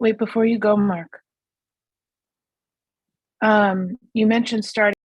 Wait, before you go, Mark, you mentioned starting.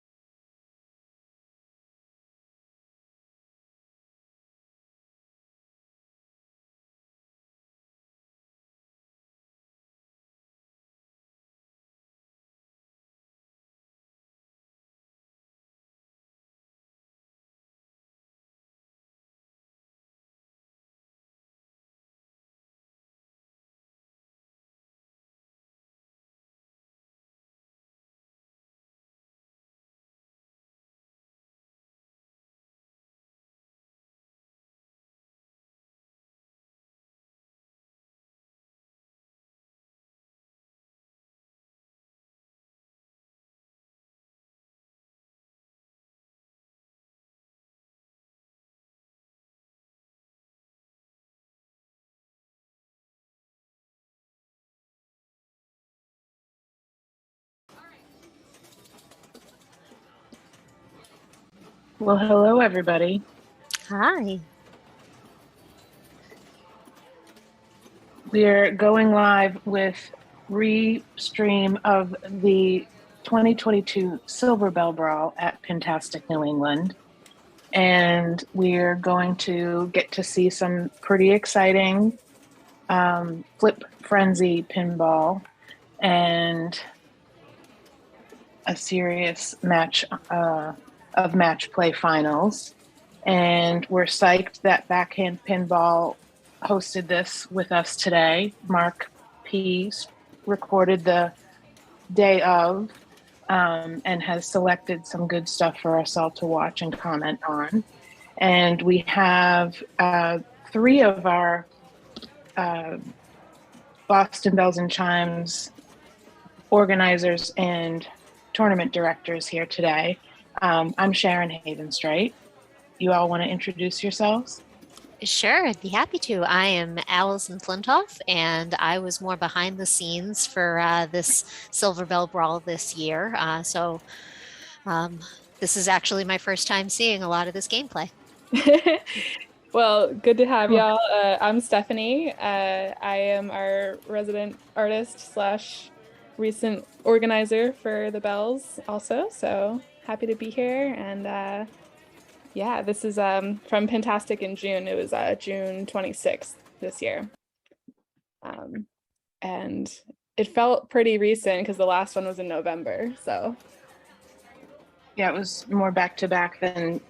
Well, hello, everybody. Hi. We're going live with re-stream of the 2022 Silverbelle Brawl at Pintastic, New England. And we're going to get to see some pretty exciting Flip Frenzy pinball and a serious match of match play finals. And we're psyched that Backhand Pinball hosted this with us today. Mark P recorded the day of and has selected some good stuff for us all to watch and comment on. And we have three of our Boston Bells and Chimes organizers and tournament directors here today. I'm Sharon Havenstrait. You all want to introduce yourselves? Sure, I'd be happy to. I am Allison Flintoff, and I was more behind the scenes for this Silverbelle Brawl this year. This is actually my first time seeing a lot of this gameplay. Well, good to have y'all. I'm Stephanie. I am our resident artist slash recent organizer for the Bells also. So happy to be here. And yeah, this is from Pintastic in June. It was June 26th this year. And it felt pretty recent because the last one was in November. So yeah, it was more back to back than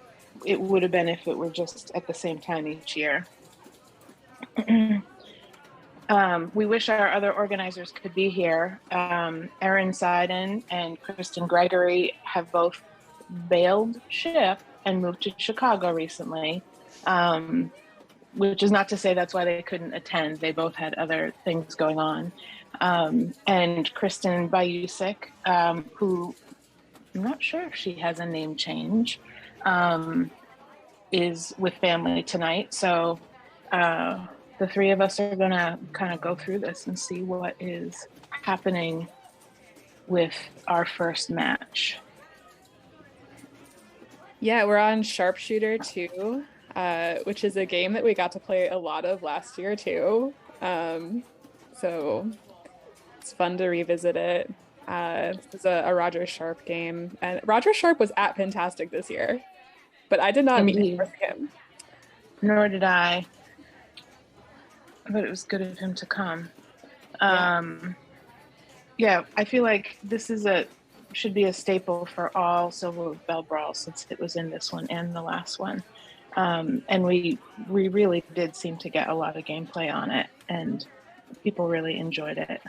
it would have been if it were just at the same time each year. We wish our other organizers could be here. Erin Seiden and Kristen Gregory have both bailed ship and moved to Chicago recently, which is not to say that's why they couldn't attend. They both had other things going on. And Kristen Bayusik, who I'm not sure if she has a name change, is with family tonight. So the three of us are gonna kind of go through this and see what is happening with our first match. yeah, we're on Sharpshooter 2, which is a game that we got to play a lot of last year too. So it's fun to revisit it. It's a Roger Sharp game, and Roger Sharp was at Pintastic this year, but I did not meet him. Nor did I. But it was good of him to come. Yeah, I feel like this is should be a staple for all Silverbelle Brawl since it was in this one and the last one. And we really did seem to get a lot of gameplay on it, and people really enjoyed it.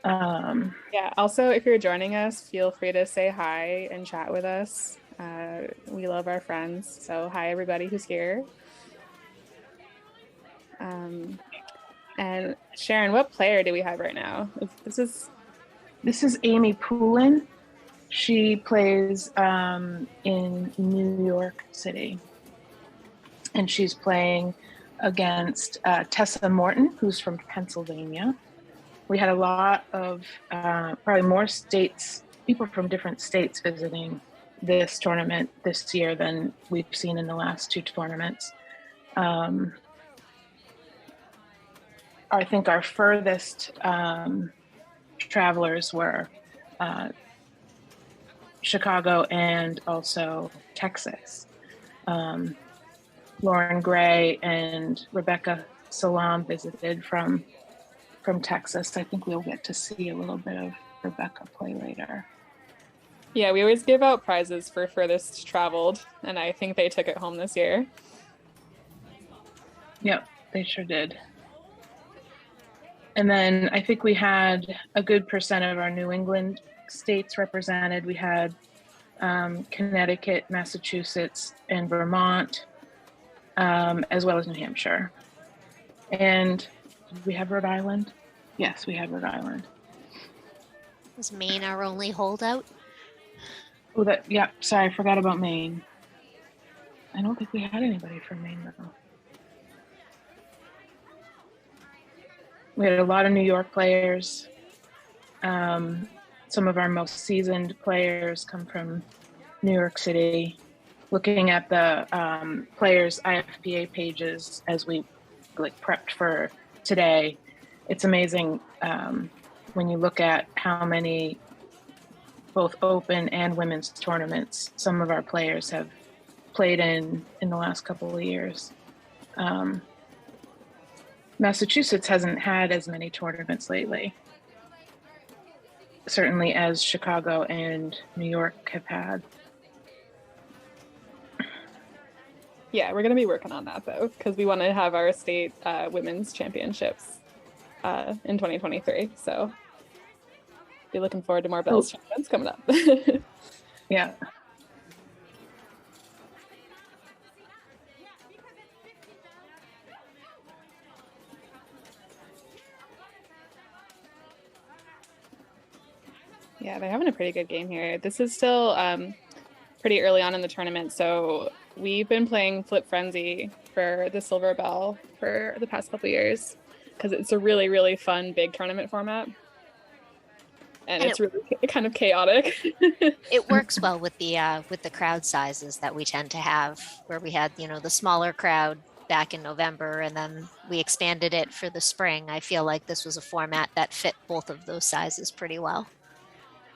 Yeah, also, if you're joining us, feel free to say hi and chat with us. We love our friends, so hi everybody who's here. And Sharon, what player do we have right now? This is Amy Poulin. She plays in New York City, and she's playing against Tessa Morton, who's from Pennsylvania. We had a lot of probably more people from different states visiting this tournament this year than we've seen in the last two tournaments. I think our furthest travelers were Chicago and also Texas. Lauren Gray and Rebecca Salam visited from Texas. I think we'll get to see a little bit of Rebecca play later. Yeah, we always give out prizes for furthest traveled, and I think they took it home this year. Yep, they sure did. And then I think we had a good percent of our New England states represented. We had Connecticut, Massachusetts, and Vermont, as well as New Hampshire. And did we have Rhode Island? Yes, we had Rhode Island. Was Maine our only holdout? Oh, sorry, I forgot about Maine. I don't think we had anybody from Maine, though. We had a lot of New York players. Some of our most seasoned players come from New York City. Looking at the players' IFPA pages as we prepped for today, it's amazing when you look at how many both open and women's tournaments some of our players have played in the last couple of years. Massachusetts hasn't had as many tournaments lately, certainly as Chicago and New York have had. Yeah, we're going to be working on that, though, because we want to have our state women's championships in 2023. So be looking forward to more Bells tournaments coming up. Yeah. Yeah, they're having a pretty good game here. This is still pretty early on in the tournament, so we've been playing Flip Frenzy for the Silverbelle for the past couple years because it's a really, really fun big tournament format. And it's really kind of chaotic. It works well with the crowd sizes that we tend to have, where we had, the smaller crowd back in November, and then we expanded it for the spring. I feel like this was a format that fit both of those sizes pretty well.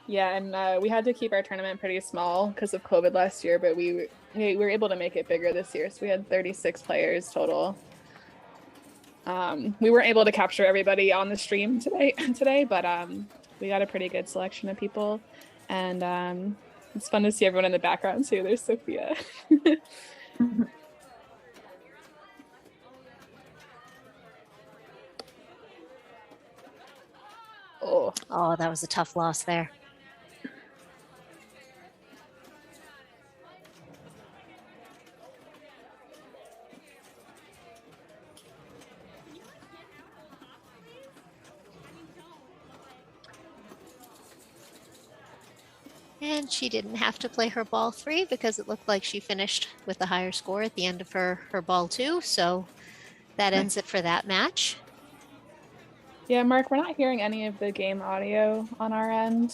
Yeah, and we had to keep our tournament pretty small because of COVID last year, but we were able to make it bigger this year. So we had 36 players total. We weren't able to capture everybody on the stream today, but we got a pretty good selection of people. And it's fun to see everyone in the background too. There's Sophia. Oh, that was a tough loss there. And she didn't have to play her ball 3 because it looked like she finished with a higher score at the end of her ball 2. So that ends it for that match. Yeah, Mark, we're not hearing any of the game audio on our end.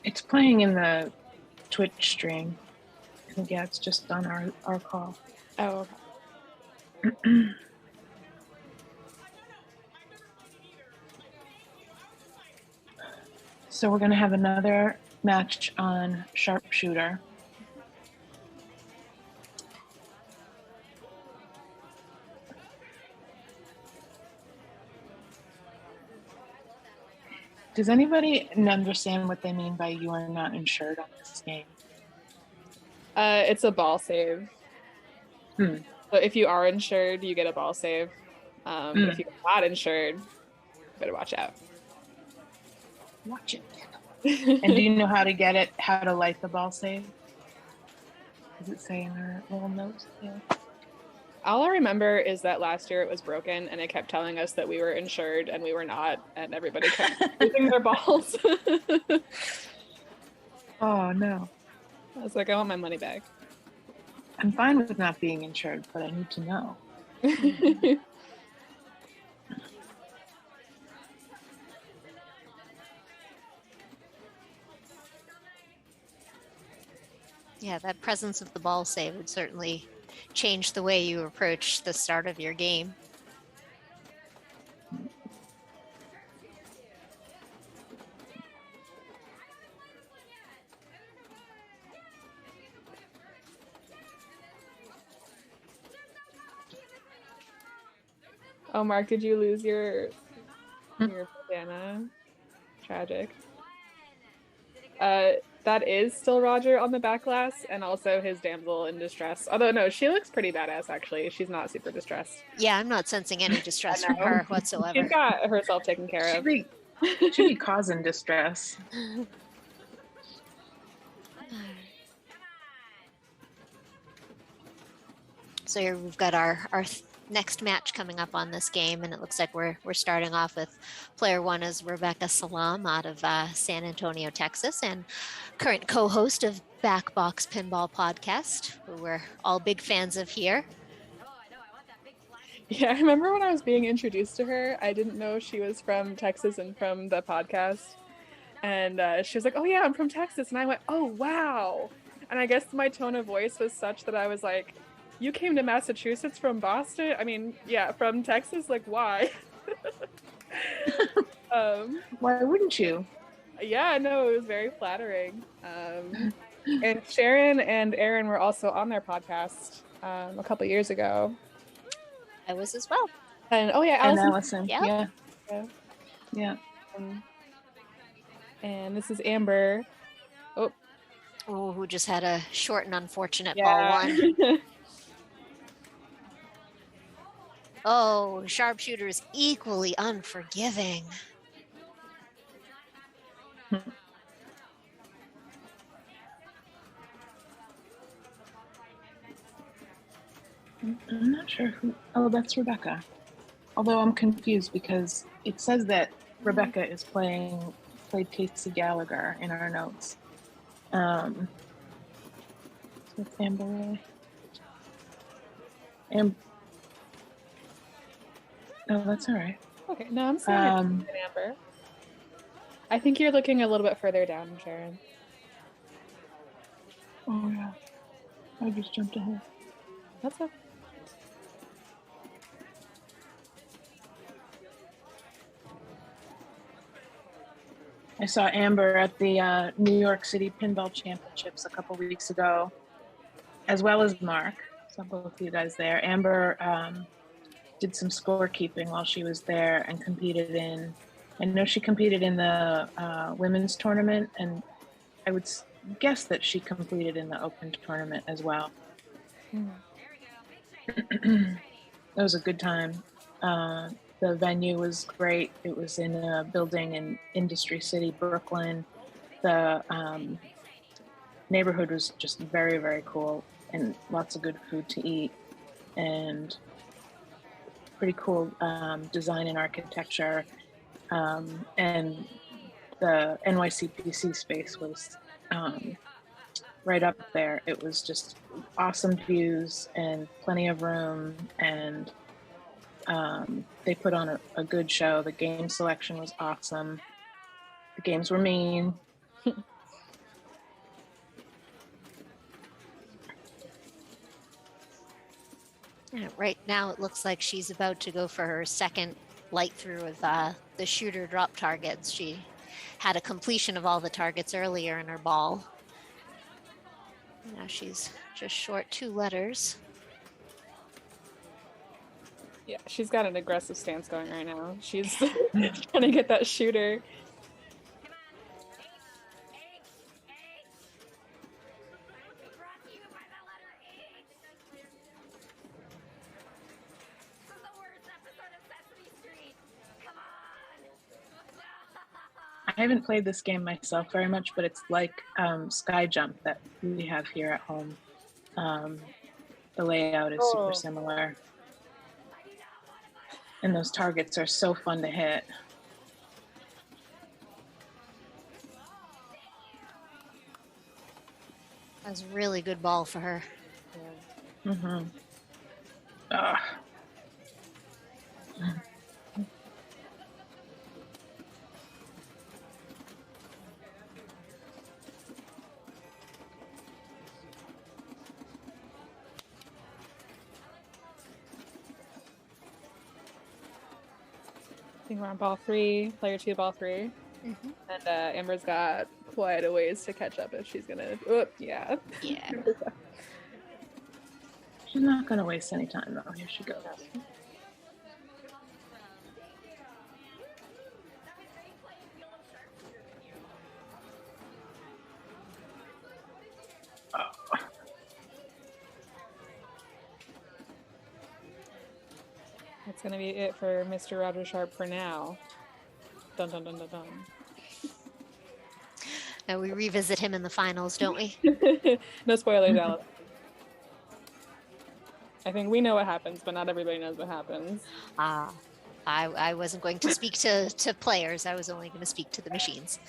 It's playing in the Twitch stream. I think, yeah, it's just on our call. Oh, okay. So we're going to have another match on Sharpshooter. Does anybody understand what they mean by "you are not insured" on this game? It's a ball save. So if you are insured, you get a ball save. If you're not insured, you better watch out. Watch it. And do you know how to get it? How to light the ball save? Does it say in our little notes? Yeah. All I remember is that last year it was broken and it kept telling us that we were insured and we were not, and everybody kept losing their balls. Oh no. I was like, I want my money back. I'm fine with not being insured, but I need to know. Yeah, that presence of the ball save would certainly change the way you approach the start of your game. Oh, Mark, did you lose your bandana? Tragic. That is still Roger on the back glass, and also his damsel in distress. Although no, she looks pretty badass actually. She's not super distressed. Yeah, I'm not sensing any distress from her whatsoever. She's got herself taken care of. Should be causing distress. So here we've got our next match coming up on this game, and it looks like we're starting off with player one is Rebecca Salam out of San Antonio, Texas, and current co-host of Backbox Pinball Podcast, who we're all big fans of here. Yeah, I remember when I was being introduced to her, I didn't know she was from Texas and from the podcast. And she was like, "Oh yeah, I'm from Texas." And I went, "Oh wow." And I guess my tone of voice was such that I was like, "You came to Massachusetts from Boston? I mean, yeah, from Texas? Like, why?" Why wouldn't you? Yeah, no, it was very flattering. And Sharon and Aaron were also on their podcast a couple years ago. I was as well. And oh yeah, Allison. Yeah. And this is Amber. Oh, who just had a short and unfortunate ball one. Oh, sharpshooter is equally unforgiving. I'm not sure who. Oh, that's Rebecca. Although I'm confused because it says that Rebecca is played Casey Gallagher in our notes. So it's Amber. Oh, that's all right. Okay, no, I'm sorry, Amber. I think you're looking a little bit further down, Sharon. Oh yeah, I just jumped ahead. That's okay. I saw Amber at the New York City Pinball Championships a couple weeks ago, as well as Mark. Saw both of you guys there. Amber did some scorekeeping while she was there and competed in. I know she competed in the women's tournament, and I would guess that she competed in the open tournament as well. It was a good time. The venue was great. It was in a building in Industry City, Brooklyn. The neighborhood was just very, very cool, and lots of good food to eat, and pretty cool design and architecture. And the NYCPC space was right up there. It was just awesome views and plenty of room, and they put on a good show. The game selection was awesome. The games were mean. Right now it looks like she's about to go for her second light through of the shooter drop targets. She had a completion of all the targets earlier in her ball. Now she's just short 2 letters. Yeah, she's got an aggressive stance going right now. She's trying to get that shooter. I haven't played this game myself very much, but it's like Sky Jump that we have here at home. The layout is super similar. And those targets are so fun to hit. That was a really good ball for her. Yeah. Mm-hmm. I think we're on ball 3, player 2, ball 3. Mm-hmm. And Amber's got quite a ways to catch up if she's gonna. Oh, yeah. Yeah. She's not going to waste any time, though. Here she goes. Oh. That's gonna be it for Mr. Roger Sharp for now. Dun dun dun dun dun. Now we revisit him in the finals, don't we? No spoilers, Alice. I think we know what happens, but not everybody knows what happens. I wasn't going to speak to players. I was only going to speak to the machines.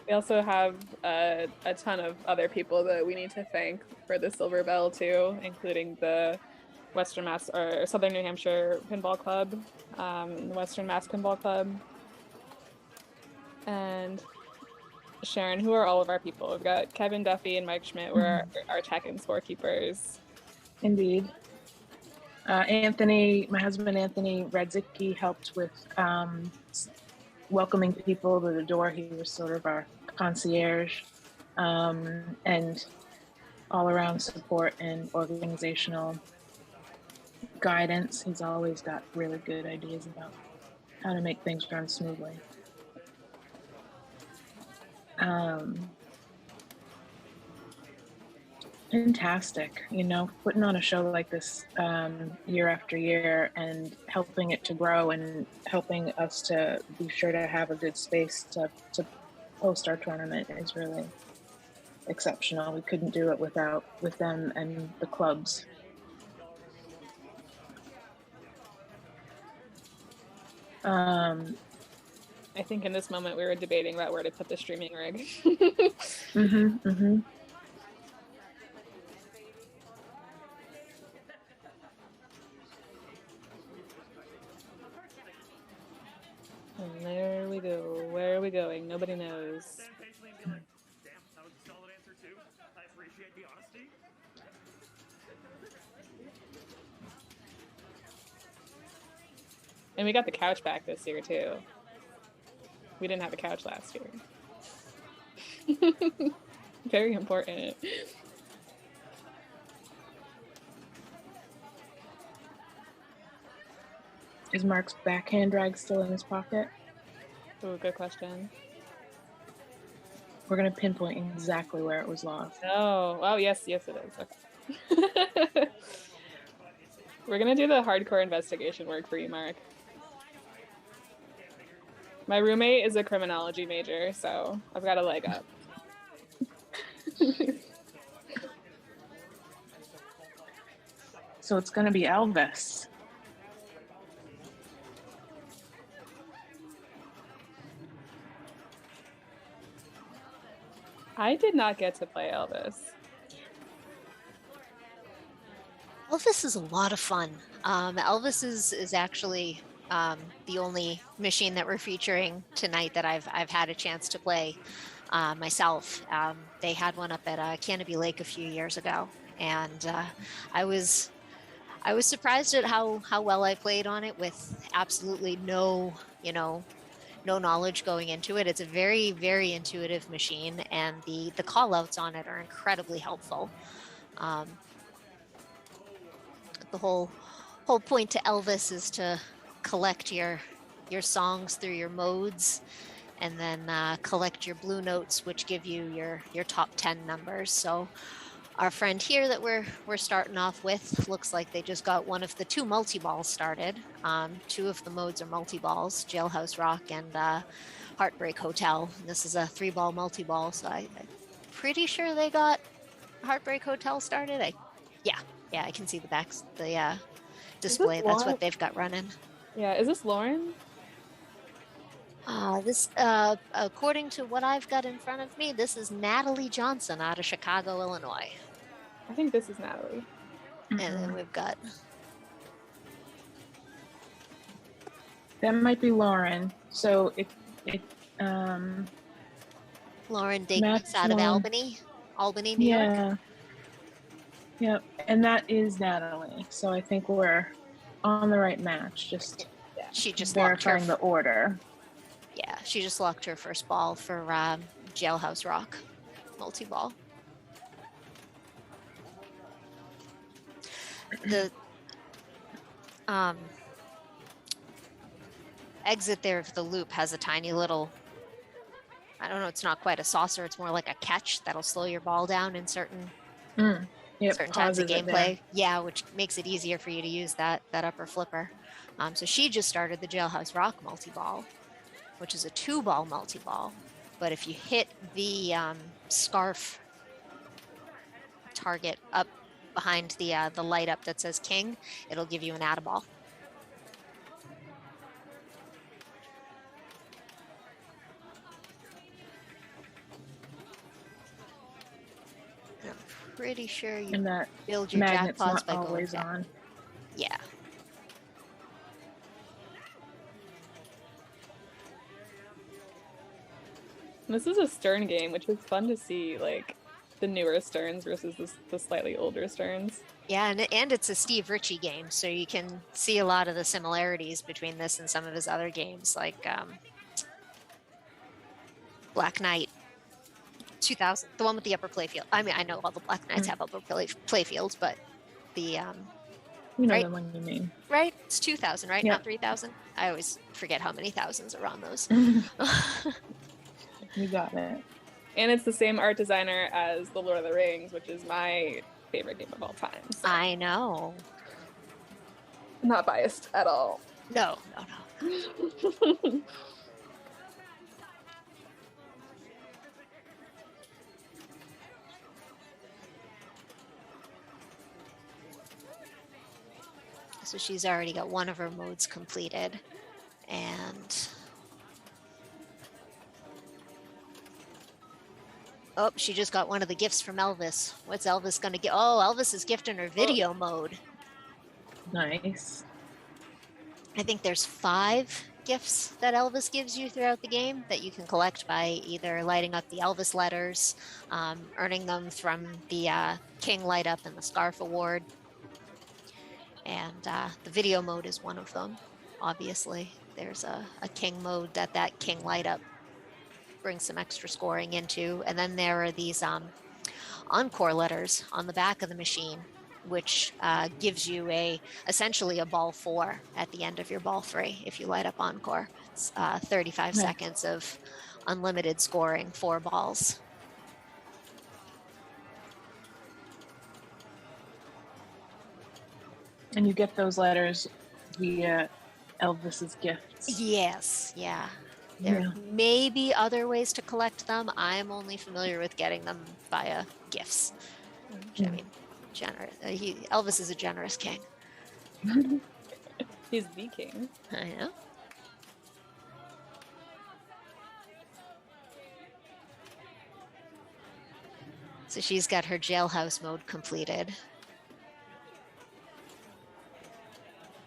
We also have a ton of other people that we need to thank for the Silverbelle too, including the Western Mass or Southern New Hampshire Pinball Club, the Western Mass Pinball Club, and Sharon, who are all of our people. We've got Kevin Duffy and Mike Schmidt, who are our tech and scorekeepers. Indeed. Anthony, my husband Anthony Redzicki, helped with welcoming people to the door. He was sort of our concierge, and all around support and organizational guidance. He's always got really good ideas about how to make things run smoothly. Fantastic, putting on a show like this year after year and helping it to grow and helping us to be sure to have a good space to host our tournament is really exceptional. We couldn't do it with them and the clubs. I think in this moment we were debating about where to put the streaming rig. And there we go. Where are we going? Nobody knows. And we got the couch back this year too. We didn't have a couch last year. Very important. Is Mark's backhand drag still in his pocket? Oh, good question. We're going to pinpoint exactly where it was lost. Oh, yes, it is. Okay. We're going to do the hardcore investigation work for you, Mark. My roommate is a criminology major, so I've got a leg up. So it's going to be Elvis. I did not get to play Elvis. Elvis is a lot of fun. Elvis is actually the only machine that we're featuring tonight that I've had a chance to play myself. They had one up at Canopy Lake a few years ago, and I was surprised at how well I played on it with absolutely no knowledge going into it. It's a very, very intuitive machine, and the call outs on it are incredibly helpful. The whole point to Elvis is to collect your songs through your modes, and then collect your blue notes, which give you your top 10 numbers. So our friend here that we're starting off with looks like they just got one of the 2 multi-balls started. 2 of the modes are multi-balls, Jailhouse Rock and Heartbreak Hotel. And this is a 3-ball multi-ball, so I'm pretty sure they got Heartbreak Hotel started. Yeah, I can see the display. That's what they've got running. Yeah, is this Lauren? This, according to what I've got in front of me, this is Natalie Johnson out of Chicago, Illinois. I think this is Natalie. And then we've got... That might be Lauren. So Lauren Diggs out of Albany, New York. Yep. And that is Natalie. So I think we're on the right match. She just verifying the order. Yeah, she just locked her first ball for Jailhouse Rock multi-ball. The exit there of the loop has a tiny little, I don't know, it's not quite a saucer, it's more like a catch that'll slow your ball down in certain times of gameplay. Yeah, which makes it easier for you to use that upper flipper. So she just started the Jailhouse Rock multi-ball, which is a 2-ball multi-ball. But if you hit the scarf target up behind the light up that says King, it'll give you an add-a-ball. I'm pretty sure you build your jackpots by going down. Yeah. This is a Stern game, which is fun to see, like, the newer Sterns versus the slightly older Sterns. Yeah, and it's a Steve Ritchie game, so you can see a lot of the similarities between this and some of his other games, like Black Knight 2000, the one with the upper playfield. I mean, I know all the Black Knights have upper playfields, but the you know right? the one you mean, right? It's 2000, right? Yep. Not 3000. I always forget how many thousands are on those. You got it. And it's the same art designer as The Lord of the Rings, which is my favorite game of all time. So. I know. Not biased at all. No. So she's already got one of her modes completed, and oh, she just got one of the gifts from Elvis. What's Elvis going to get? Oh, Elvis is gifting her video mode. Nice. I think there's 5 gifts that Elvis gives you throughout the game that you can collect by either lighting up the Elvis letters, earning them from the King Light Up and the Scarf Award. And the video mode is one of them, obviously. There's a King mode that King Light Up brings some extra scoring into. And then there are these encore letters on the back of the machine, which gives you essentially a ball 4 at the end of your ball 3 if you light up encore. It's 35 seconds of unlimited scoring, 4 balls. And you get those via Elvis's gifts. Yes, yeah. There may be other ways to collect them. I'm only familiar with getting them via gifts. Which, I mean, generous. Elvis is a generous king. He's the king. I know. So she's got her jailhouse mode completed.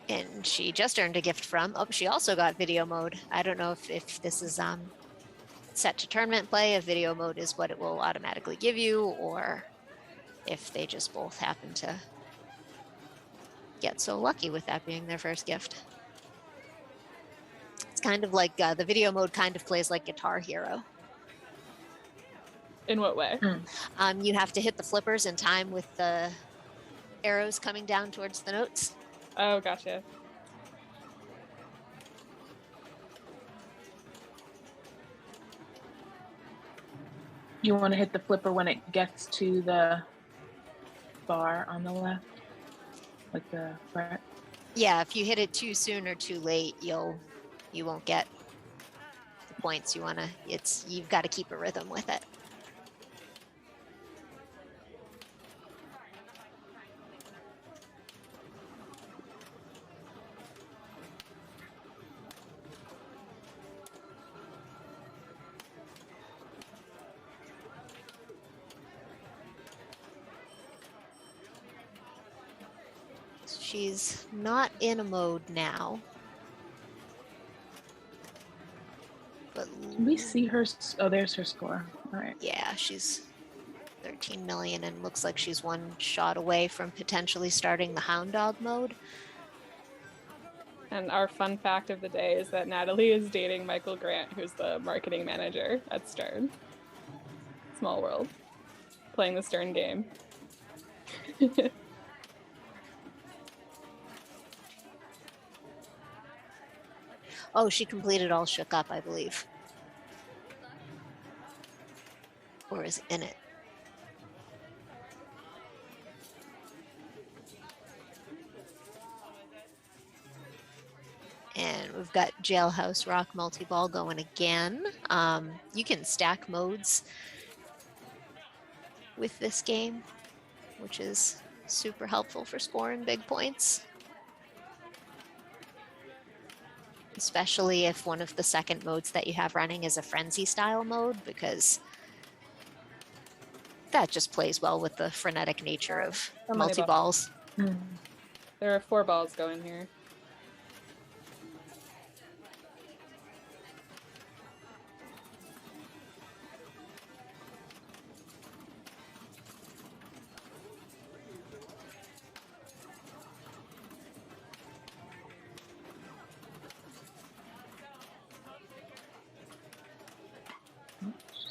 And she just earned a gift from, she also got video mode. I don't know if this is set to tournament play, if video mode is what it will automatically give you, or if they just both happen to get so lucky with that being their first gift. It's kind of like the video mode kind of plays like Guitar Hero. In what way? You have to hit the flippers in time with the arrows coming down towards the notes. Oh, gotcha. You want to hit the flipper when it gets to the bar on the left, like the fret. Yeah, if you hit it too soon or too late, you won't get the points you want to. You've got to keep a rhythm with it. She's not in a mode now. But Can we see her? Oh, there's her score. All right. yeah, she's 13 million and looks like she's one shot away from potentially starting the Hound Dog mode. And our fun fact of the day is that Natalie is dating Michael Grant, who's the marketing manager at Stern. Small world. Playing the Stern game. Oh, she completed all Shook Up, I believe. Or is in it. And we've got Jailhouse Rock multi-ball going again. You can stack modes with this game, which is super helpful for scoring big points. Especially if one of the second modes that you have running is a frenzy style mode, because that just plays well with the frenetic nature of multi-balls. There are 4 balls going here.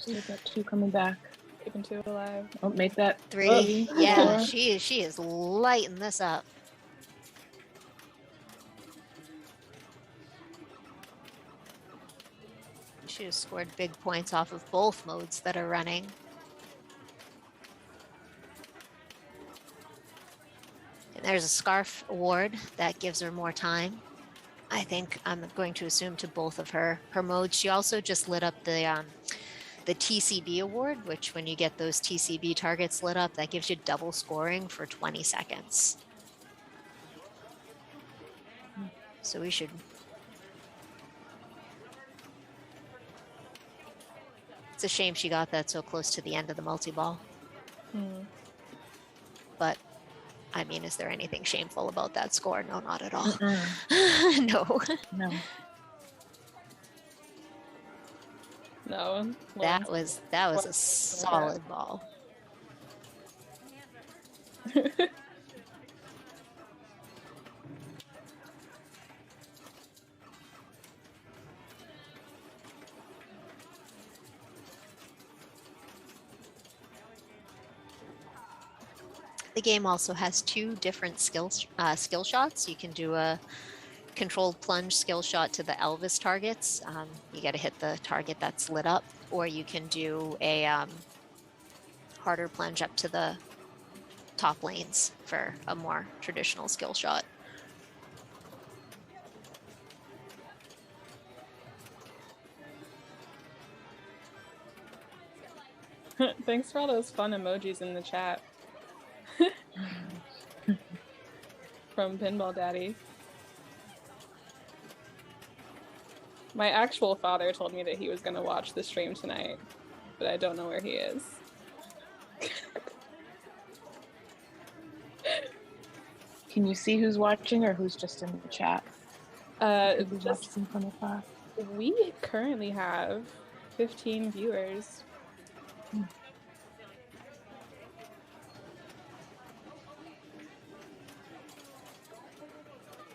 She's got 2 coming back. Keeping 2 alive. Oh, make that 3. Yeah, 4. she is lighting this up. She has scored big points off of both modes that are running. And there's a Scarf award that gives her more time. I think I'm going to assume to both of her modes. She also just lit up the TCB award, which when you get those TCB targets lit up, that gives you double scoring for 20 seconds. So we should... It's a shame she got that so close to the end of the multi-ball. But, I mean, is there anything shameful about that score? No, not at all. No. No. That was a solid ball. The game also has 2 different skill shots. You can do a controlled plunge skill shot to the Elvis targets. You got to hit the target that's lit up, or you can do a harder plunge up to the top lanes for a more traditional skill shot. Thanks for all those fun emojis in the chat. From Pinball Daddy. My actual father told me that he was going to watch the stream tonight, but I don't know where he is. Can you see who's watching or who's just in the chat? Who's watching from afar? We currently have 15 viewers.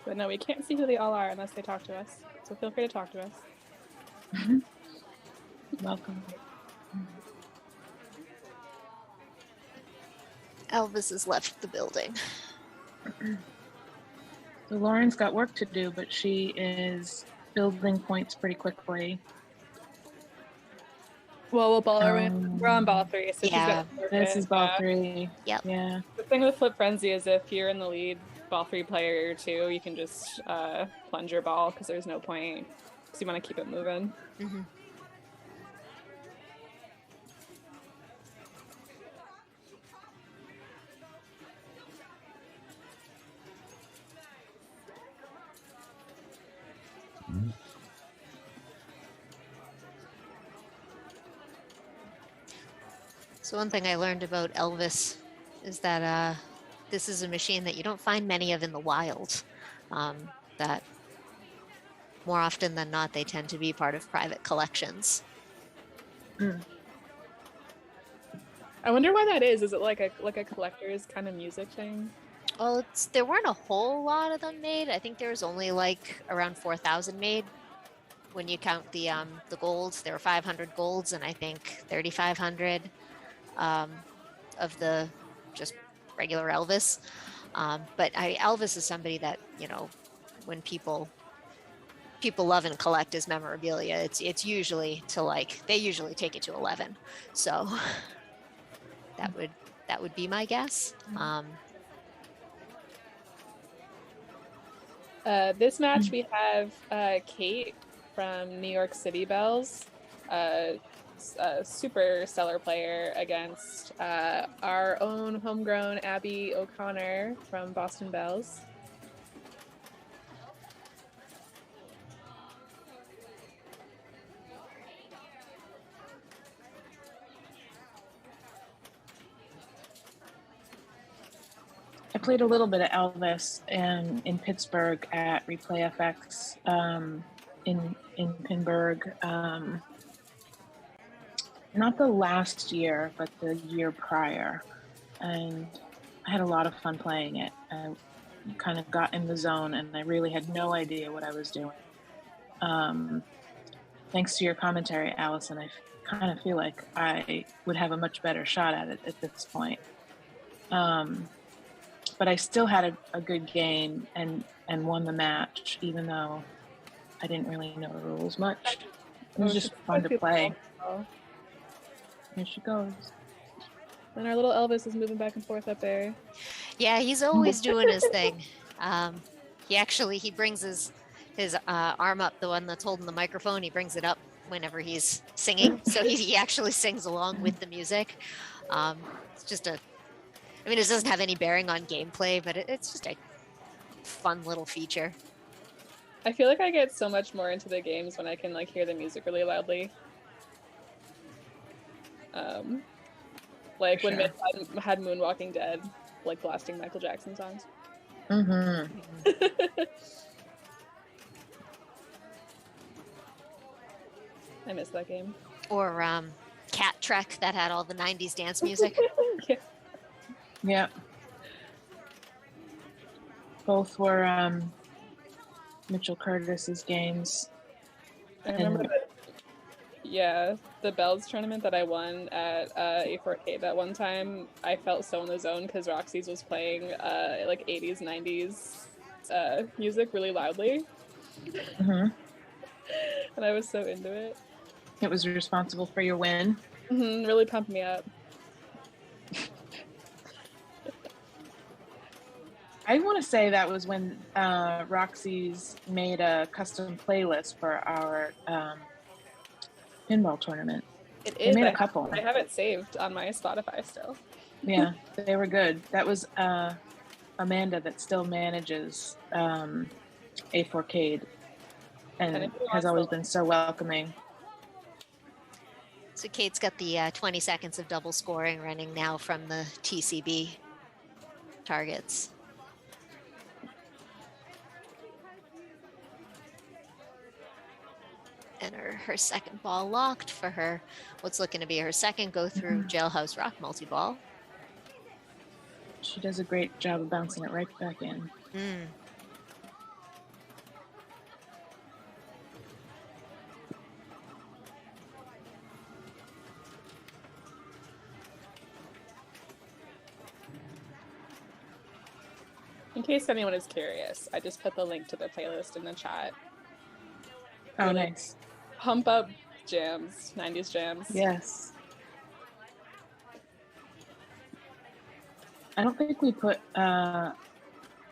But no, we can't see who they all are unless they talk to us. So feel free to talk to us. Welcome. Elvis has left the building. So Lauren's got work to do, but she is building points pretty quickly. Well, we're on ball 3. So yeah, this is ball 3. Yep. Yeah. The thing with Flip Frenzy is if you're in the lead, ball 3 player 2, you can just plunge your ball because there's no point because you want to keep it moving. Mm-hmm. So one thing I learned about Elvis is that this is a machine that you don't find many of in the wild. That more often than not, they tend to be part of private collections. I wonder why that is. Is it like a collector's kind of music thing? Well, there weren't a whole lot of them made. I think there was only like around 4,000 made when you count the golds. There were 500 golds and I think 3,500 of the just regular Elvis. But Elvis is somebody that, you know, when people love and collect his memorabilia, it's usually to like, they usually take it to 11. So that would be my guess. This match we have Kate from New York City Bells, a super stellar player against our own homegrown Abby O'Connor from Boston Bells. I played a little bit of Elvis in Pittsburgh at Replay FX in Pinburgh. Not the last year, but the year prior. And I had a lot of fun playing it. I kind of got in the zone and I really had no idea what I was doing. Thanks to your commentary, Allison, I kind of feel like I would have a much better shot at it at this point. But I still had a good game and won the match, even though I didn't really know the rules much. It was just fun to play. Here she goes. And our little Elvis is moving back and forth up there. Yeah, he's always doing his thing. He brings his arm up, the one that's holding the microphone. He brings it up whenever he's singing, so he actually sings along with the music. It's just I mean, it doesn't have any bearing on gameplay, but it's just a fun little feature. I feel like I get so much more into the games when I can like hear the music really loudly. Like when Myth had Moonwalking Dead, like blasting Michael Jackson songs. Mm-hmm. I miss that game. Or Cat Trek that had all the 90s dance music. Yeah. Yeah. Both were Mitchell Curtis's games. I remember the Bells tournament that I won at A4K that one time. I felt so in the zone because Roxy's was playing like 80s, 90s music really loudly. Mm-hmm. And I was so into it. It was responsible for your win. Mm-hmm, really pumped me up. I want to say that was when Roxy's made a custom playlist for our pinball tournament. It is. They made a couple. I have it saved on my Spotify still. Yeah, they were good. That was Amanda that still manages A4Cade and has always been so welcoming. So Kate's got the 20 seconds of double scoring running now from the TCB targets. And her second ball locked for her, what's looking to be her second go through Jailhouse Rock multi-ball. She does a great job of bouncing it right back in. In case anyone is curious, I just put the link to the playlist in the chat. Oh, nice. Pump up jams, 90s jams. Yes. I don't think we put an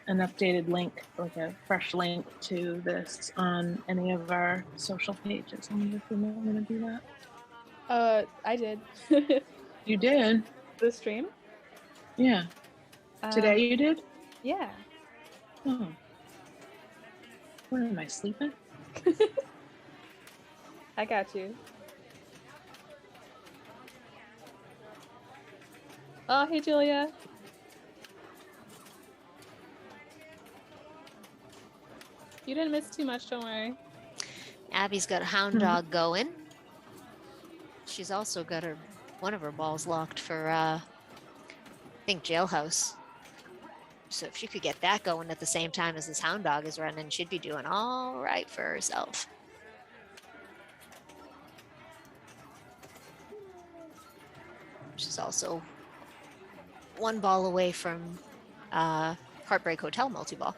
updated link, like a fresh link to this on any of our social pages. I wonder if we're going to do that. I did. You did? The stream? Yeah. Today you did? Yeah. Oh. Where am I, sleeping? I got you. Oh, hey, Julia. You didn't miss too much, don't worry. Abby's got a hound dog going. She's also got one of her balls locked for, I think, jailhouse. So if she could get that going at the same time as this hound dog is running, she'd be doing all right for herself. She's also one ball away from Heartbreak Hotel multi-ball.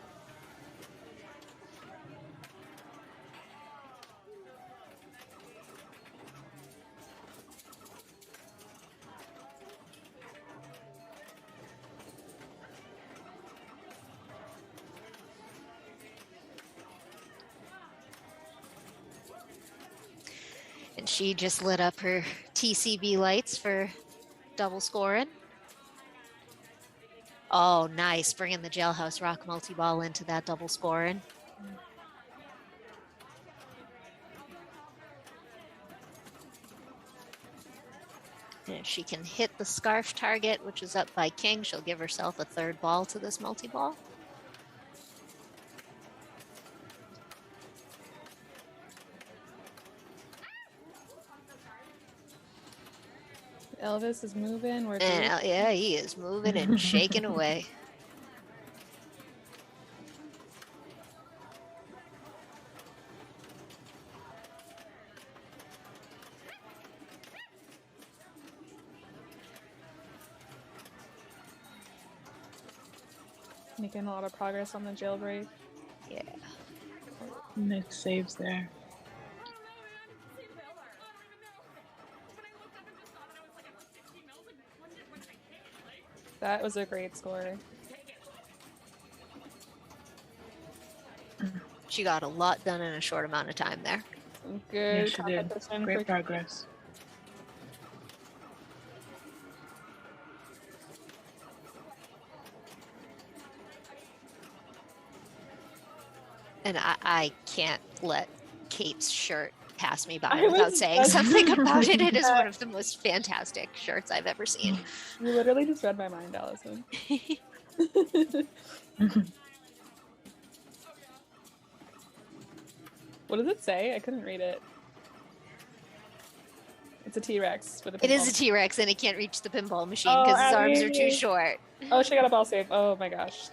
And she just lit up her TCB lights for double scoring. Oh, nice. Bringing the Jailhouse Rock multi-ball into that double scoring. And if she can hit the scarf target, which is up by King, she'll give herself a third ball to this multi-ball. Elvis is moving. Yeah, he is moving and shaking away. Making a lot of progress on the jailbreak. Yeah. Nice saves there. That was a great score. She got a lot done in a short amount of time there. Good she did. competition. Great progress. And I can't let Kate's shirt pass me by without saying something about it. It is one of the most fantastic shirts I've ever seen. You literally just read my mind, Allison. What does it say? I couldn't read it. It's a T-Rex with a pinball. It is a T-Rex and it can't reach the pinball machine because his arms are too short. Oh, she got a ball save. Oh my gosh.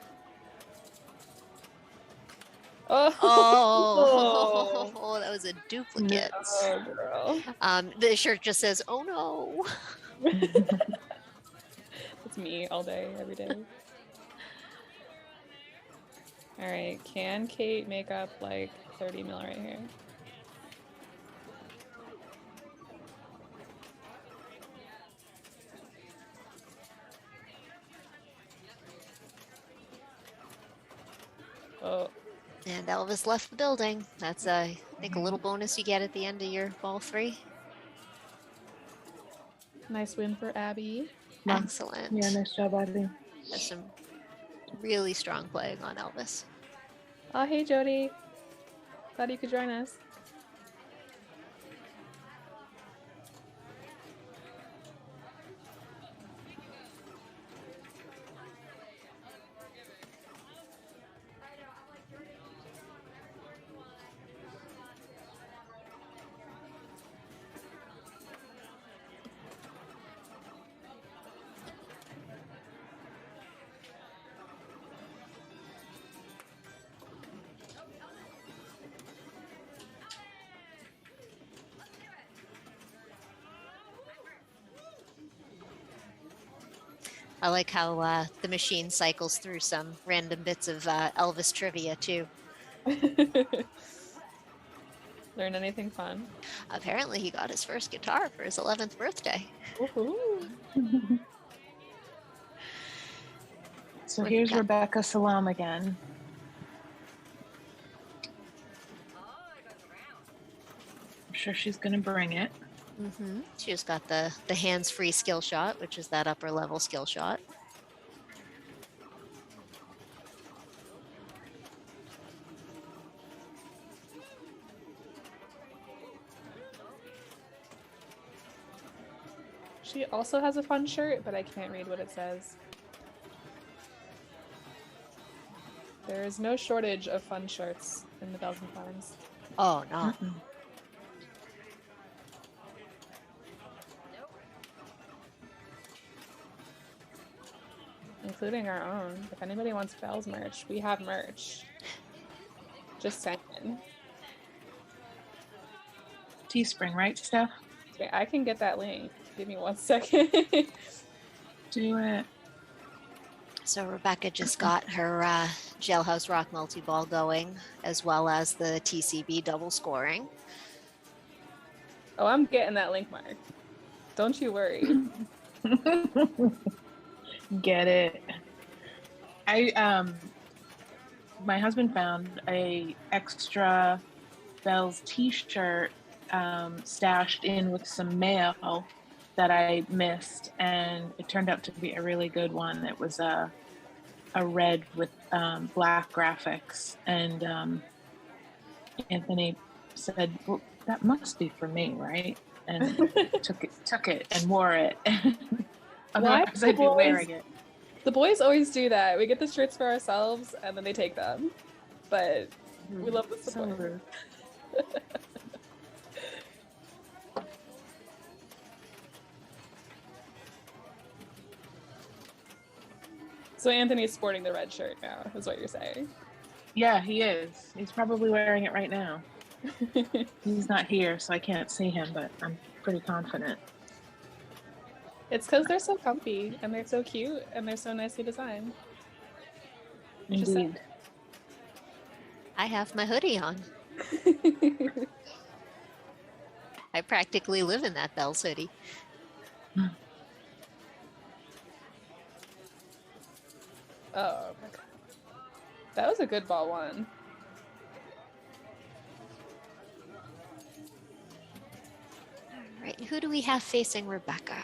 Oh, that was a duplicate. Oh, girl. The shirt just says, "Oh no." It's me all day, every day. All right, can Kate make up like 30 mil right here? Oh. And Elvis left the building. That's, I think, a little bonus you get at the end of your ball 3. Nice win for Abby. Excellent. Yeah, nice job, Abby. That's some really strong playing on Elvis. Oh, hey, Jody. Glad you could join us. I like how the machine cycles through some random bits of Elvis trivia, too. Learn anything fun? Apparently, he got his first guitar for his 11th birthday. So here's Rebecca Salam again. I'm sure she's going to bring it. Mm-hmm. She just got the hands-free skill shot, which is that upper level skill shot. She also has a fun shirt, but I can't read what it says. There is no shortage of fun shirts in the Bells and Farms. Oh no. Mm-mm. Including our own. If anybody wants Bells merch, we have merch. Just saying. Teespring, right, Steph? Okay, I can get that link. Give me 1 second. Do it. So Rebecca just got her Jailhouse Rock multi-ball going, as well as the TCB double scoring. Oh, I'm getting that link, Mark. Don't you worry. Get it. My husband found a extra Bells t-shirt stashed in with some mail that I missed, and it turned out to be a really good one. It was a red with black graphics, and Anthony said, "Well, that must be for me, right?" And took it and wore it. Otherwise, I'd be wearing it. The boys always do that. We get the shirts for ourselves, and then they take them. But we love the support. So rude. So Anthony's sporting the red shirt now, is what you're saying. Yeah, he is. He's probably wearing it right now. He's not here, so I can't see him, but I'm pretty confident. It's because they're so comfy, and they're so cute, and they're so nicely designed. Indeed. I have my hoodie on. I practically live in that Bells hoodie. Oh, okay. That was a good ball one. All right, who do we have facing Rebecca?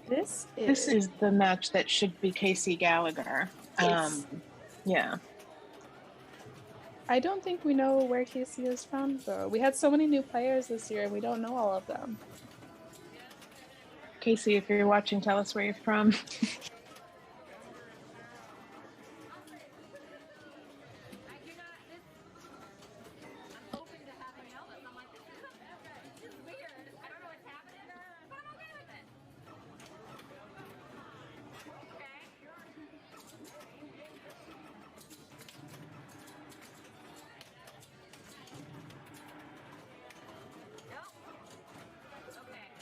This is the match that should be Casey Gallagher. Yes. Yeah. I don't think we know where Casey is from, though. We had so many new players this year, and we don't know all of them. Casey, if you're watching, tell us where you're from.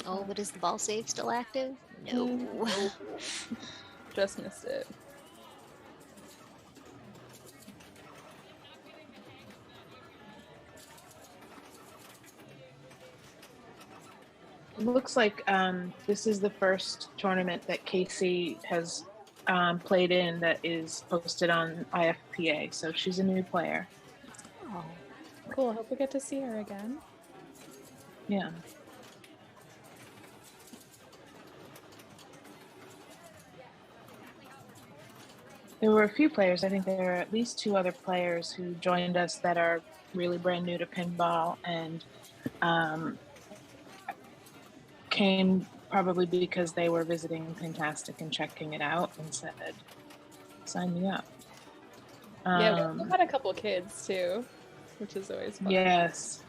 Oh, but is the ball save still active? No. Just missed it. It looks like this is the first tournament that Casey has played in that is posted on IFPA, so she's a new player. Oh, Cool. Hope we get to see her again. Yeah. There were a few players. I think there are at least 2 other players who joined us that are really brand new to pinball and came probably because they were visiting Pintastic and checking it out and said, "Sign me up." Yeah, we had a couple kids too, which is always fun. Yes.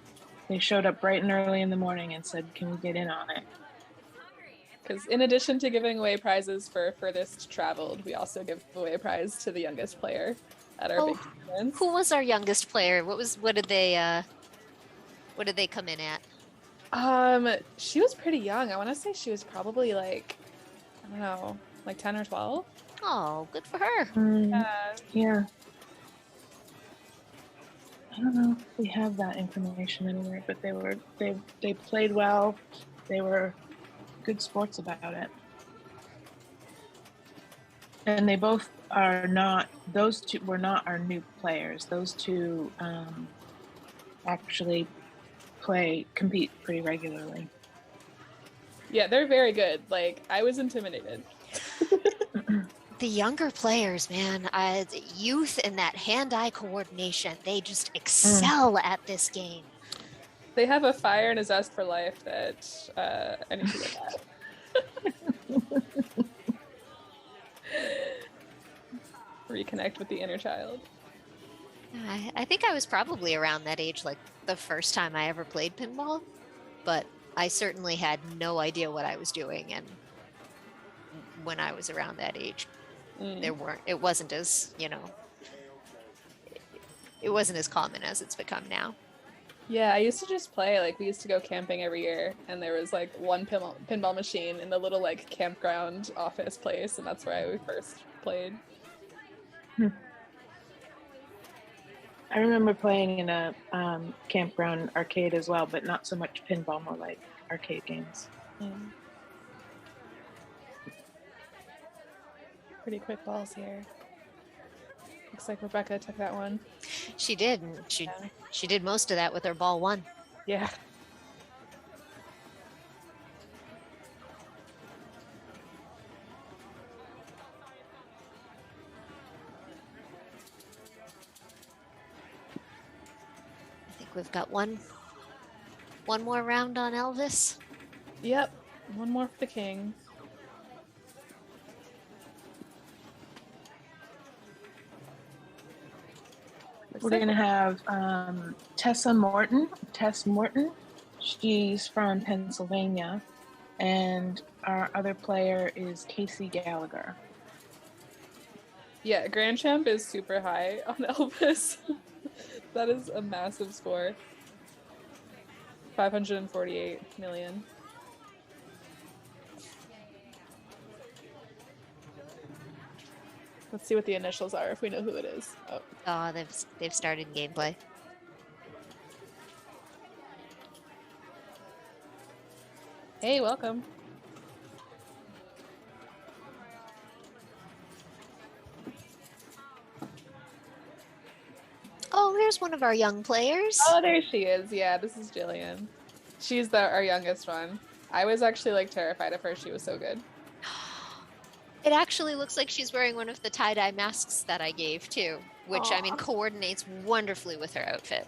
They showed up bright and early in the morning and said, "Can we get in on it?" Because in addition to giving away prizes for furthest traveled, we also give away a prize to the youngest player at our big tournaments. who was our youngest player? What did they come in at? She was pretty young. I want to say she was probably like, I don't know, like 10 or 12. Oh, good for her. Yeah. I don't know if we have that information anywhere, but they played well. They were good sports about it. And they both are not, those 2 were not our new players. Those 2 actually compete pretty regularly. Yeah, they're very good. Like, I was intimidated. The younger players, man, the youth and that hand-eye coordination, they just excel at this game. They have a fire and a zest for life that I need to get at. Reconnect with the inner child. I think I was probably around that age, like the first time I ever played pinball, but I certainly had no idea what I was doing. And when I was around that age, it wasn't as, it wasn't as common as it's become now. Yeah, I used to just play, like, we used to go camping every year, and there was, like, one pinball machine in the little, like, campground office place, and that's where I first played. I remember playing in a campground arcade as well, but not so much pinball, more like arcade games. Pretty quick balls here. Looks like Rebecca took that one. She did, and she did most of that with her ball 1. Yeah. I think we've got one more round on Elvis. Yep. One more for the king. We're going to have Tess Morton. She's from Pennsylvania. And our other player is Casey Gallagher. Yeah, Grand Champ is super high on Elvis. That is a massive score. 548 million. Let's see what the initials are if we know who it is. Oh, they've started gameplay. Hey, welcome. Oh, here's one of our young players. Oh, there she is. Yeah, this is Jillian. She's our youngest one. I was actually like terrified of her. She was so good. It actually looks like she's wearing one of the tie-dye masks that I gave too, which Aww. I mean coordinates wonderfully with her outfit.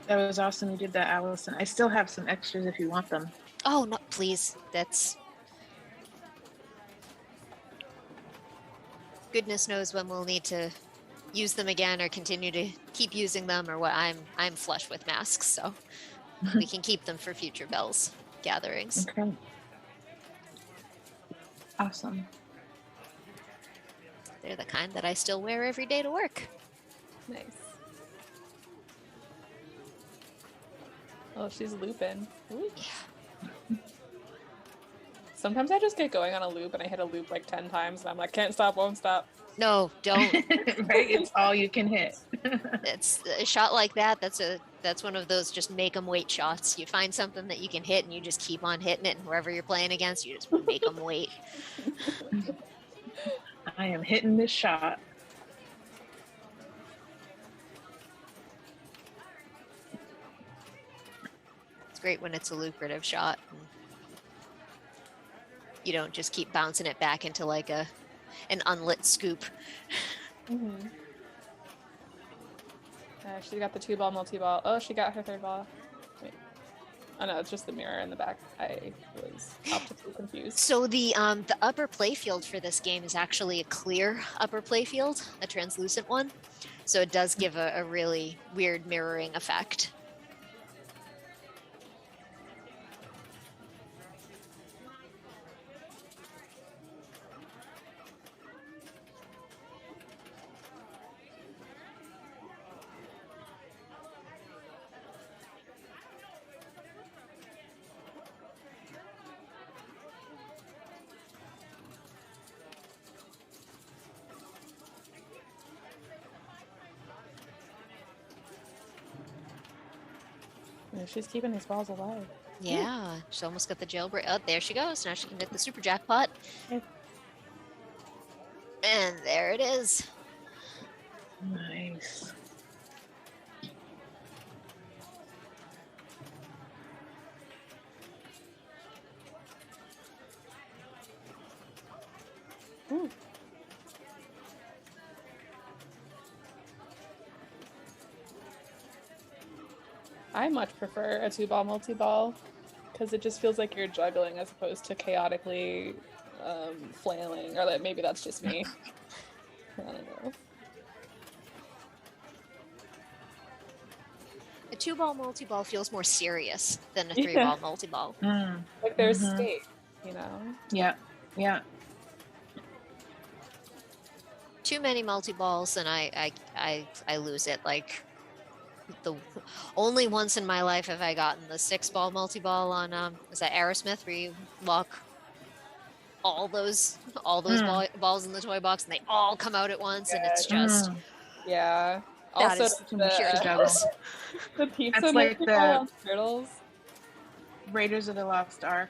That was awesome. You did that, Allison. I still have some extras if you want them. Oh, no, please. That's... Goodness knows when we'll need to use them again or continue to keep using them or what. I'm flush with masks, so we can keep them for future Bells gatherings. Okay. Awesome. They're the kind that I still wear every day to work. Nice. Oh, she's looping. Ooh. Yeah. Sometimes I just get going on a loop and I hit a loop like 10 times and I'm like, can't stop, won't stop. No, don't. Right? It's all you can hit. It's a shot like that. That's one of those just make them wait shots. You find something that you can hit and you just keep on hitting it, and whoever you're playing against, you just make them wait. I am hitting this shot. It's great when it's a lucrative shot. You don't just keep bouncing it back into like an unlit scoop. Mm-hmm. She got the 2-ball multi-ball. Oh, she got her 3rd ball. Wait. Oh no, it's just the mirror in the back. I was optically confused. So the upper playfield for this game is actually a clear upper playfield, a translucent one. So it does give a really weird mirroring effect. She's keeping these balls alive. Yeah, she's almost got the jailbreak. Oh, there she goes. Now she can hit the super jackpot. Okay. And there it is. Nice. Ooh. I much prefer a 2-ball multi-ball because it just feels like you're juggling as opposed to chaotically flailing, or that maybe that's just me. I don't know. A 2-ball multi-ball feels more serious than a 3-ball multi-ball. Like there's stakes, you know? Yeah, yeah. Too many multi-balls and I lose it. Like the only once in my life have I gotten the 6-ball multi-ball on is that Aerosmith, where you lock all those balls in the toy box and they all come out at once, and it's just yeah. That Also, is pure chaos. the pizza That's like the on turtles. Raiders of the Lost Ark,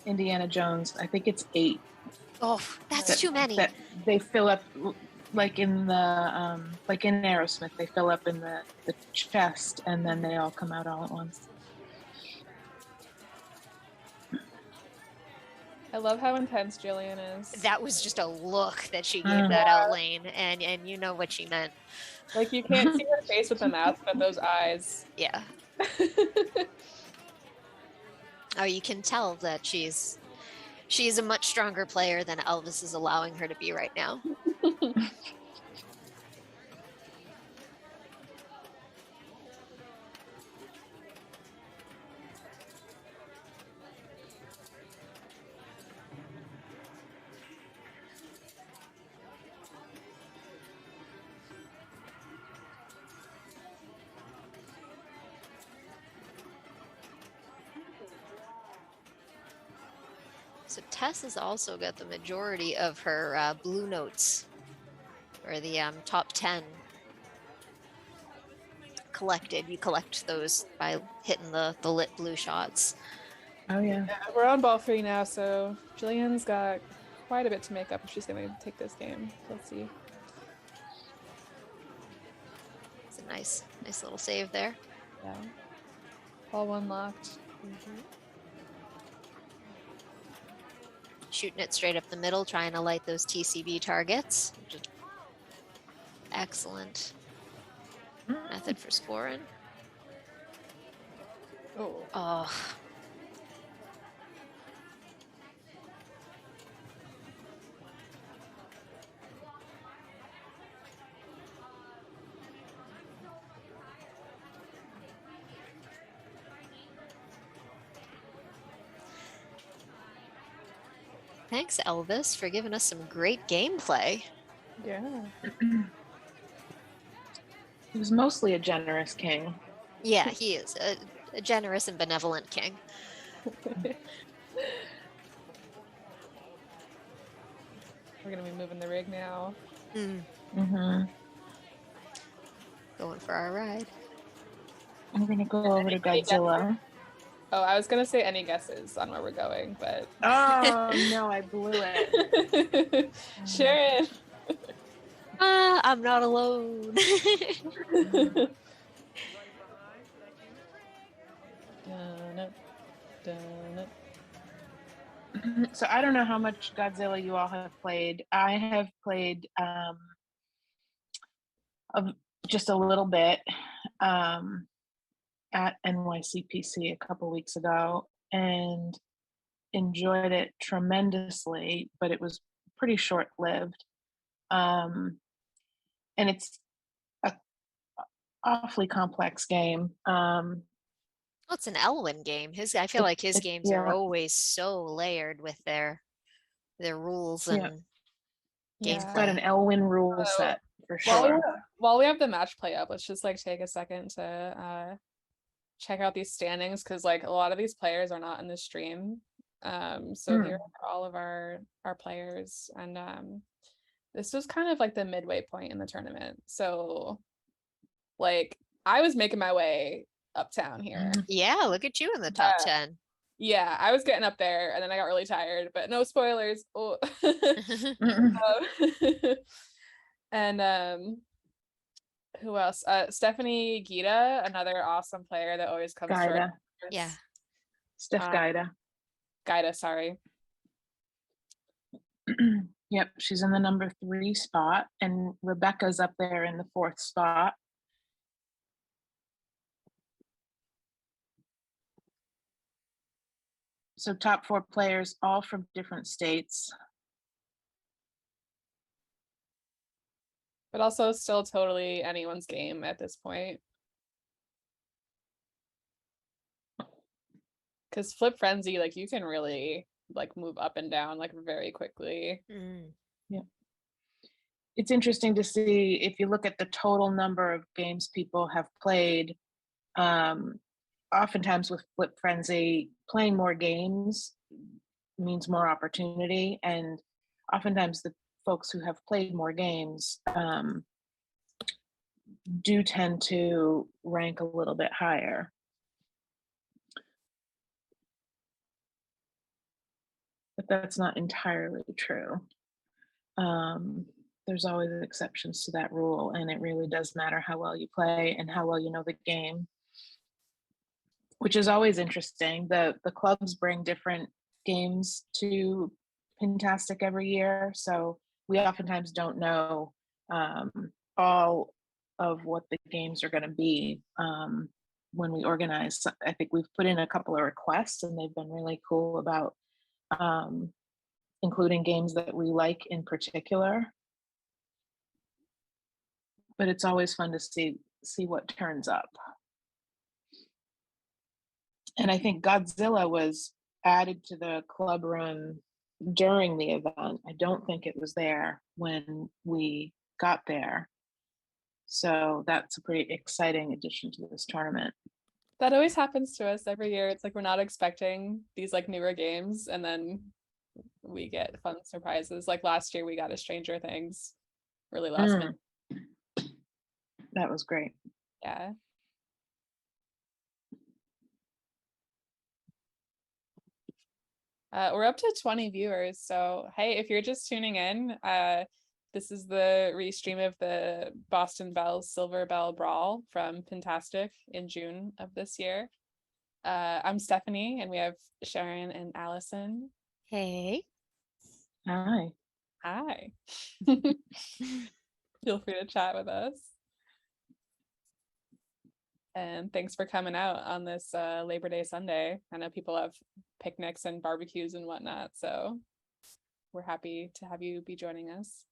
Indiana Jones. I think it's 8. Oh, that's too many. That they fill up, like in the like in Aerosmith, they fill up in the chest, and then they all come out all at once. I love how intense Jillian is. That was just a look that she gave that out, Lane, and you know what she meant. Like you can't see her face with the mask, but those eyes. Yeah. Oh, you can tell that she's a much stronger player than Elvis is allowing her to be right now. So Tess has also got the majority of her blue notes, or the top 10 collected. You collect those by hitting the lit blue shots. Oh yeah. We're on ball 3 now, so Jillian's got quite a bit to make up if she's going to take this game. Let's see. It's a nice little save there. Yeah. Ball 1 locked. Shooting it straight up the middle, trying to light those TCB targets. Excellent method for scoring. Oh. Thanks, Elvis, for giving us some great gameplay. Yeah. He was mostly a generous king. Yeah, he is a generous and benevolent king. We're going to be moving the rig now. Going for our ride. I'm going to go over to Godzilla. Oh, I was going to say any guesses on where we're going, but... Oh, no, I blew it. Sharon! I'm not alone. So I don't know how much Godzilla you all have played. I have played just a little bit at NYCPC a couple weeks ago and enjoyed it tremendously, but it was pretty short-lived. And it's a awfully complex game. Well, it's an Elwyn game. I feel like his games are always so layered with their rules and gameplay. Got an Elwyn rule set for sure. While we have the match play up, let's just like take a second to check out these standings, because like a lot of these players are not in the stream. So here are all of our players, and this was kind of like the midway point in the tournament. So like I was making my way uptown here. Yeah, look at you in the top 10. Yeah, I was getting up there and then I got really tired, but no spoilers. Oh. And who else? Stephanie Gita, another awesome player that always comes short. Yeah. Steph Gaida. Gaida, sorry. Yep, she's in the number 3 spot, and Rebecca's up there in the 4th spot. So top 4 players, all from different states. But also still totally anyone's game at this point. Because Flip Frenzy, like you can really like move up and down like very quickly. Yeah. It's interesting to see if you look at the total number of games people have played. Oftentimes with Flip Frenzy, playing more games means more opportunity, and oftentimes the folks who have played more games do tend to rank a little bit higher. But that's not entirely true. There's always exceptions to that rule, and it really does matter how well you play and how well you know the game, which is always interesting. The clubs bring different games to Pintastic every year, so we oftentimes don't know all of what the games are going to be when we organize. I think we've put in a couple of requests, and they've been really cool about including games that we like in particular. But it's always fun to see what turns up. And I think Godzilla was added to the club room during the event. I don't think it was there when we got there. So that's a pretty exciting addition to this tournament. That always happens to us every year. It's like we're not expecting these like newer games, and then we get fun surprises. Like last year we got a Stranger Things really last minute. That was great. Yeah. We're up to 20 viewers, so hey, if you're just tuning in, this is the restream of the Boston Bells Silverbelle Brawl from Pintastic in June of this year. I'm Stephanie, and we have Sharon and Allison. Hey. Hi. Hi. Feel free to chat with us. And thanks for coming out on this Labor Day Sunday. I know people have picnics and barbecues and whatnot, so we're happy to have you be joining us.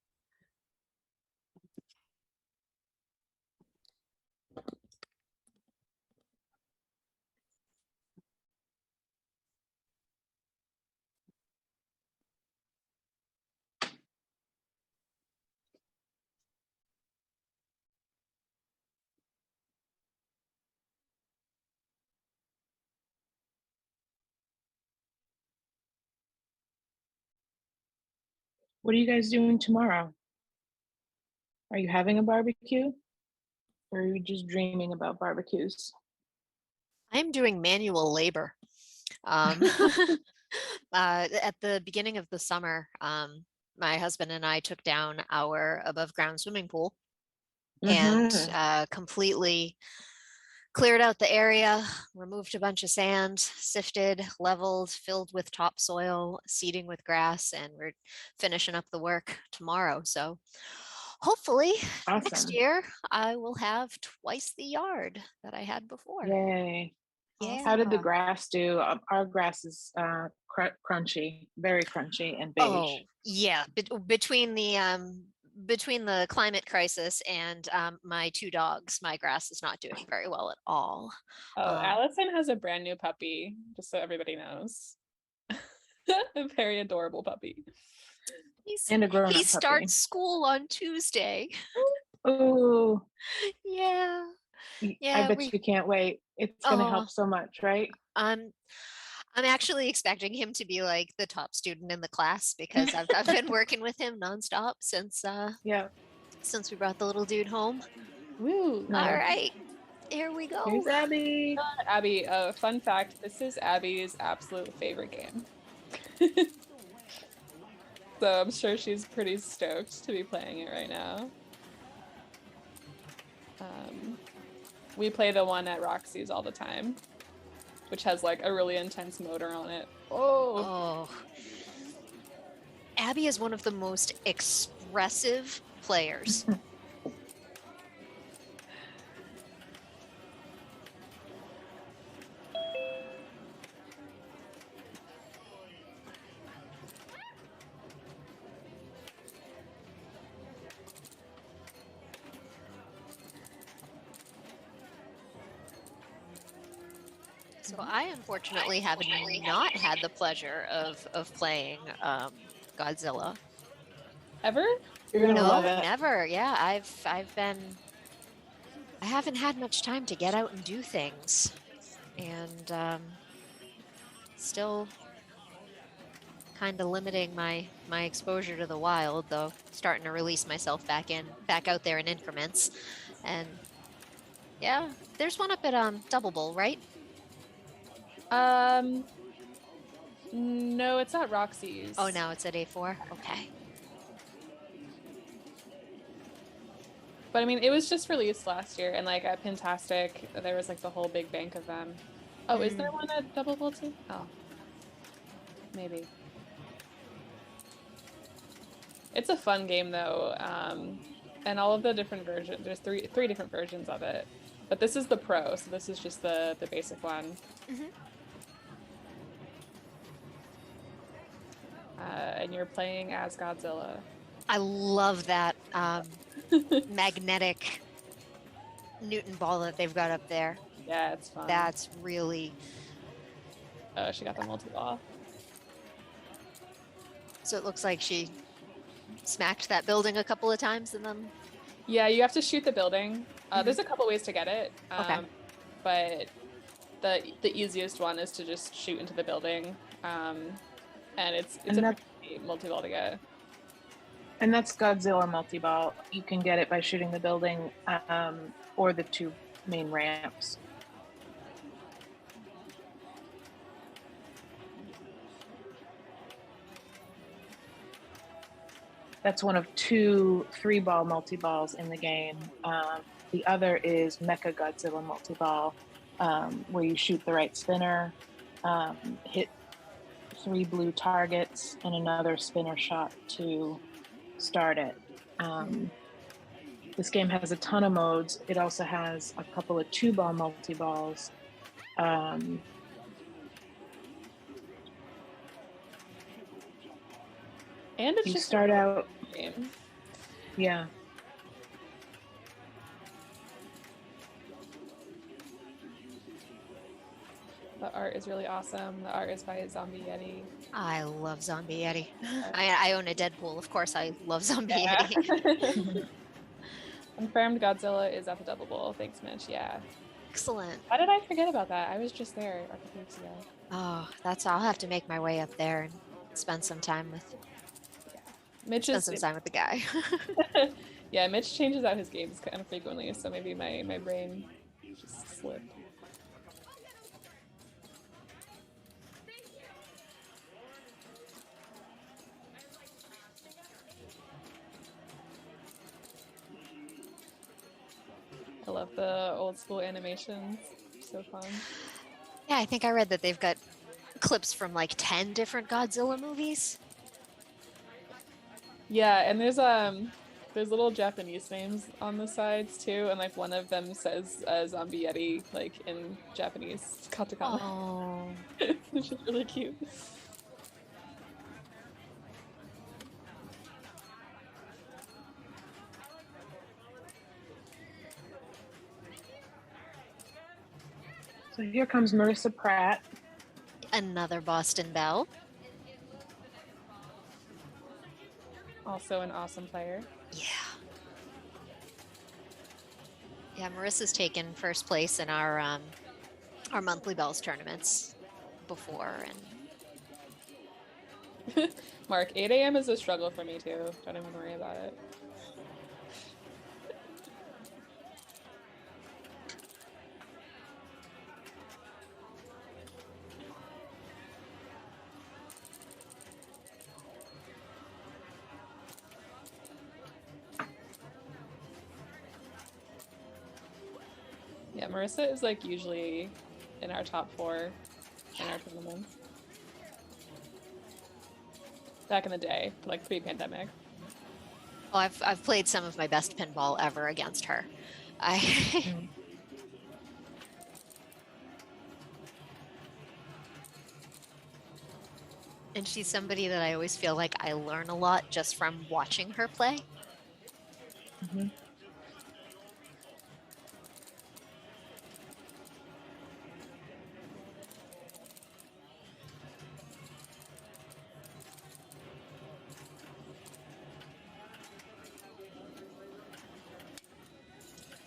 What are you guys doing tomorrow? Are you having a barbecue? Or are you just dreaming about barbecues? I'm doing manual labor. At the beginning of the summer, my husband and I took down our above ground swimming pool and completely cleared out the area, removed a bunch of sand, sifted, leveled, filled with topsoil, seeding with grass, and we're finishing up the work tomorrow. So hopefully next year I will have twice the yard that I had before. Yay. Yeah. How did the grass do? Our grass is crunchy, very crunchy and beige. Oh, yeah. Between the climate crisis and my 2 dogs, my grass is not doing very well at all. Oh, Allison has a brand new puppy, just so everybody knows. A very adorable puppy. He starts school on Tuesday. Oh, yeah. I bet you can't wait. It's going to help so much, right? I'm actually expecting him to be like the top student in the class because I've been working with him nonstop since since we brought the little dude home. Woo! All right, here we go. Here's Abby. Abby, fun fact: this is Abby's absolute favorite game. So I'm sure she's pretty stoked to be playing it right now. We play the one at Roxy's all the time, which has like a really intense motor on it. Oh. Abby is one of the most expressive players. So I unfortunately have not had the pleasure of playing Godzilla. Ever? You're gonna No, love it. never. Yeah, I haven't had much time to get out and do things, and still kind of limiting my exposure to the wild, though starting to release myself back out there in increments. And yeah, there's one up at Double Bull, right? No, it's not Roxy's. Oh, now it's at A4. Okay. But I mean, it was just released last year, and like at Pintastic, there was like the whole big bank of them. Oh, is there one at Double Bull too? Oh, maybe. It's a fun game though, and all of the different versions. There's three different versions of it, but this is the pro, so this is just the basic one. And you're playing as Godzilla. I love that magnetic Newton ball that they've got up there. Yeah, it's fun. That's really... Oh, she got the multi-ball. So it looks like she smacked that building a couple of times and then... Yeah, you have to shoot the building. There's a couple ways to get it. Okay. But the easiest one is to just shoot into the building. And it's a pretty multi-ball to get. And that's Godzilla multi-ball. You can get it by shooting the building or the two main ramps. That's one of 2 3-ball multi-balls in the game. The other is Mecha Godzilla multi-ball, where you shoot the right spinner, hit 3 blue targets, and another spinner shot to start it. This game has a ton of modes. It also has a couple of 2-ball multi-balls. And it's you just start out... game. Yeah. The art is really awesome. The art is by Zombie Yeti. I love Zombie Yeti. I own a Deadpool. Of course, I love Zombie Yeti. Confirmed Godzilla is at the Double Bowl. Thanks, Mitch. Yeah. Excellent. Why did I forget about that? I was just there a couple weeks ago. Oh, I'll have to make my way up there and spend some time with Mitch spend some time with the guy. Yeah, Mitch changes out his games kind of frequently, so maybe my brain just slipped. I love the old school animations. So fun. Yeah, I think I read that they've got clips from like 10 different Godzilla movies. Yeah, and there's little Japanese names on the sides too, and like one of them says Zombie Yeti like in Japanese katakana. Oh. Which is really cute. So here comes Marissa Pratt. Another Boston Belle. Also an awesome player. Yeah. Yeah, Marissa's taken first place in our monthly Bells tournaments before, and Mark, 8 a.m. is a struggle for me too. Don't even worry about it. Yeah, Marissa is like usually in our top 4 in our tournaments. Back in the day, like pre-pandemic. oh, I've played some of my best pinball ever against her. And she's somebody that I always feel like I learn a lot just from watching her play. Mm-hmm.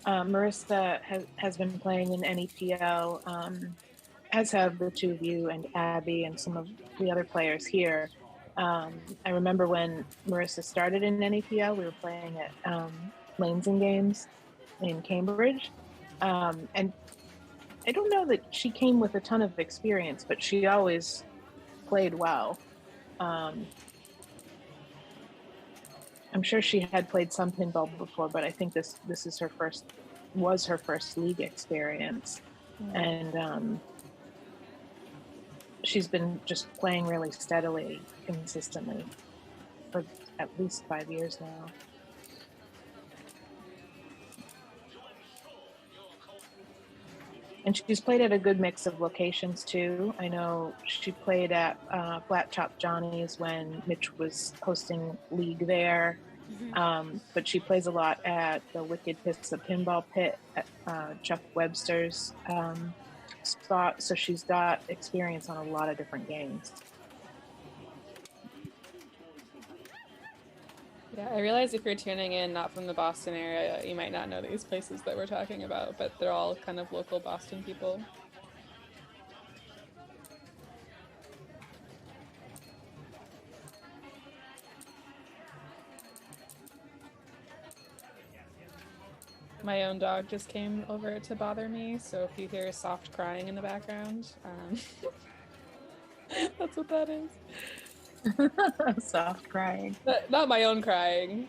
Marissa has been playing in NEPL, as have the two of you and Abby and some of the other players here. I remember when Marissa started in NEPL, we were playing at Lanes and Games in Cambridge. And I don't know that she came with a ton of experience, but she always played well. I'm sure she had played some pinball before, but I think this is her first league experience, and she's been just playing really steadily, consistently for at least 5 years now. And she's played at a good mix of locations too. I know she played at Flat Top Johnny's when Mitch was hosting league there. But she plays a lot at the Wicked Pissa Pinball Pit at Chuck Webster's spot. So she's got experience on a lot of different games. Yeah, I realize if you're tuning in not from the Boston area, you might not know these places that we're talking about, but they're all kind of local Boston people. My own dog just came over to bother me, so if you hear soft crying in the background, that's what that is. Soft crying. Not my own crying.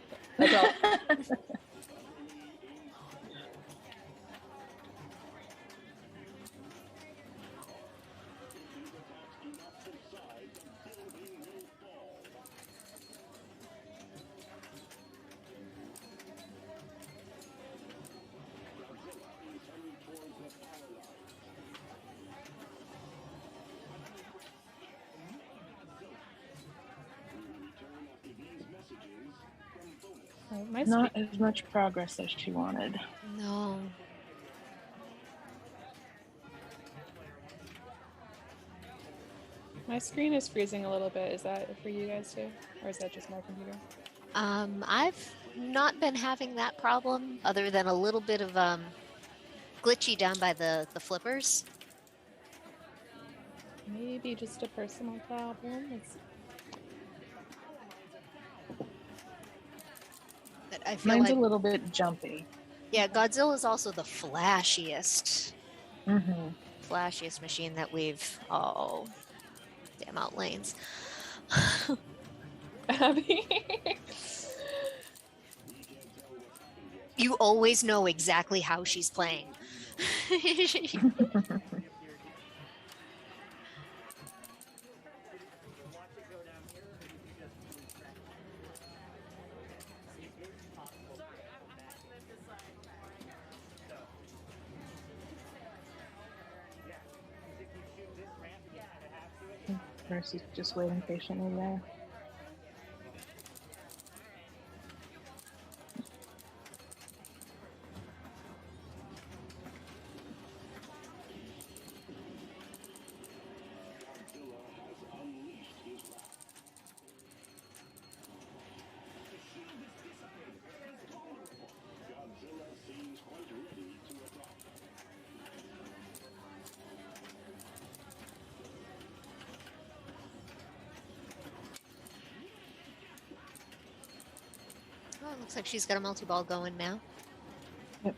Not as much progress as she wanted. No. My screen is freezing a little bit. Is that for you guys too? Or is that just my computer? I've not been having that problem other than a little bit of glitchy down by the flippers. Maybe just a personal problem. But I feel Mine's like a little bit jumpy. Yeah, Godzilla is also the flashiest machine that we've damn out lanes. Abby. You always know exactly how she's playing. Mercy's just waiting patiently there. Oh, looks like she's got a multi-ball going now. Yep.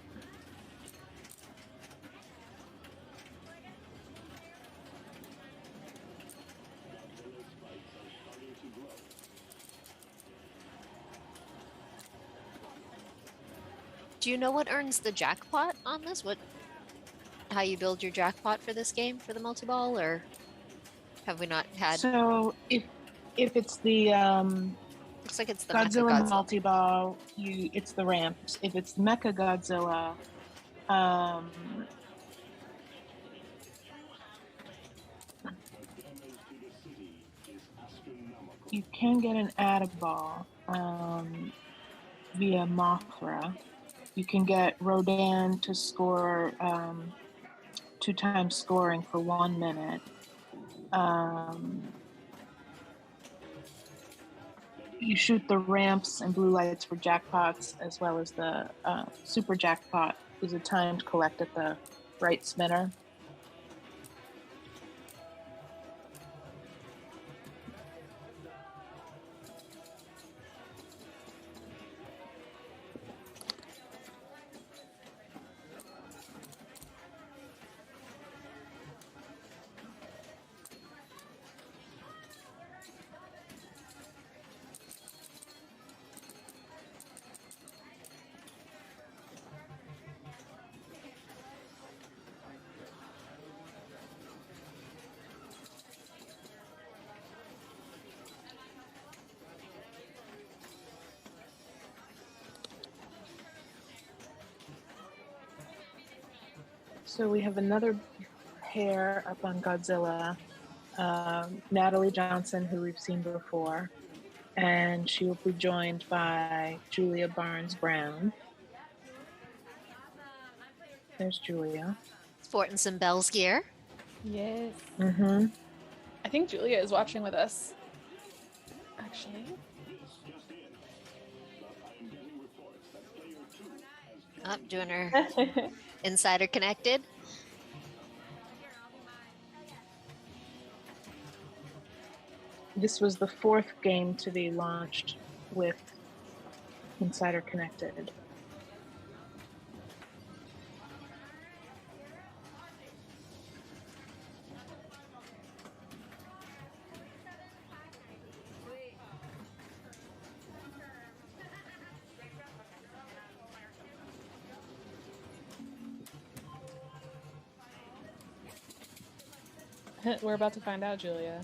Do you know what earns the jackpot on this? How you build your jackpot for this game for the multi-ball, or have we not had? So if it's the looks like it's the Godzilla multi-ball, it's the ramps. If it's Mecha Godzilla, you can get an Add-a-Ball via Mothra. You can get Rodan to score 2 times scoring for 1 minute. You shoot the ramps and blue lights for jackpots, as well as the super jackpot is a timed collect at the right spinner. So we have another pair up on Godzilla, Natalie Johnson, who we've seen before, and she will be joined by Julia Barnes-Brown. There's Julia. Sporting some Bells gear. Yes. Mm-hmm. I think Julia is watching with us, actually. Oh, doing her Insider Connected. This was the 4th game to be launched with Insider Connected. We're about to find out, Julia.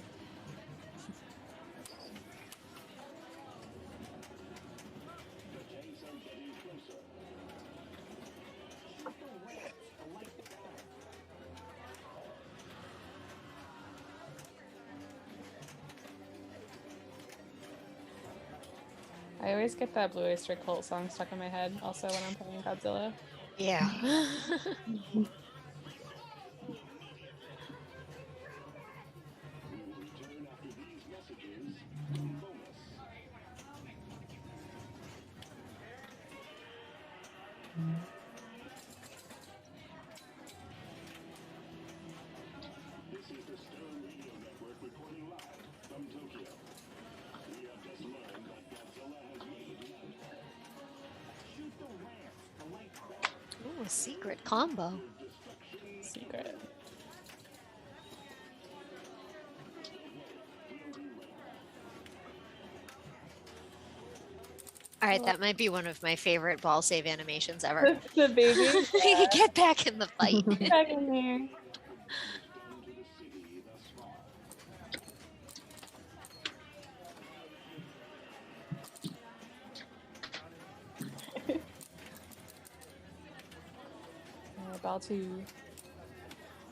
I always get that Blue Oyster Cult song stuck in my head also when I'm playing Godzilla. Yeah. Ooh, a secret combo. Secret. All right, that might be one of my favorite ball save animations ever. The baby. Yeah. Get back in the fight. Back in there. Ball 2.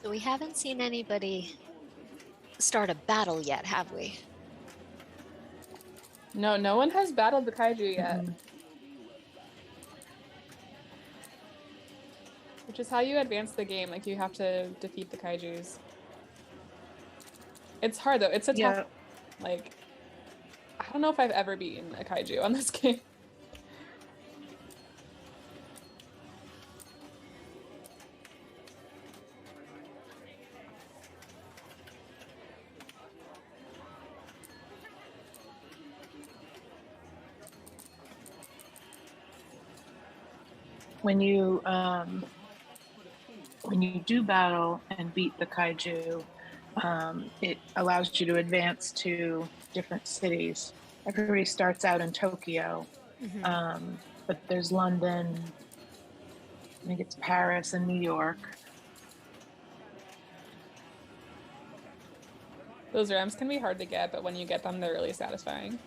So we haven't seen anybody start a battle yet, have we? No, no one has battled the kaiju yet. Mm-hmm. Which is how you advance the game. Like, you have to defeat the kaijus. It's hard, though. It's a tough... Like, I don't know if I've ever beaten a kaiju on this game. When you do battle and beat the kaiju, it allows you to advance to different cities. Everybody starts out in Tokyo, but there's London, I think it's Paris and New York. Those rams can be hard to get, but when you get them, they're really satisfying.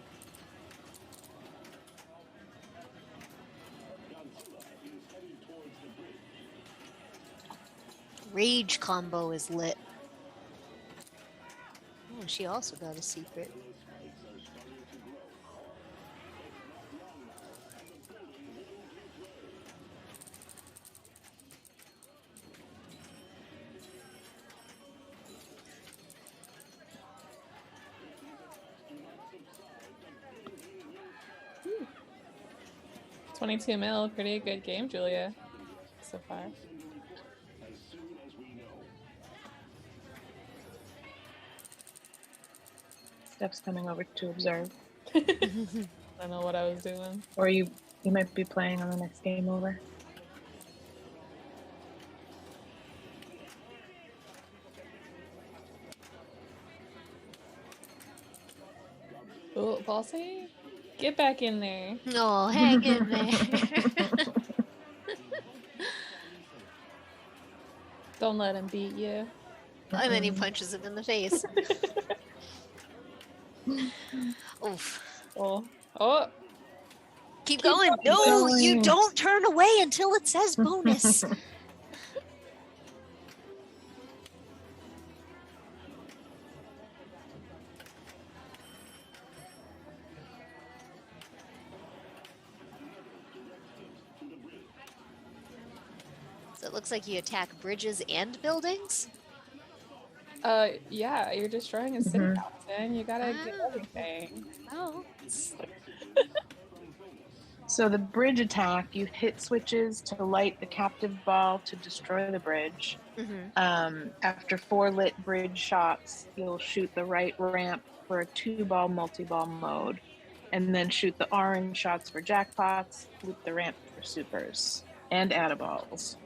Rage combo is lit. Oh, she also got a secret. $22 mil, pretty good game, Julia. so far. Steph's coming over to observe. I don't know what I was doing. Or you might be playing on the next game over. Oh, Bossy? Get back in there. No, hang in there. Don't let him beat you. And then he punches him in the face. Oof. Oh. Keep going. No, you don't turn away until it says bonus. So it looks like you attack bridges and buildings? Yeah, you're destroying a city, Allison. You gotta get everything. Oh. So the bridge attack, you hit switches to light the captive ball to destroy the bridge. After 4 lit bridge shots, you'll shoot the right ramp for a 2-ball multi-ball mode, and then shoot the orange shots for jackpots, loop the ramp for supers, and add-a-balls.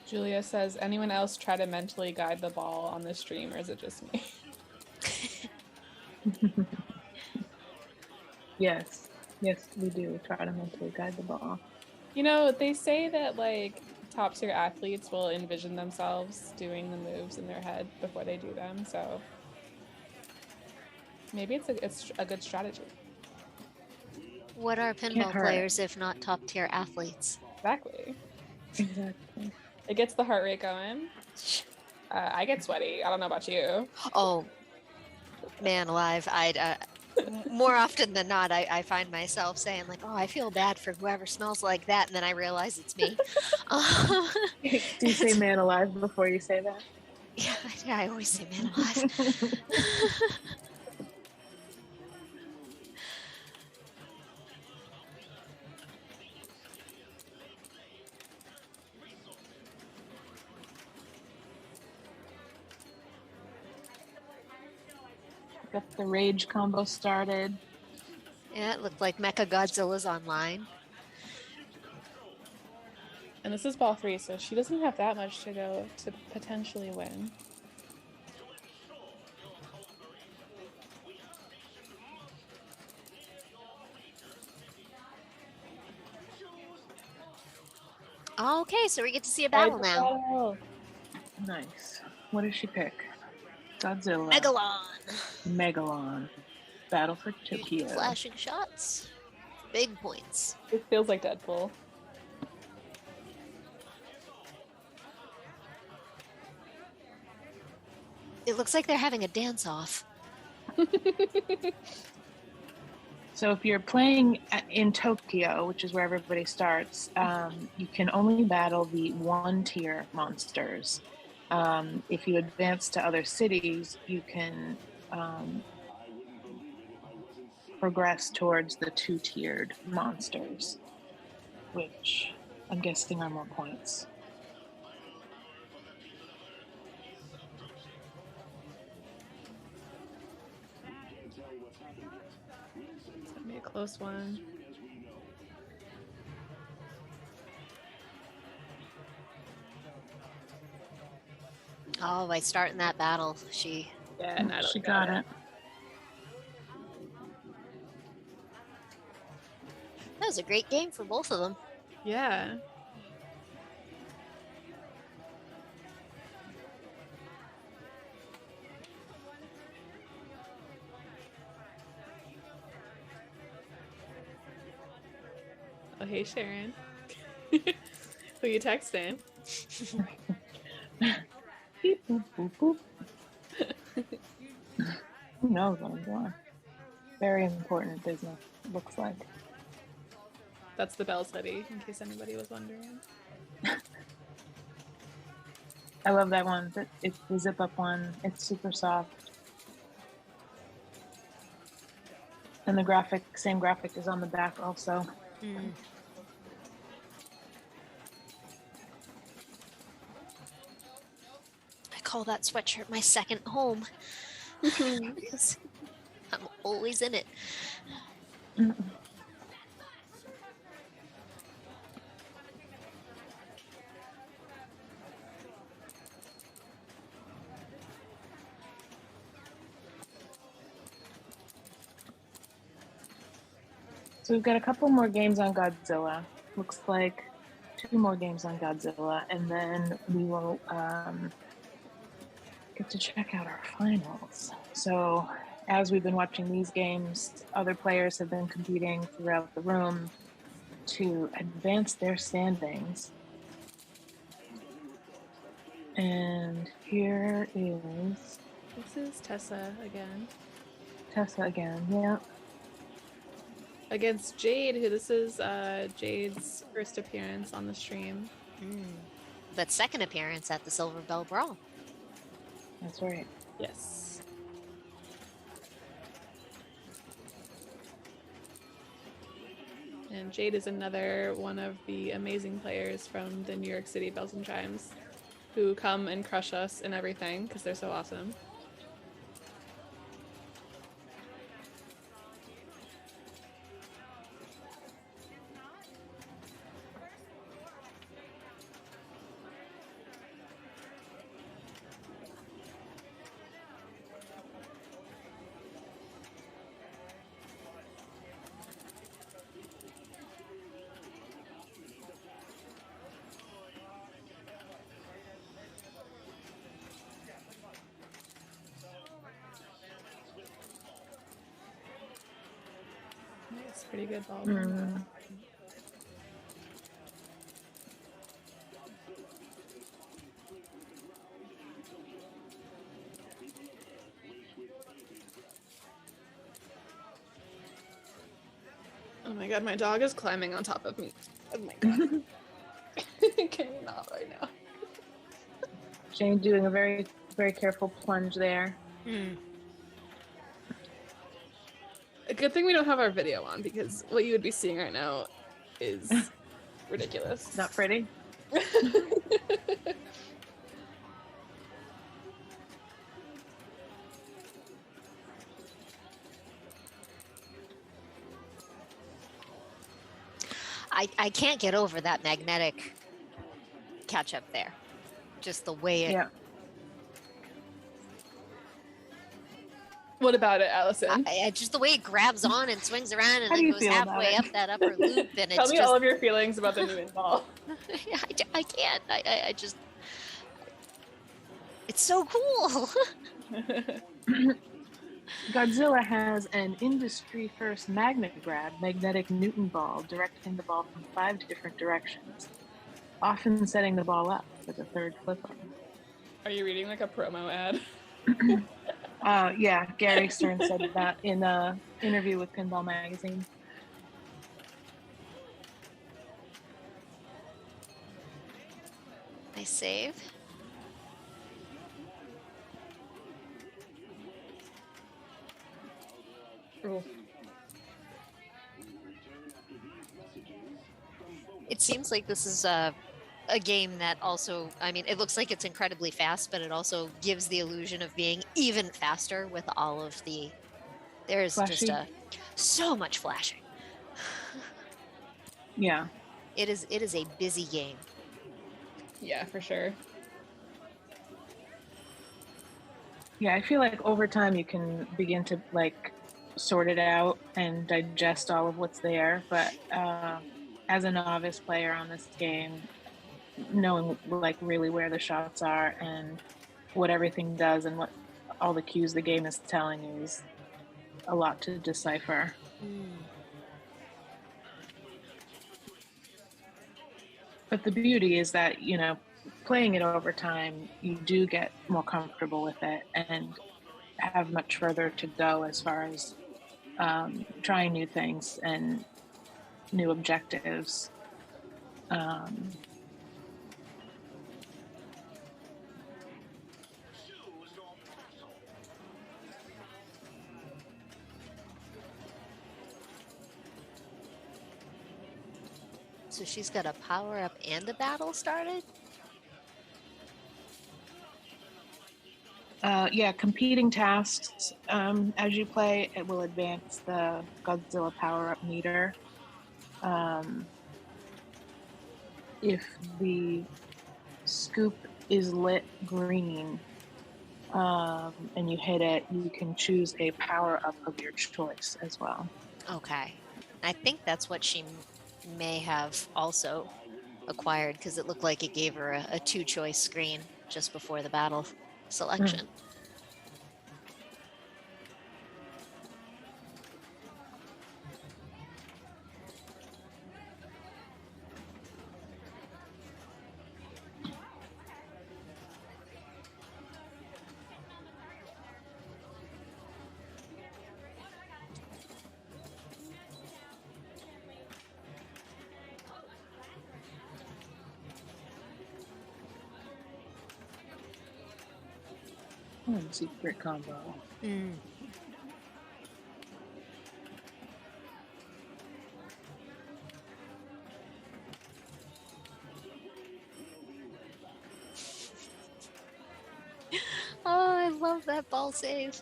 Julia says, anyone else try to mentally guide the ball on the stream, or is it just me? Yes, we do try to mentally guide the ball. You know, they say that, like, top-tier athletes will envision themselves doing the moves in their head before they do them, so maybe it's a good strategy. What are pinball players if not top-tier athletes? Exactly. Exactly. It gets the heart rate going. I get sweaty. I don't know about you. Oh, man alive. More often than not, I find myself saying, like, oh, I feel bad for whoever smells like that, and then I realize it's me. Do you say man alive before you say that? Yeah, I always say man alive. Got the rage combo started. Yeah, it looked like Mecha Godzilla's online. And this is ball 3, so she doesn't have that much to go to potentially win. Okay, so we get to see a battle now. Nice. What does she pick? Godzilla. Megalon. Battle for Tokyo. Flashing shots. Big points. It feels like Deadpool. It looks like they're having a dance-off. So if you're playing in Tokyo, which is where everybody starts, you can only battle the 1-tier monsters. If you advance to other cities, you can progress towards the 2-tiered monsters, which I'm guessing are more points. It's gonna be a close one. Oh, by starting that battle, she got it. That was a great game for both of them. Yeah. Oh, hey, Sharon. Who you texting? Beep, boop, boop, boop. Who knows what I'm doing? Very important business, looks like. That's the Bells hoodie, in case anybody was wondering. I love that one. It's the zip-up one. It's super soft. And the same graphic is on the back also. Mm. I call that sweatshirt my second home. I'm always in it. So we've got a couple more games on Godzilla. Looks like 2 more games on Godzilla, and then we will get to check out our finals. So as we've been watching these games, other players have been competing throughout the room to advance their standings. And here is... This is Tessa again. Tessa again, yeah. Against Jade, who this is Jade's first appearance on the stream. But second appearance at the Silverbelle Brawl. That's right. Yes. And Jade is another one of the amazing players from the New York City Bells and Chimes who come and crush us in everything because they're so awesome. It's pretty good ball. Oh my god, my dog is climbing on top of me. Oh my god. Can you not right now? Jane doing a very, very careful plunge there. A good thing we don't have our video on because what you would be seeing right now is ridiculous. Not pretty. I can't get over that magnetic catch up there. Just the way it... Yeah. What about it, Allison? Just the way it grabs on and swings around and How do then you goes feel about halfway it? up that upper loop. And Tell it's me just... all of your feelings about the new ball. I can't. I just... It's so cool. Godzilla has an industry-first magnet grab, magnetic Newton ball, directing the ball from 5 different directions, often setting the ball up for the third flipper. Are you reading like a promo ad? Yeah, Gary Stern said that in an interview with Pinball Magazine. Nice save. Ooh. It seems like this is a game that also, I mean, it looks like it's incredibly fast, but it also gives the illusion of being even faster with all of the... There's Flashy. just so much flashing. Yeah. It is a busy game. Yeah, for sure. Yeah, I feel like over time you can begin to like sort it out and digest all of what's there, but as a novice player on this game, knowing like really where the shots are and what everything does and what all the cues the game is telling you is a lot to decipher. But the beauty is that, you know, playing it over time, you do get more comfortable with it and have much further to go as far as trying new things and new objectives. So she's got a power up and a battle started? Yeah, competing tasks. As you play, it will advance the Godzilla power-up meter. If the scoop is lit green and you hit it, you can choose a power-up of your choice as well. Okay. I think that's what she may have also acquired because it looked like it gave her a two-choice screen just before the battle selection. Secret combo. Oh, I love that ball save.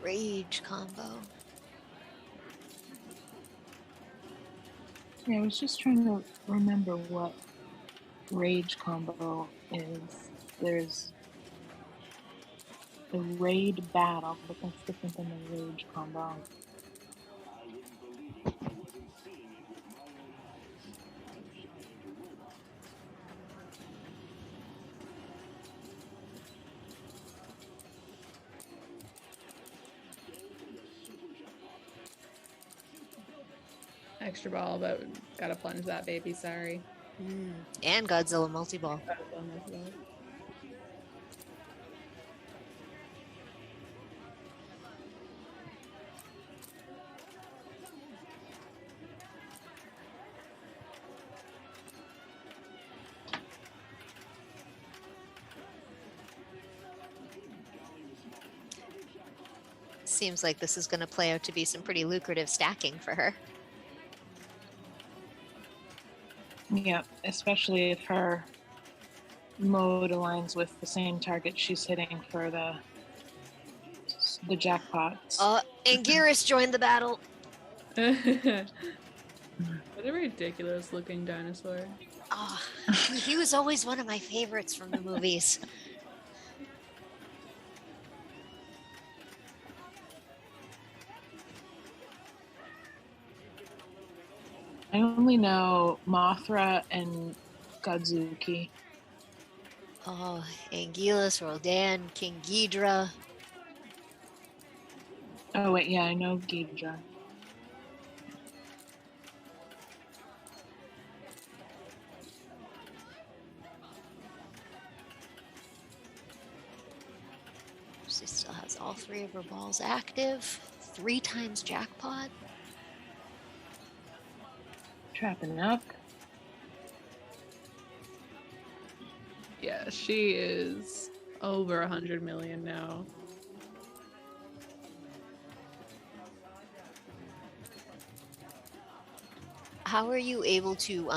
Rage combo. Yeah, I was just trying to remember what rage combo is. There's the raid battle, but that's different than the rage combo. Extra ball, but gotta plunge that baby, sorry. And Godzilla multi-ball. Seems like this is going to play out to be some pretty lucrative stacking for her. Yeah, especially if her mode aligns with the same target she's hitting for the jackpots. Anguirus joined the battle. What a ridiculous looking dinosaur. Oh, he was always one of my favorites from the movies. I only know Mothra and Godzuki. Oh, Anguillus, Roldan, King Ghidra. Oh wait, yeah, I know Ghidra. She still has all three of her balls active. 3 times jackpot. Trapping up. Yeah, she is over 100 million now. How are you able to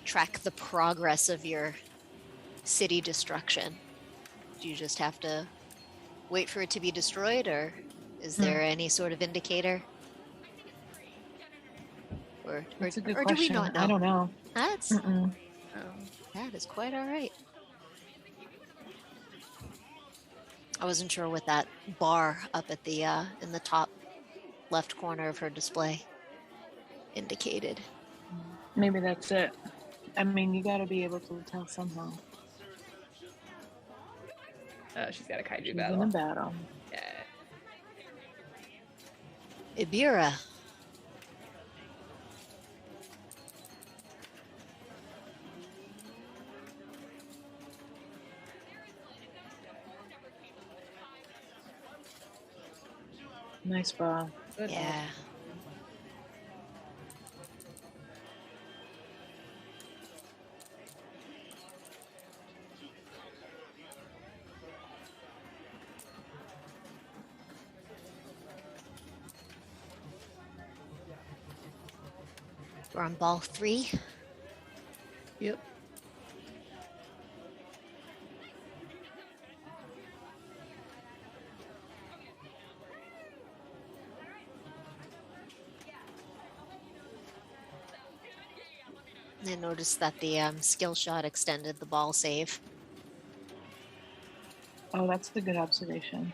track the progress of your city destruction? Do you just have to wait for it to be destroyed, or is there any sort of indicator? Or That's a good or question. Do we not know? I don't know. That is quite all right. I wasn't sure what that bar up at the in the top left corner of her display indicated. Maybe that's it. I mean, you got to be able to tell somehow. She's got a kaiju She's battle. in a battle. Yeah. Ibira. Nice ball. Good Yeah. ball. We're on ball 3. Yep. I noticed that the skill shot extended the ball save. Oh, that's a good observation.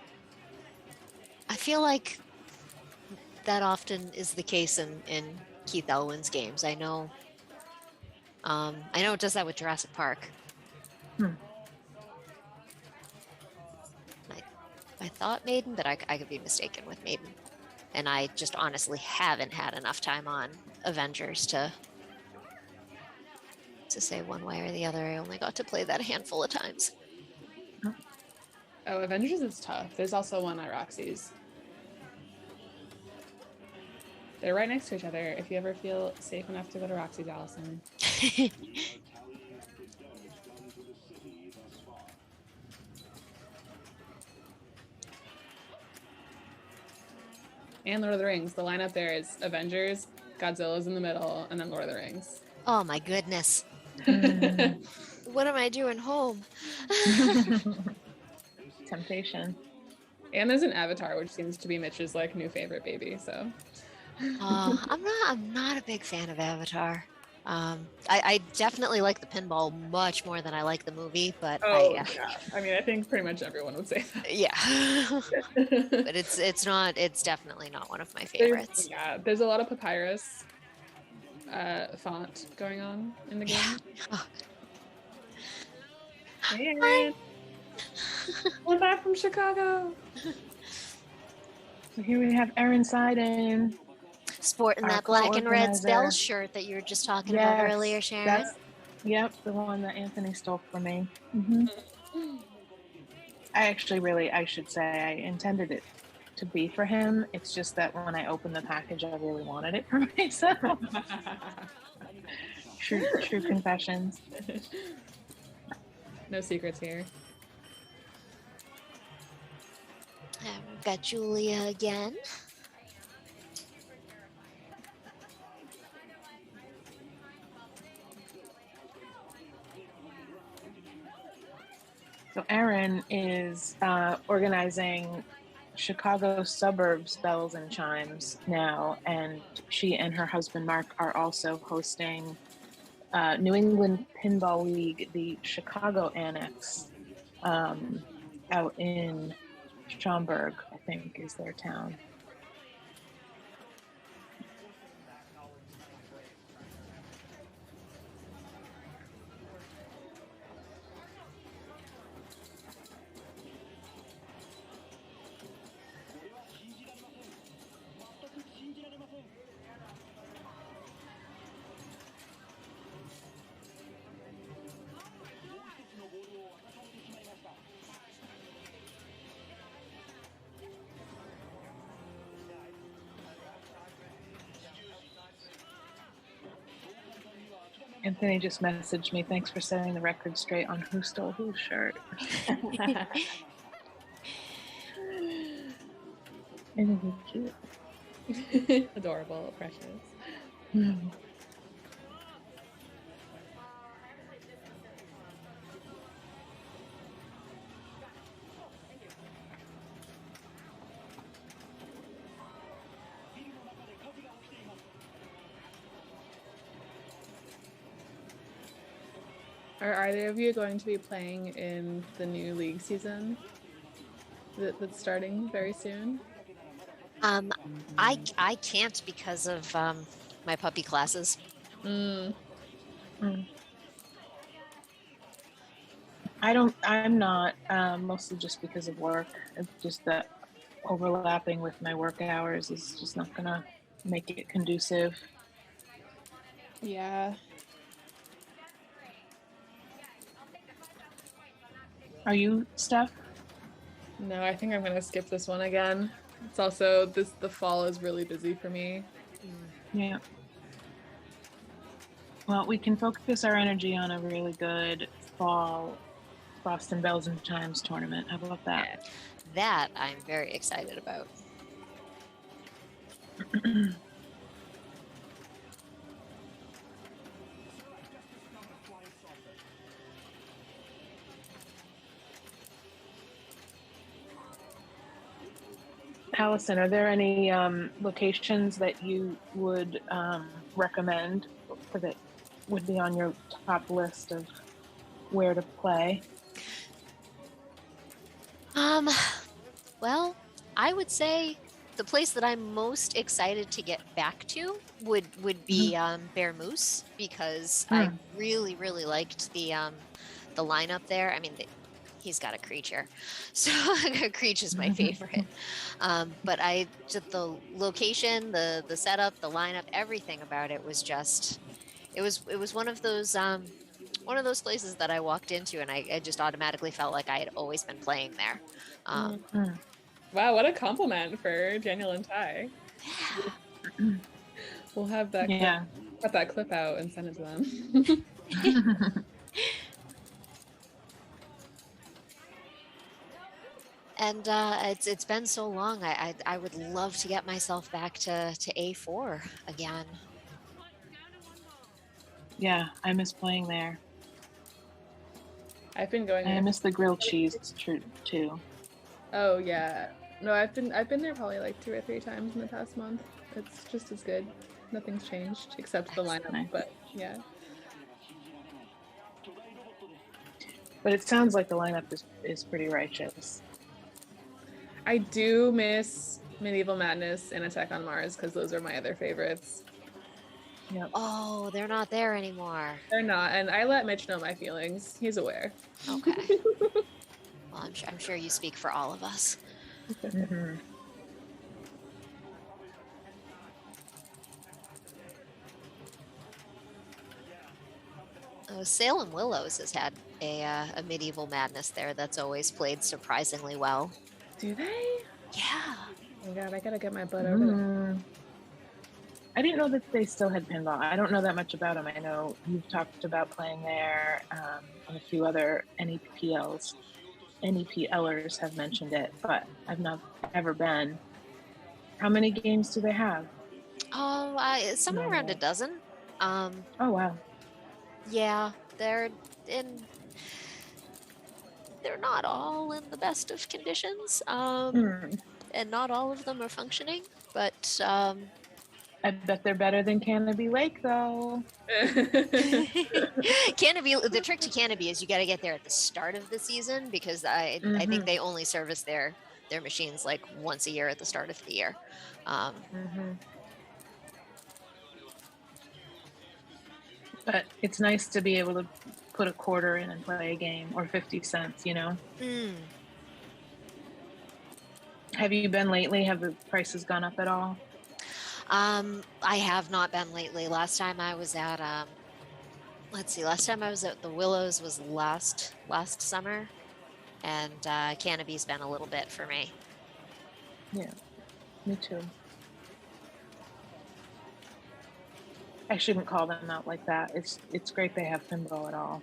I feel like that often is the case in Keith Elwin's games. I know it does that with Jurassic Park. I thought Maiden, but I could be mistaken with Maiden. And I just honestly haven't had enough time on Avengers to say one way or the other. I only got to play that a handful of times. Oh, Avengers is tough. There's also one at Roxy's. They're right next to each other. If you ever feel safe enough to go to Roxy's, Allison. And Lord of the Rings. The lineup there is Avengers, Godzilla's in the middle, and then Lord of the Rings. Oh my goodness. What am I doing home? Temptation. And there's an Avatar, which seems to be Mitch's like new favorite baby. So I'm not a big fan of Avatar. I definitely like the pinball much more than I like the movie, but yeah. I mean, I think pretty much everyone would say that. Yeah. But it's definitely not one of my favorites. There's a lot of papyrus font going on in the game. Hey, Erin. We're back from Chicago. So here we have Erin Seiden. Sporting that black and red Bell shirt that you were just talking about earlier, Sharon. Yep, the one that Anthony stole from me. I should say, I intended it to be for him. It's just that when I opened the package, I really wanted it for myself. True confessions. No secrets here. We've got Julia again. So Erin is organizing Chicago suburbs bells and chimes now, and she and her husband Mark are also hosting New England Pinball League, the Chicago Annex, out in Schaumburg, I think is their town. Anthony just messaged me, thanks for setting the record straight on who stole whose shirt. Isn't he cute? Adorable, precious. Are either of you going to be playing in the new league season that's starting very soon? I can't because of my puppy classes. I'm not, mostly just because of work. It's just that overlapping with my work hours is just not gonna make it conducive. Yeah. Are you, Steph? No, I think I'm gonna skip this one again. It's also the fall is really busy for me. Yeah. Well, we can focus our energy on a really good fall Boston Bells and Chimes tournament. How about that? That I'm very excited about. Allison, are there any locations that you would recommend for that would be on your top list of where to play? Well, I would say the place that I'm most excited to get back to would be Bear Moose, because I really liked the lineup there. I mean, he's got a creature, so Creature's my favorite. But the location, the setup, the lineup, everything about it was just it was one of those places that I walked into and I just automatically felt like I had always been playing there. Wow, what a compliment for Daniel and Ty. We'll have that cut that clip out and send it to them. And it's been so long. I would love to get myself back to A4 again. Yeah, I miss playing there. I've been going there. I miss the grilled cheese too. Oh yeah. No, I've been there probably like 2 or 3 times in the past month. It's just as good. Nothing's changed except the lineup, nice. But yeah. But it sounds like the lineup is pretty righteous. I do miss Medieval Madness and Attack on Mars because those are my other favorites. Yep. Oh, they're not there anymore. They're not, and I let Mitch know my feelings. He's aware. Okay. Well, I'm sure you speak for all of us. Mm-hmm. Salem Willows has had a Medieval Madness there that's always played surprisingly well. Do they? Yeah. Oh my god, I gotta get my butt over there. I didn't know that they still had pinball. I don't know that much about them. I know you've talked about playing there, and a few other NEPLers have mentioned it, but I've not ever been. How many games do they have? Oh, somewhere around a dozen. Oh wow. Yeah, they're not all in the best of conditions, and not all of them are functioning, but I bet they're better than Canopy Lake, though. Canopy. The trick to Canopy is you got to get there at the start of the season, because I think they only service their machines like once a year at the start of the year. But it's nice to be able to put a quarter in and play a game, or 50 cents, you know? Have you been lately? Have the prices gone up at all? I have not been lately. Last time I was at last time I was at the Willows was last summer, and Canopy's been a little bit for me. Yeah, me too. I shouldn't call them out like that. It's great they have pinball at all.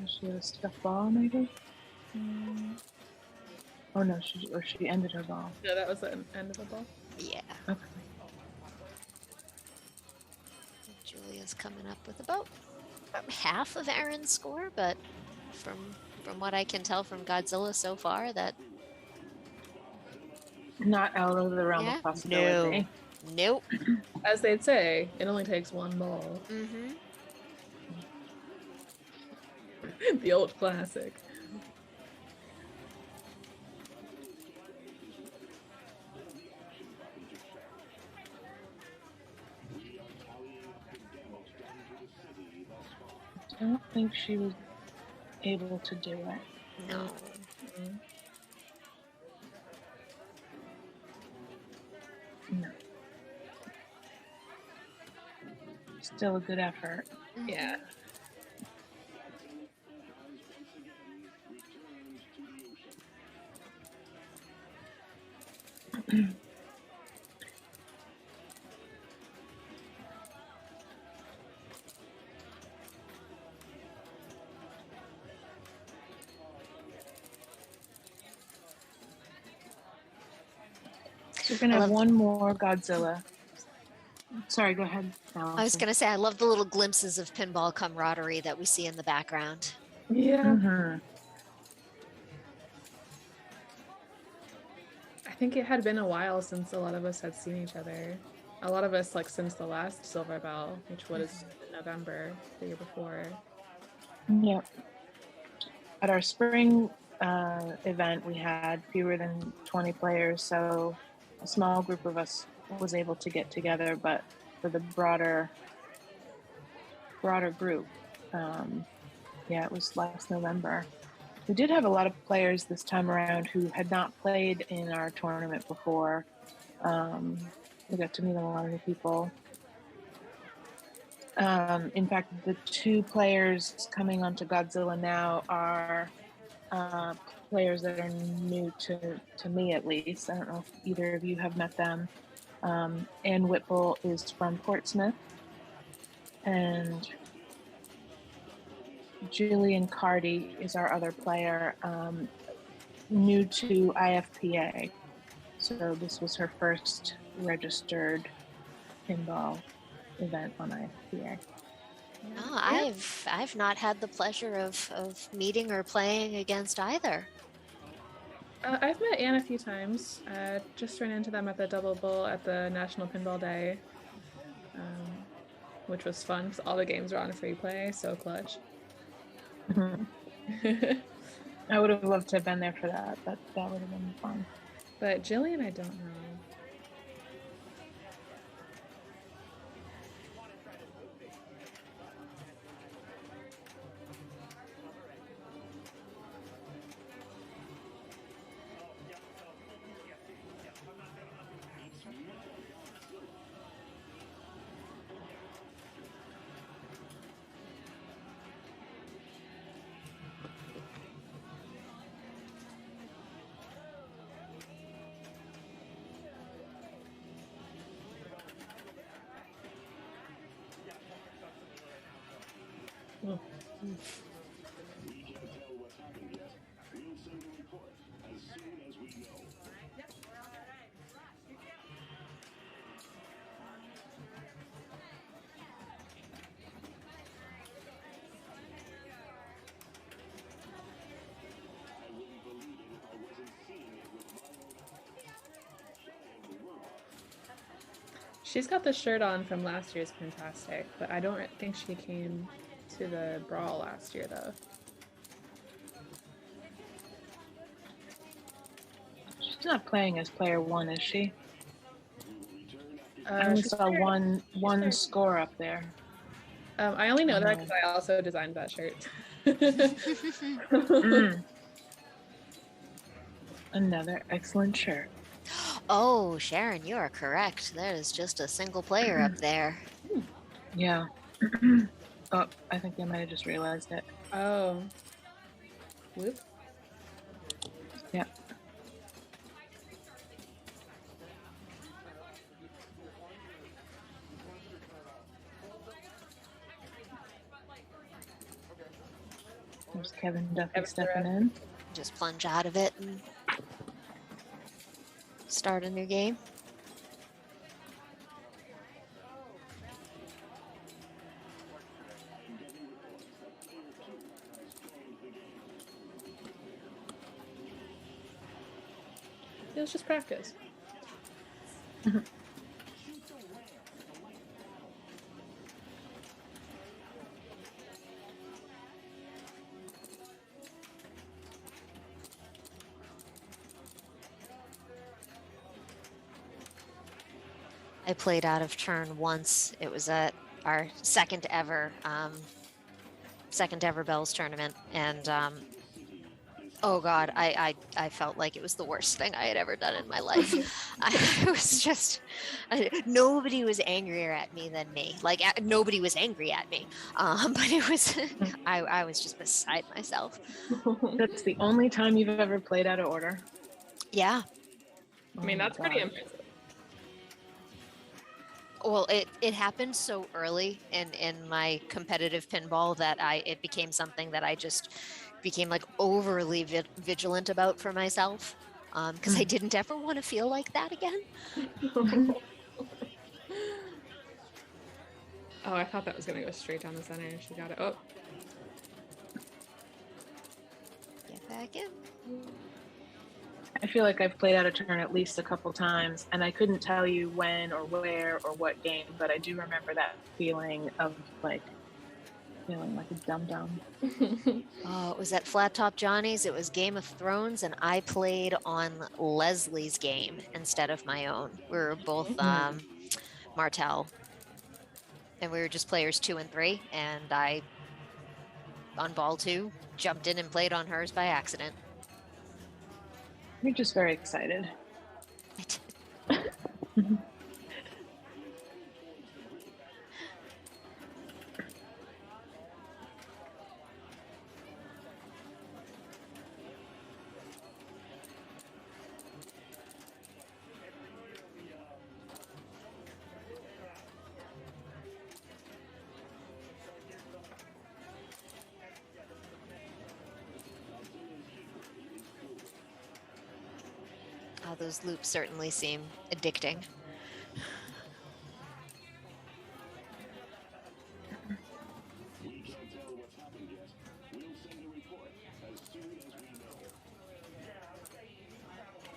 Is she a stuffed ball, maybe? Oh no, she ended her ball. Yeah, that was the end of the ball. Yeah. Okay. Julia's coming up with about half of Aaron's score, but from what I can tell from Godzilla so far, that not out of the realm of possibility. Nope. As they'd say, it only takes one ball. The old classic. I don't think she was able to do it. No. No. Still a good effort. Yeah. So we're gonna have one more Godzilla. Sorry, go ahead, Allison. I was going to say, I love the little glimpses of pinball camaraderie that we see in the background. Yeah. Mm-hmm. I think it had been a while since a lot of us had seen each other. A lot of us, like, since the last Silverbelle, which was in November the year before. Yep. At our spring event, we had fewer than 20 players, so a small group of us was able to get together, but for the broader group, it was last November. We did have a lot of players this time around who had not played in our tournament before. We got to meet a lot of the people. In fact, the two players coming onto Godzilla now are players that are new to me, at least. I don't know if either of you have met them. Ann Whipple is from Portsmouth, and Jillian Cardy is our other player, new to IFPA. So this was her first registered pinball event on IFPA. No, I've not had the pleasure of meeting or playing against either. I've met Anne a few times. Just ran into them at the Double Bull at the National Pinball Day, which was fun because all the games are on free play, so clutch. Mm-hmm. I would have loved to have been there for that. That would have been fun. But Jillian, I don't know. We can't tell what's happened yet. We'll send a report as soon as we know. I wouldn't believe it if I wasn't seeing it with my own eyes. She's got the shirt on from last year's Pintastic, but I don't think she came to the Brawl last year, though. She's not playing as player one, is she? I Uh, only she's saw playing- one score up there. I only know that because I also designed that shirt. Another excellent shirt. Oh, Sharon, you are correct. There is just a single player up there. Yeah. Oh, I think I might have just realized it. Oh. Whoop. Yeah. There's Kevin Duffy Kevin's stepping there. in. Just plunge out of it and start a new game. It was just practice. I played out of turn once. It was at our second ever Bells tournament, and Oh God, I felt like it was the worst thing I had ever done in my life. I was just, nobody was angrier at me than me. Like nobody was angry at me, but it was, I was just beside myself. That's the only time you've ever played out of order. Yeah. I mean, Oh my that's pretty gosh. impressive. Well, it happened so early in my competitive pinball that it became something that I just became like overly vigilant about for myself. Because I didn't ever want to feel like that again. Oh, I thought that was gonna go straight down the center. She got it. Oh, Get back in. I feel like I've played out a turn at least a couple times, and I couldn't tell you when or where or what game, but I do remember that feeling of like feeling like a dum dum. Oh, it was at Flat Top Johnny's. It was Game of Thrones, and I played on Leslie's game instead of my own. We were both Martel, and we were just players 2 and 3. And I, on ball 2, jumped in and played on hers by accident. You're just very excited. Oh, those loops certainly seem addicting. We can't tell what's happened yet. We'll send a report as soon as we know. Taking a pounding.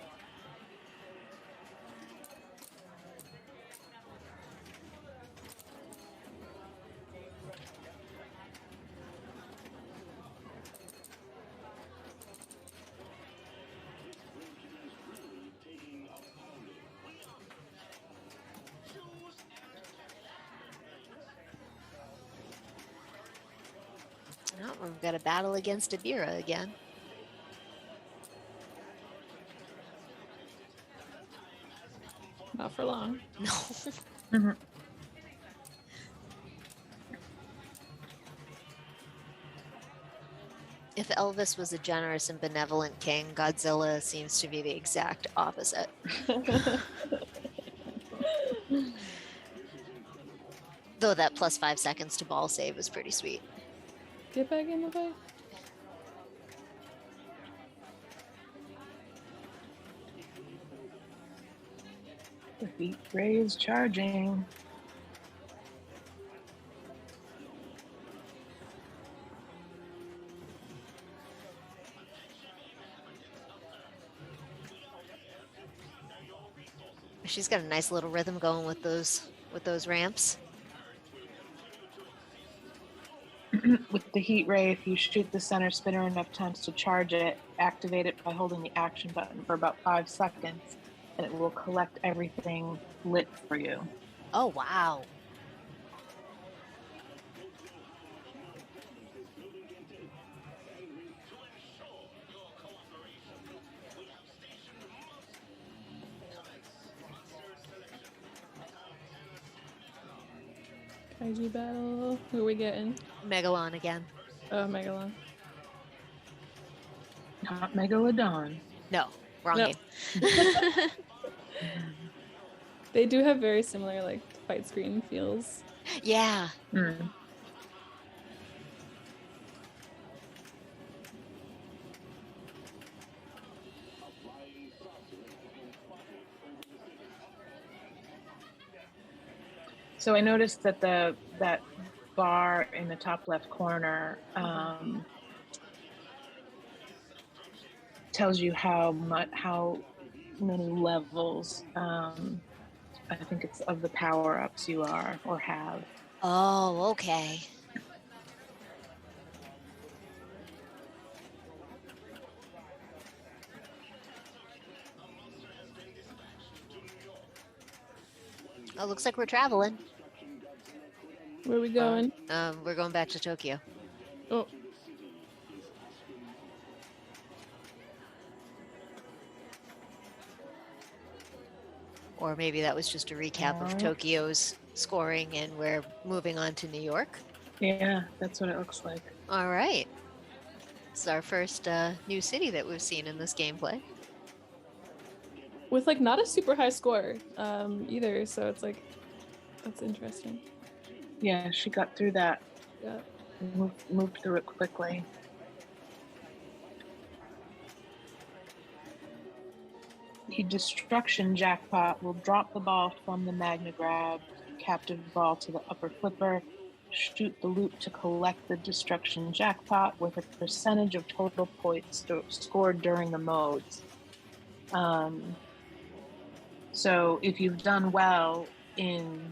Oh, we've got a battle against Abira again. not for long. No. If Elvis was a generous and benevolent king, Godzilla seems to be the exact opposite. Though that plus 5 seconds to ball save was pretty sweet. Get back in the fight. The heat ray is charging. She's got a nice little rhythm going with those ramps. With the heat ray, if you shoot the center spinner enough times to charge it, activate it by holding the action button for about 5 seconds, and it will collect everything lit for you. Oh, wow. Kaiju battle. Who are we getting? Megalon again. Oh, Megalon. Not Megalodon. No, wrong No. game. They do have very similar like fight screen feels. Yeah. Mm. So I noticed that that bar in the top left corner tells you how many levels I think it's of the power-ups you are or have. Oh, okay. Oh, looks like we're traveling. Where are we going? We're going back to Tokyo. Oh, Or maybe that was just a recap of Alright. Tokyo's scoring and we're moving on to New York. Yeah, that's what it looks like. All right. It's our first new city that we've seen in this gameplay. With like not a super high score either, so it's like that's interesting. Yeah, she got through that. Yeah. Moved through it quickly. The destruction jackpot will drop the ball from the Magna Grab captive ball to the upper flipper, shoot the loop to collect the destruction jackpot with a percentage of total points scored during the modes. So if you've done well in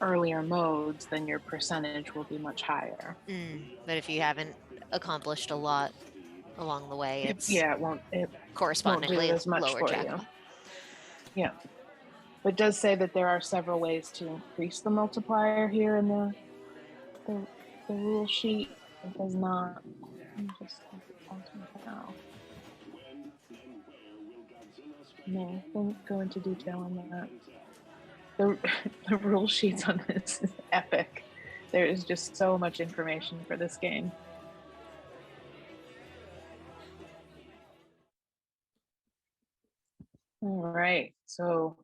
earlier modes, then your percentage will be much higher. But if you haven't accomplished a lot along the way, it's It won't correspondingly do as much lower for jackpot. you. Yeah. But it does say that there are several ways to increase the multiplier here in the rule sheet. It does not. No, don't go into detail on that. The rule sheets on this is epic. There is just so much information for this game. All right, so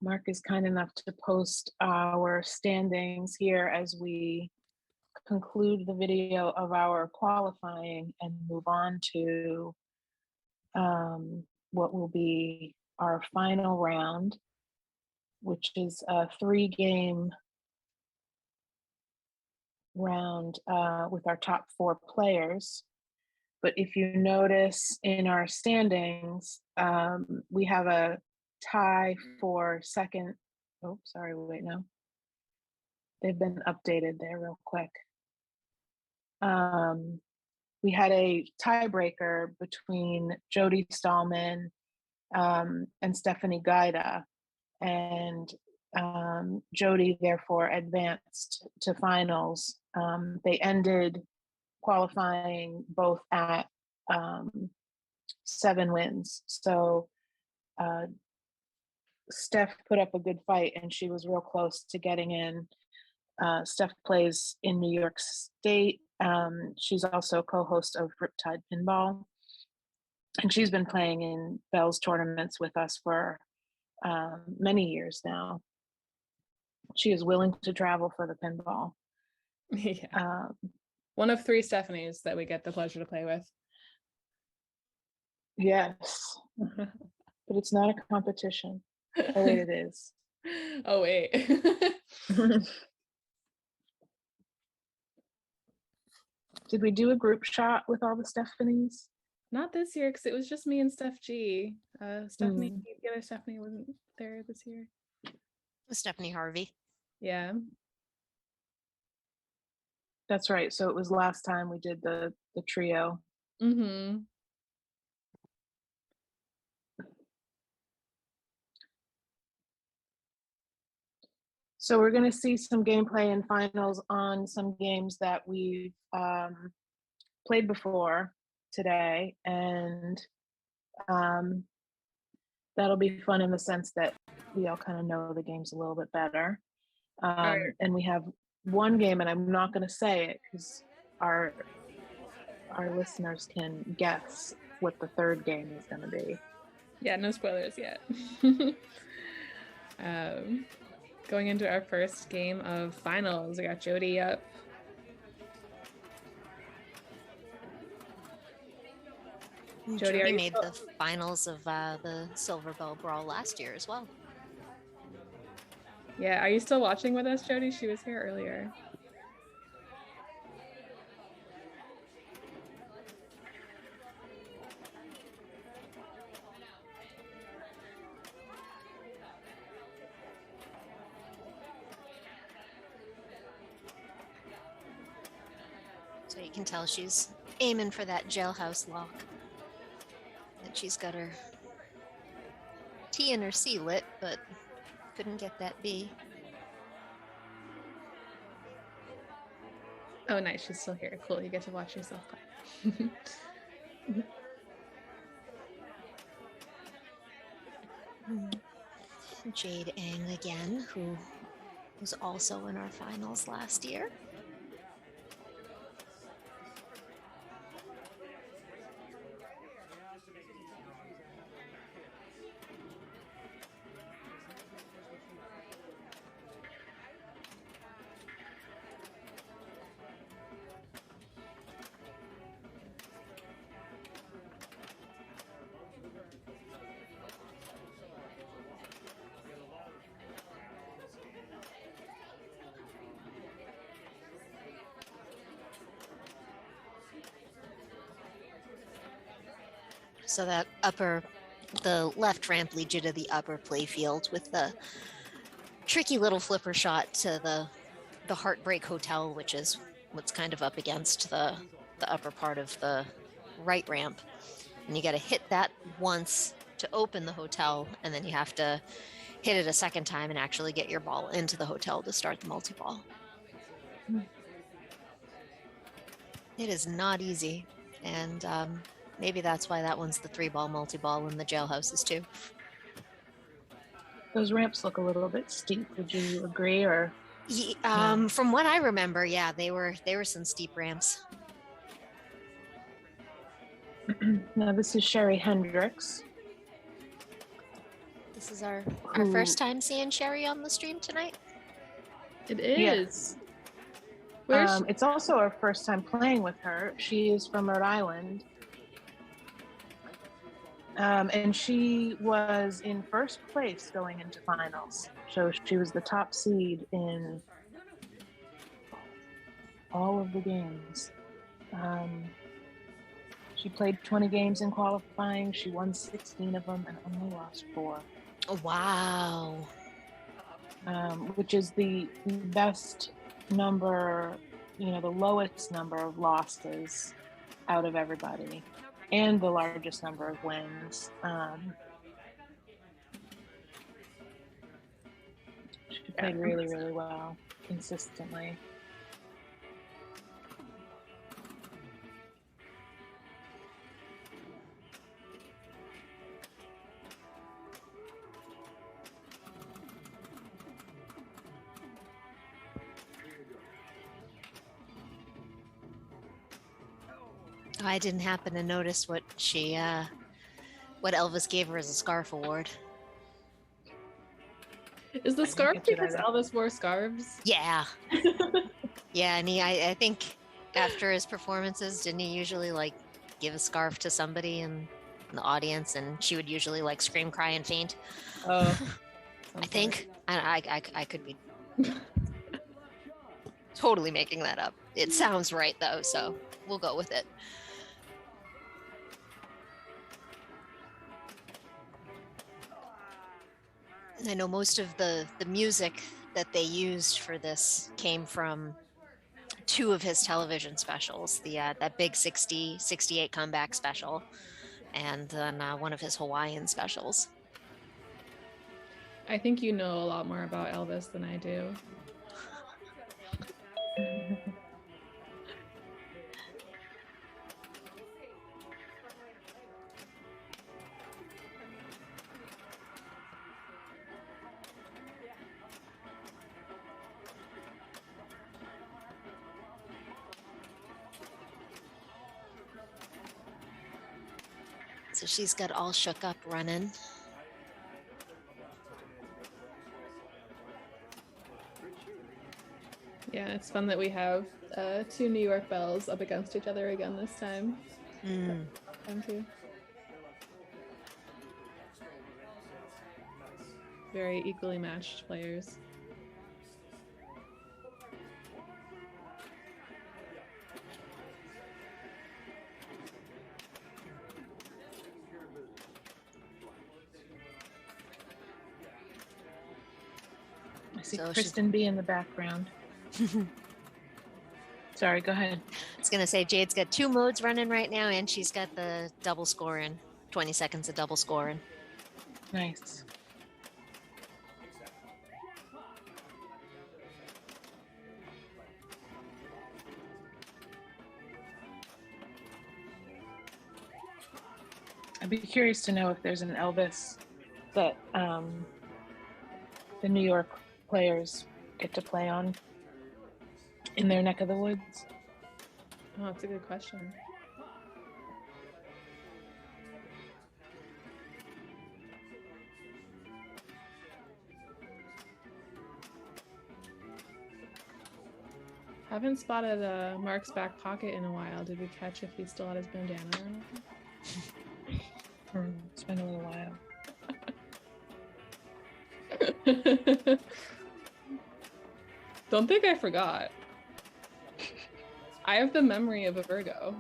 Mark is kind enough to post our standings here as we conclude the video of our qualifying and move on to what will be our final round, which is a 3-game round with our top 4 players. But if you notice in our standings, we have a tie for second. Oh, sorry, wait, no. They've been updated there real quick. We had a tiebreaker between Jody Stallman and Stephanie Gaida, and Jody therefore advanced to finals. They ended qualifying both at 7 wins. So Steph put up a good fight and she was real close to getting in. Steph plays in New York State. She's also co-host of Riptide Pinball. And she's been playing in Belle's tournaments with us for many years now. She is willing to travel for the pinball. Yeah. One of 3 Stephanies that we get the pleasure to play with. Yes, but it's not a competition. Oh, wait, it is. Oh, wait. Did we do a group shot with all the Stephanies? Not this year, because it was just me and Steph G. Stephanie, the other Stephanie wasn't there this year. Stephanie Harvey. Yeah. That's right. So it was last time we did the trio. Mm-hmm. So we're going to see some gameplay and finals on some games that we've played before today, and that'll be fun in the sense that we all kind of know the games a little bit better. And we have one game, and I'm not going to say it because our listeners can guess what the third game is going to be. Yeah, no spoilers yet. Going into our first game of finals, I got Jody up. Jody made the finals of the Silverbelle Brawl last year as well. Yeah, are you still watching with us, Jody? She was here earlier. So you can tell she's aiming for that jailhouse lock. And she's got her T and her C lit, but couldn't get that B. Oh, nice. She's still here. Cool. You get to watch yourself play. Jade Ang again, who was also in our finals last year. So that the left ramp leads you to the upper playfield with the tricky little flipper shot to the Heartbreak Hotel, which is what's kind of up against the upper part of the right ramp. And you got to hit that once to open the hotel, and then you have to hit it a second time and actually get your ball into the hotel to start the multi-ball. It is not easy, and maybe that's why that one's the 3-ball multi-ball and the jailhouses too. Those ramps look a little bit steep. Would you agree? Or from what I remember, yeah, they were some steep ramps. Now this is Sherry Hendricks. This is our first time seeing Sherry on the stream tonight. It is. Yes. It's also our first time playing with her. She is from Rhode Island. And she was in first place going into finals. So she was the top seed in all of the games. She played 20 games in qualifying. She won 16 of them and only lost 4. Oh, wow. Which is the best number, the lowest number of losses out of everybody, and the largest number of wins. She played really, really well, consistently. I didn't happen to notice what Elvis gave her as a scarf award. Is the scarf because Elvis wore scarves? Yeah. Yeah, and I think after his performances, didn't he usually give a scarf to somebody in the audience, and she would usually scream, cry, and faint? Oh. I think. I could be totally making that up. It sounds right though, so we'll go with it. I know most of the music that they used for this came from 2 of his television specials, that big 68 comeback special, and then one of his Hawaiian specials. I think you know a lot more about Elvis than I do. So she's got All Shook Up running. Yeah, it's fun that we have 2 New York Belles up against each other again this time. Time too. Very equally matched players. I see Kristen B in the background. Sorry, go ahead. I was going to say, Jade's got 2 modes running right now, and she's got the double scoring, 20 seconds of double scoring. Nice. I'd be curious to know if there's an Elvis that the New York players get to play on in their neck of the woods? Oh, that's a good question. Haven't spotted Mark's back pocket in a while. Did we catch if he still had his bandana or anything? It's been a little while. Don't think I forgot. I have the memory of a Virgo.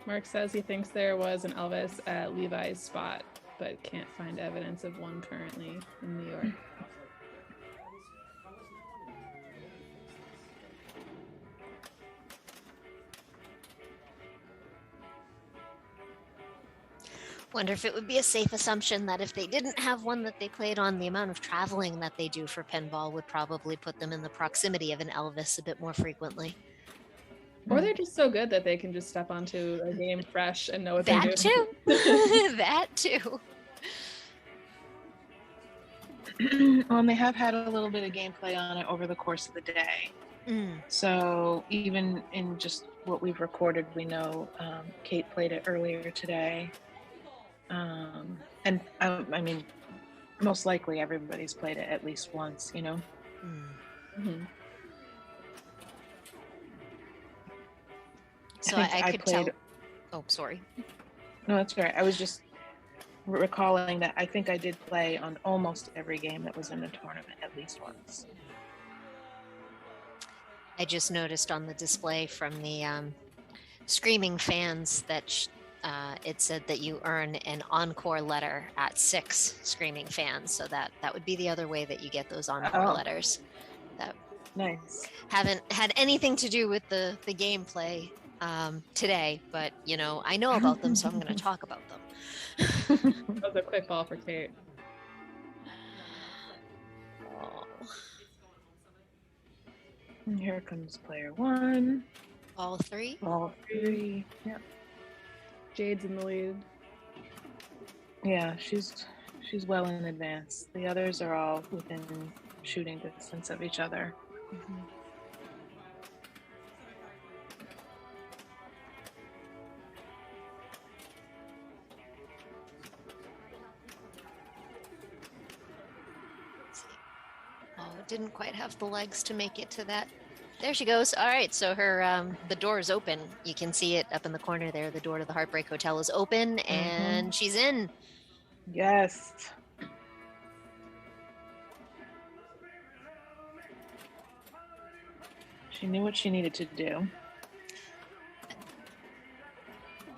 Mark says he thinks there was an Elvis at Levi's spot, but can't find evidence of one currently in New York. Wonder if it would be a safe assumption that if they didn't have one that they played on, the amount of traveling that they do for pinball would probably put them in the proximity of an Elvis a bit more frequently. Or they're just so good that they can just step onto a game fresh and know what they're That doing. too. That too. Well, and they have had a little bit of gameplay on it over the course of the day. So even in just what we've recorded, we know Kate played it earlier today. And I mean, most likely everybody's played it at least once, you know? Mm-hmm. So I could played... tell. Oh, sorry. No, that's right. I was just recalling that I think I did play on almost every game that was in the tournament at least once. I just noticed on the display from the Screaming fans that it said that you earn an encore letter at 6 Screaming fans. So that would be the other way that you get those encore letters. That nice. Haven't had anything to do with the gameplay today, but you know, I know about them, so I'm going to talk about them. That was a quick ball for Kate. Oh. And here comes player 1. All 3? All 3. Yep. Jade's in the lead. Yeah, she's well in advance. The others are all within shooting distance of each other. Mm-hmm. Oh, it didn't quite have the legs to make it to that. There she goes. All right, so her the door is open. You can see it up in the corner there. The door to the Heartbreak Hotel is open, and she's in. Yes. She knew what she needed to do.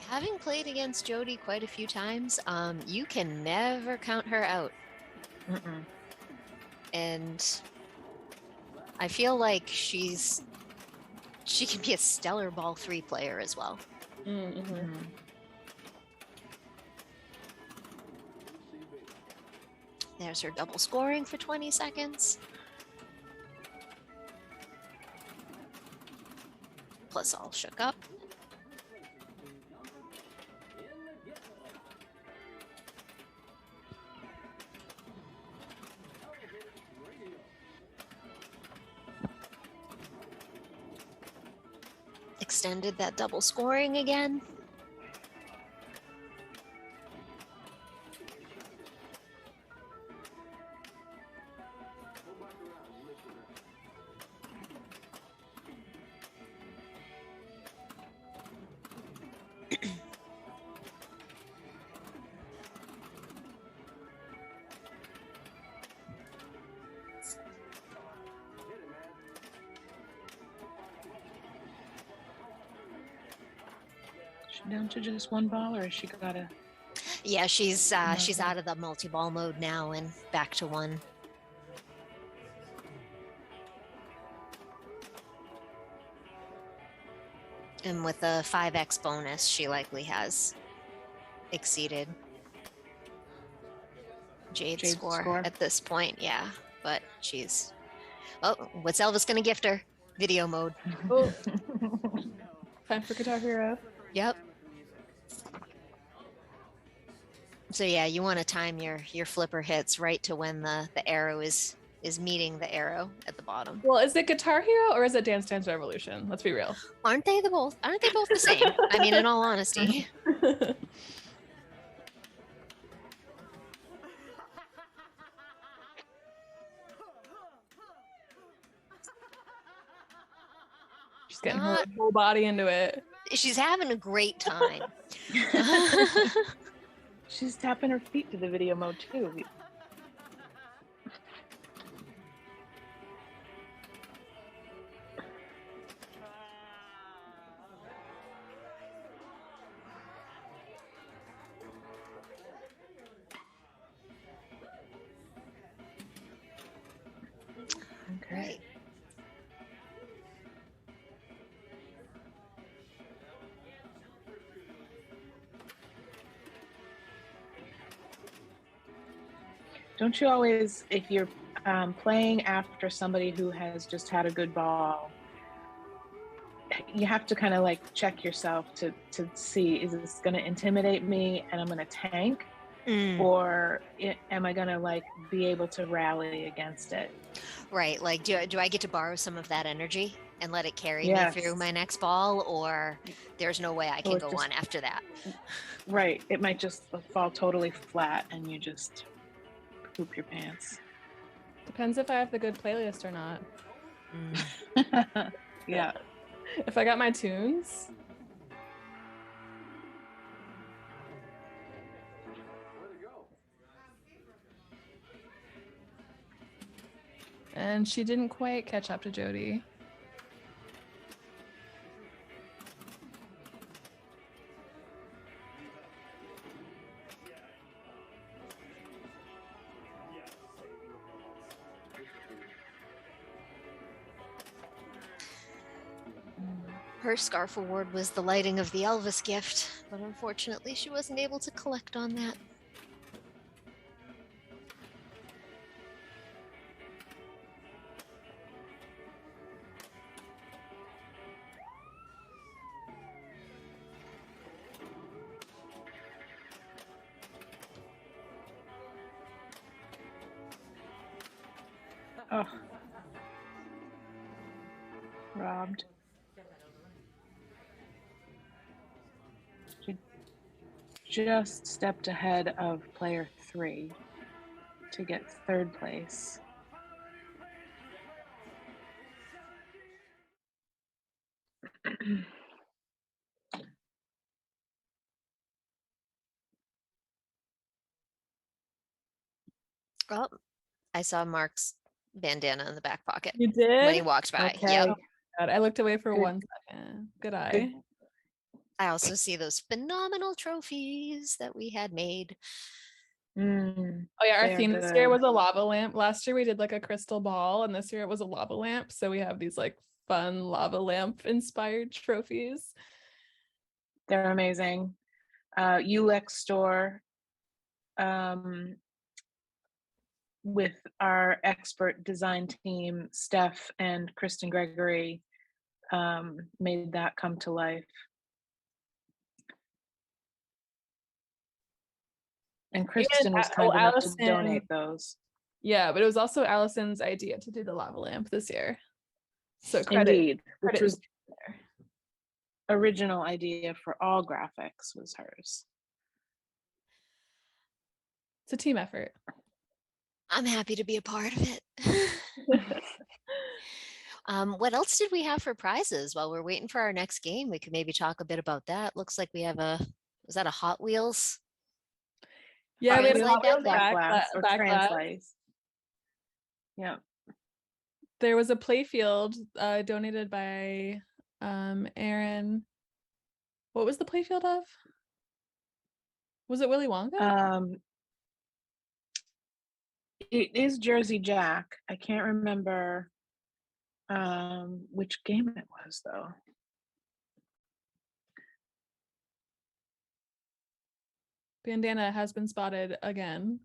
Having played against Jody quite a few times, you can never count her out. Mm-mm. And I feel like she can be a stellar ball 3 player as well. Mm-hmm. There's her double scoring for 20 seconds. Plus all shook up. Extended that double scoring again. She down to just one ball, or has she got a? Yeah, she's out of the multi-ball mode now and back to one. And with a 5x bonus, she likely has exceeded Jade's score at this point. Yeah, but she's... Oh, what's Elvis gonna gift her? Video mode. Oh. Time for Guitar Hero. Yep. So yeah, you want to time your flipper hits right to when the arrow is meeting the arrow at the bottom. Well, is it Guitar Hero or is it Dance Dance Revolution? Let's be real. Aren't they both the same? I mean, in all honesty. She's getting her whole body into it. She's having a great time. She's tapping her feet to the video mode too. Great. Don't you always, if you're playing after somebody who has just had a good ball, you have to kind of like check yourself to see, is this going to intimidate me and I'm going to tank, or am I going to like be able to rally against it? Right. Like, do I get to borrow some of that energy and let it carry Yes. me through my next ball, or there's no way I can Or go just- on after that? Right. It might just fall totally flat and you just poop your pants. Depends if I have the good playlist or not. Yeah. If I got my tunes. And she didn't quite catch up to Jody. Her scarf award was the lighting of the Elvis gift, but unfortunately she wasn't able to collect on that. Oh. Robbed. She just stepped ahead of player 3 to get 3rd place. Oh, I saw Mark's bandana in the back pocket You did? when he walked by. Okay. Yep. God, I looked away for Good. 1 second. Good eye. I also see those phenomenal trophies that we had made. Mm. Oh yeah, our They're theme this year good. was a lava lamp. Last year we did like a crystal ball, and this year it was a lava lamp. So we have these like fun lava lamp inspired trophies. They're amazing. UX store with our expert design team, Steph and Kristen Gregory, made that come to life. And Kristen was kind enough to donate those. Yeah, but it was also Allison's idea to do the lava lamp this year. So credit. Indeed, which credit was there. original idea for all graphics was hers. It's a team effort. I'm happy to be a part of it. What else did we have for prizes? While we're waiting for our next game, we could maybe talk a bit about that. Looks like we have was that a Hot Wheels? Yeah, we had a Translate Hot that Wheels back Backlash or backlash. translates. Yeah. There was a playfield donated by Aaron What was the playfield of? Was it Willy Wonka? It is Jersey Jack. I can't remember which game it was though. Bandana has been spotted again.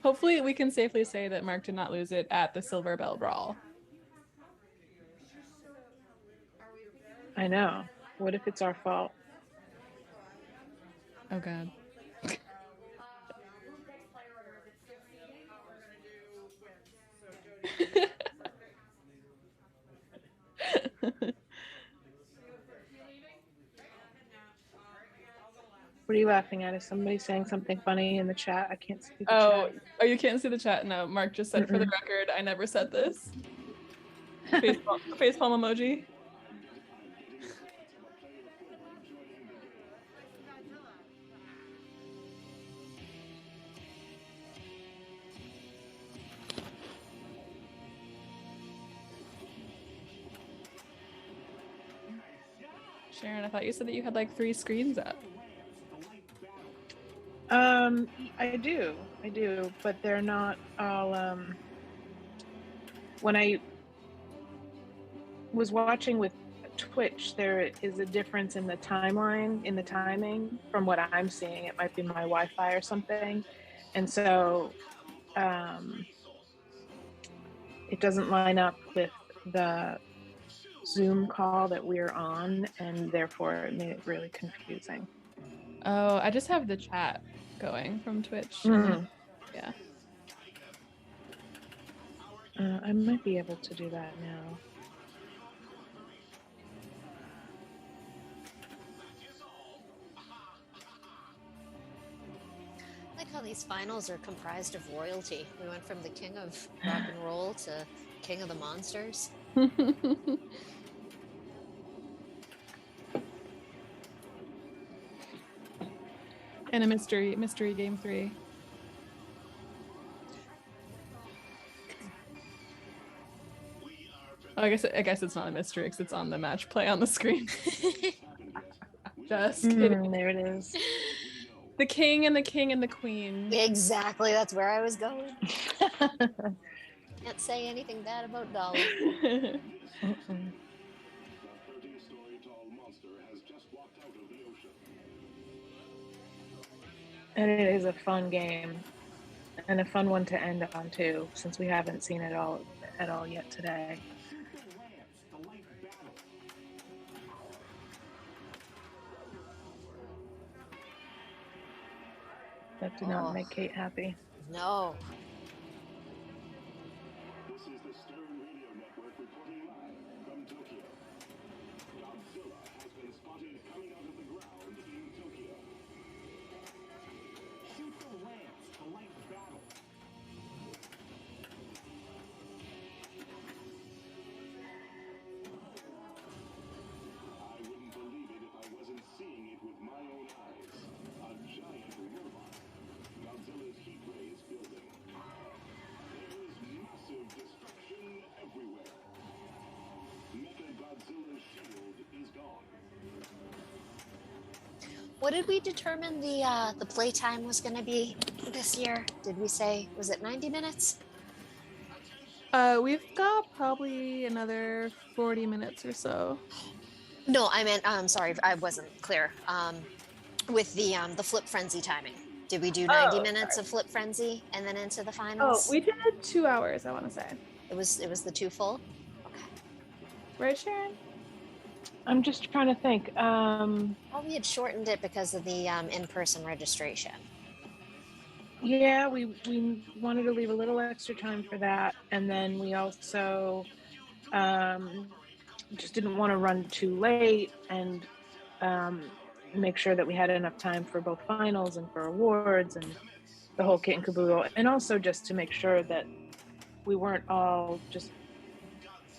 Hopefully we can safely say that Mark did not lose it at the Silverbelle Brawl. I know. What if it's our fault? Oh god. What are you laughing at? Is somebody saying something funny in the chat? I can't see the chat. Oh, you can't see the chat? No, Mark just said, for the record, I never said this. Facepalm emoji. Sharon, I thought you said that you had like 3 screens up. I do, but they're not all, when I was watching with Twitch, there is a difference in the timeline, in the timing from what I'm seeing. It might be my Wi-Fi or something. And so, it doesn't line up with the Zoom call that we're on, and therefore it made it really confusing. Oh, I just have the chat going from Twitch. Yeah. I might be able to do that now. I like how these finals are comprised of royalty. We went from the king of rock and roll to king of the monsters. And a mystery game 3. Oh, I guess it's not a mystery because it's on the match play on the screen. Just kidding. There it is. The king and the queen. Exactly, that's where I was going. Can't say anything bad about Dolly. The 30-story tall monster has just walked out of the ocean. And it is a fun game, and a fun one to end on too, since we haven't seen it all at all yet today. That did not make Kate happy. No. This is the Stern Radio Network reporting live from Tokyo. Godzilla has been spotted coming out of the ground in Tokyo. Shoot the lance to light battle. I wouldn't believe it if I wasn't seeing it with my own eyes. A giant robot. Godzilla's heat ray is building. There is massive destruction everywhere. Mecha Godzilla's shield is gone. What did we determine the playtime was going to be this year? Did we say, was it 90 minutes? We've got probably another 40 minutes or so. No, I meant, sorry, I wasn't clear. With the Flip Frenzy timing. Did we do 90 minutes of Flip Frenzy and then into the finals? Oh, we did 2 hours, I want to say. It was the 2 full? Okay. Right, Sharon? I'm just trying to think. Well, we had shortened it because of the in-person registration. Yeah, we wanted to leave a little extra time for that, and then we also just didn't want to run too late, and make sure that we had enough time for both finals and for awards and the whole kit and caboodle, and also just to make sure that we weren't all just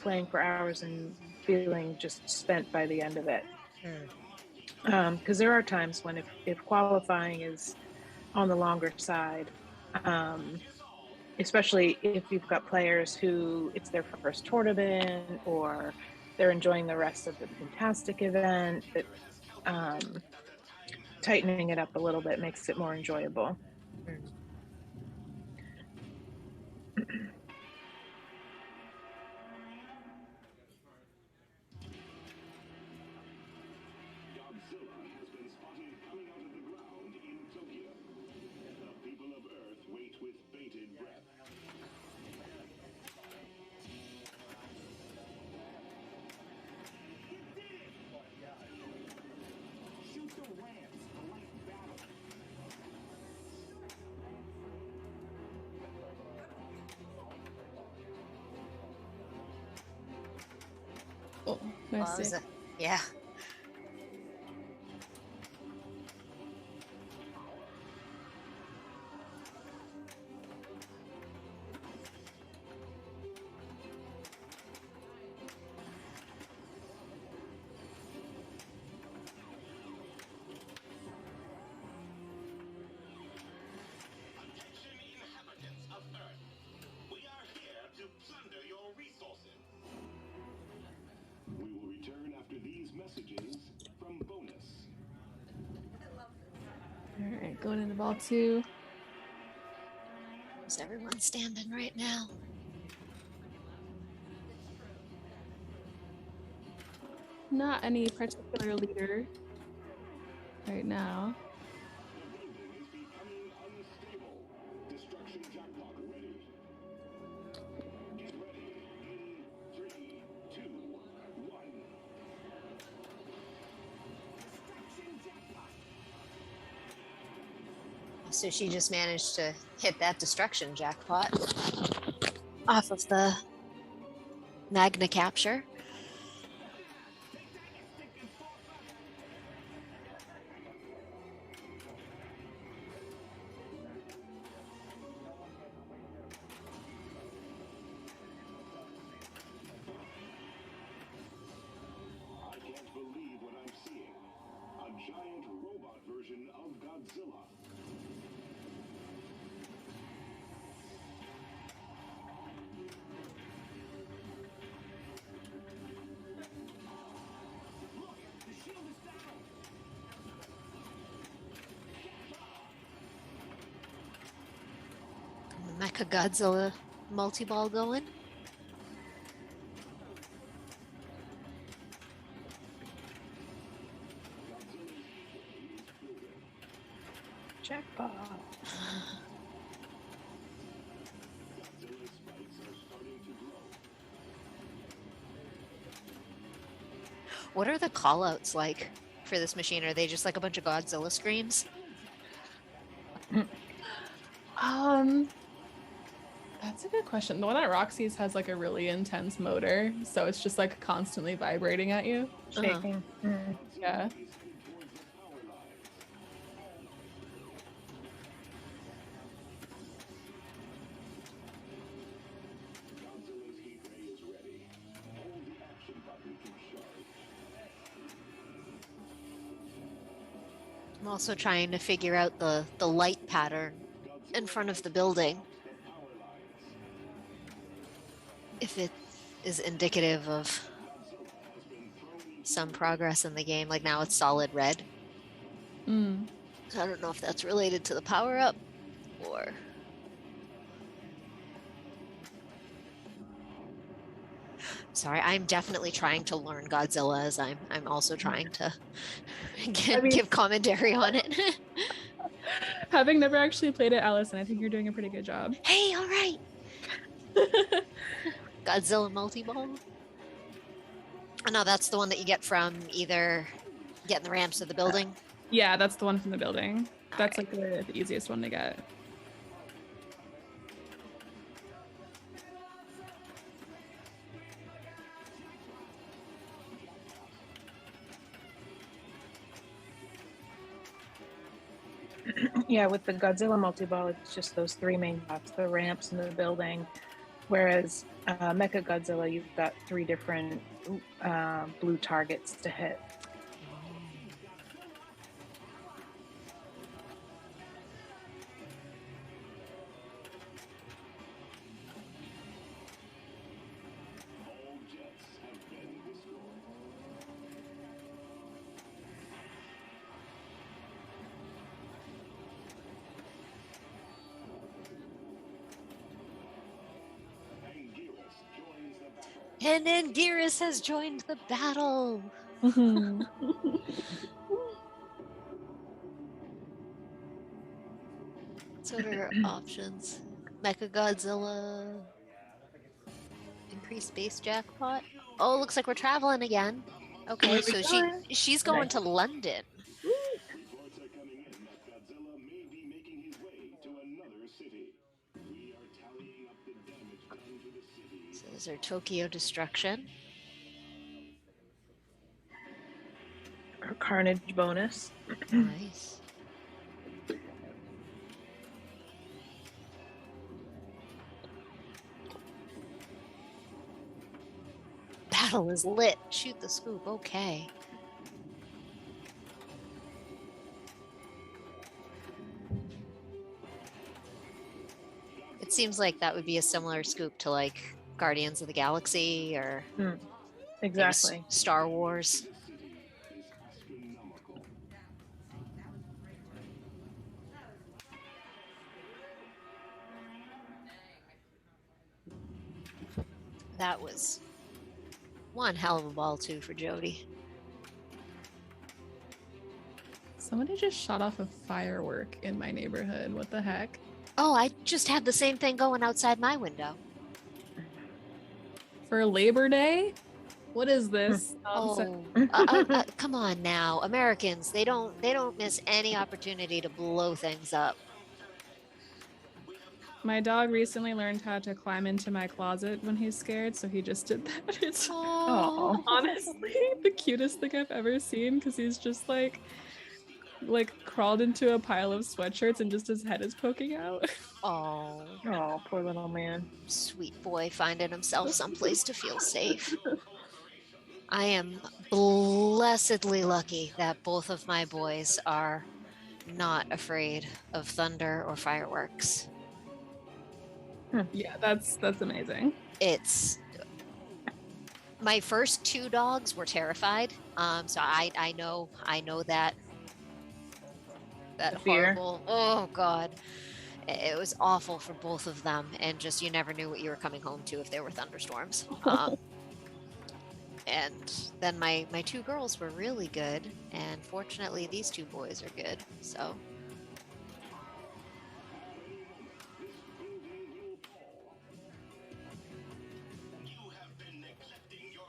playing for hours and feeling just spent by the end of it. Because there are times when if qualifying is on the longer side, especially if you've got players who it's their first tournament or they're enjoying the rest of the Pintastic event, that tightening it up a little bit makes it more enjoyable. Godzilla has been spotted coming out of the ground in Tokyo. The people of Earth wait with bated breath. Shoot the rams, a light battle. Oh, Well, nice. is it? Yeah. Attention inhabitants of Earth. We are here to plunder your resources. We will return after these messages from Bonus. All right, going into ball 2. How's everyone standing right now? Not any particular leader right now. The building is becoming unstable. Destruction jackpot ready. Get ready in 3, 2, 1. Destruction jackpot. So she just managed to hit that destruction jackpot off of the Magna capture. I can't believe what I'm seeing. A giant robot version of Godzilla. Look, the shield is down. Mecha Godzilla multi-ball going. Jackpot. Godzilla's spikes are starting to grow. What are the callouts like for this machine? Are they just like a bunch of Godzilla screams? That's a good question. The one at Roxy's has like a really intense motor, so it's just like constantly vibrating at you. Shaking. Mm. Yeah. He's headed towards the power lines. Godzilla's heat ray is ready. Hold the action button to charge. I'm also trying to figure out the light pattern in front of the building. The power lines. If it is indicative of Godzilla has been thrown into some progress in the game. Like now it's solid red. Mm. So I don't know if that's related to the power up or. Sorry, I'm definitely trying to learn Godzilla as I'm also trying to give commentary on it. Having never actually played it, Allison, I think you're doing a pretty good job. Hey, all right. Godzilla multi-ball. Oh, no, that's the one that you get from either getting the ramps of the building. Yeah, that's the one from the building. That's like the easiest one to get. Yeah, with the Godzilla multi-ball, it's just those three main dots, the ramps and the building. Whereas Mecha Godzilla, you've got three different blue targets to hit. And Anguirus has joined the battle. Mhm. So what are our options? Mechagodzilla. Increased base jackpot. Oh, looks like we're traveling again. Okay, Where we so going? she's going Nice. to London. Reports are coming in that Godzilla may be making his way to another city. We are tallying up the damage done to the city. So there's our Tokyo destruction. Our carnage bonus. Nice. Battle is lit. Shoot the scoop. Okay. It seems like that would be a similar scoop to like Guardians of the Galaxy or maybe Exactly. Star Wars. This city is astronomical. That was one hell of a ball too for Jody. Somebody just shot off a firework in my neighborhood. What the heck? Oh, I just had the same thing going outside my window. For Labor Day? What is this? Oh, come on now, Americans! They don't miss any opportunity to blow things up. My dog recently learned how to climb into my closet when he's scared, so he just did that. It's Oh, honestly the cutest thing I've ever seen because he's just like crawled into a pile of sweatshirts and just his head is poking out. oh, Oh, poor little man. sweet boy finding himself someplace to feel safe. I am blessedly lucky that both of my boys are not afraid of thunder or fireworks. Yeah, that's amazing. It's my first two dogs were terrified. So I know that The fear. horrible. Oh God, it was awful for both of them, and just you never knew what you were coming home to if there were thunderstorms. And then my two girls were really good, and fortunately these two boys are good. So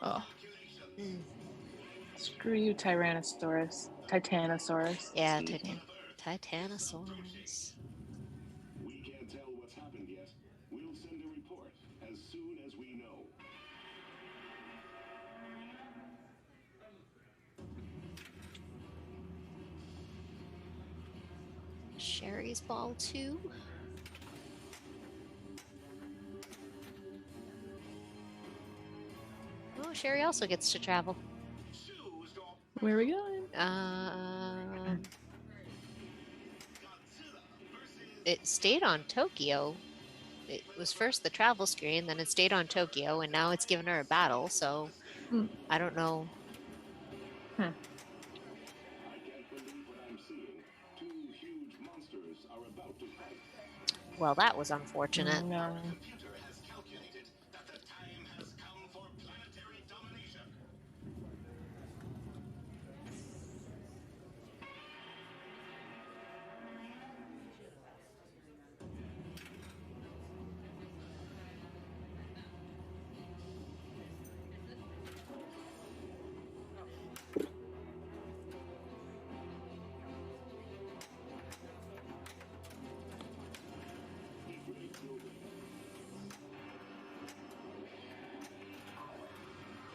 Oh, Screw you, Tyrannosaurus. Titanosaurus. yeah, Excuse me. Titanosaurus. We can't tell what's happened yet. We'll send a report as soon as we know. Sherry's ball too. Oh, Sherry also gets to travel. where are we going? It stayed on Tokyo. It was first the travel screen, then it stayed on Tokyo, and now it's given her a battle. So I don't know. I can't believe what I'm seeing. Two huge monsters are about to fight. Well, that was unfortunate. No. Computer has calculated that the time has come for planetary domination.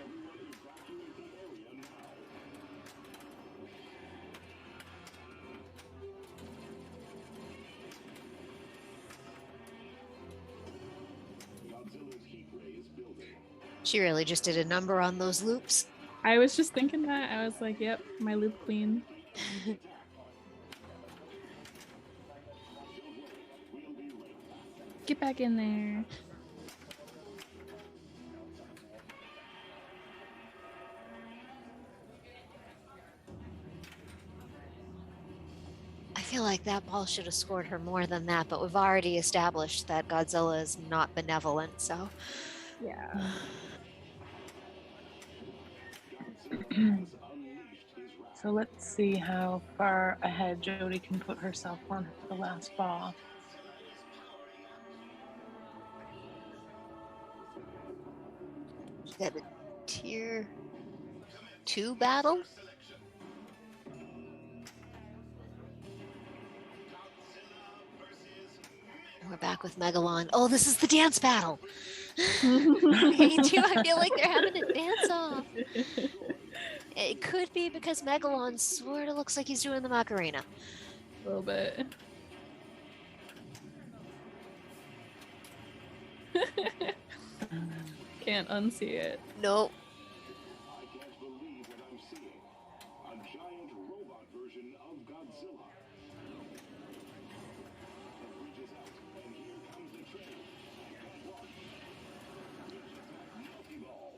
Everyone evacuate the area now. Godzilla's heat ray is building. She really just did a number on those loops. I was just thinking that. I was like, yep, my loop queen. Get back in there. I feel like that ball should have scored her more than that, but we've already established that Godzilla is not benevolent, so Yeah. So let's see how far ahead Jody can put herself on the last ball. She's got a tier 2 battle. We're back with Megalon. Oh, this is the dance battle. Me too. I feel like they're having a dance off. It could be because Megalon sort of looks like he's doing the Macarena. A little bit. Can't unsee it. Nope. I can't believe what I'm seeing. A giant robot version of Godzilla. The bridge is out, and here comes the train. One. Bridge attack multi-ball.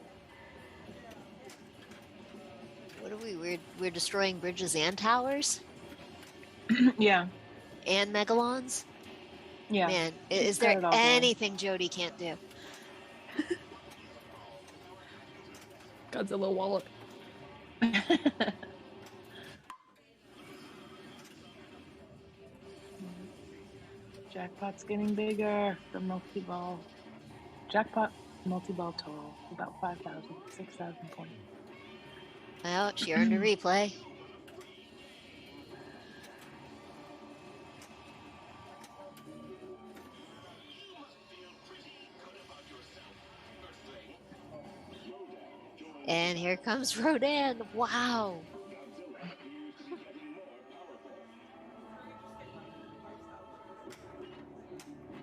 What are we? We're destroying bridges and towers Yeah, and Megalons. yeah. Man, is got there it all going. anything Jody can't do? Godzilla wallop. Jackpot's getting bigger. The multi-ball. Jackpot multi-ball total about 5,000, 6,000 points. Well, she earned a replay. And here comes Rodan. Wow.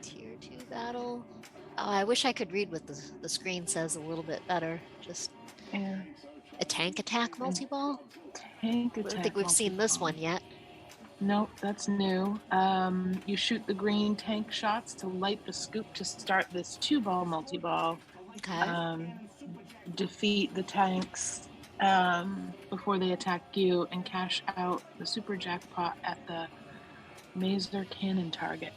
Tier 2 battle. Oh, I wish I could read what the screen says a little bit better. Just Yeah. a tank attack multi-ball? Tank I attack. don't think we've seen this multi-ball. one yet. Nope, that's new. You shoot the green tank shots to light the scoop to start this 2-ball multi-ball. Okay. Defeat the tanks before they attack you and cash out the super jackpot at the maser cannon target.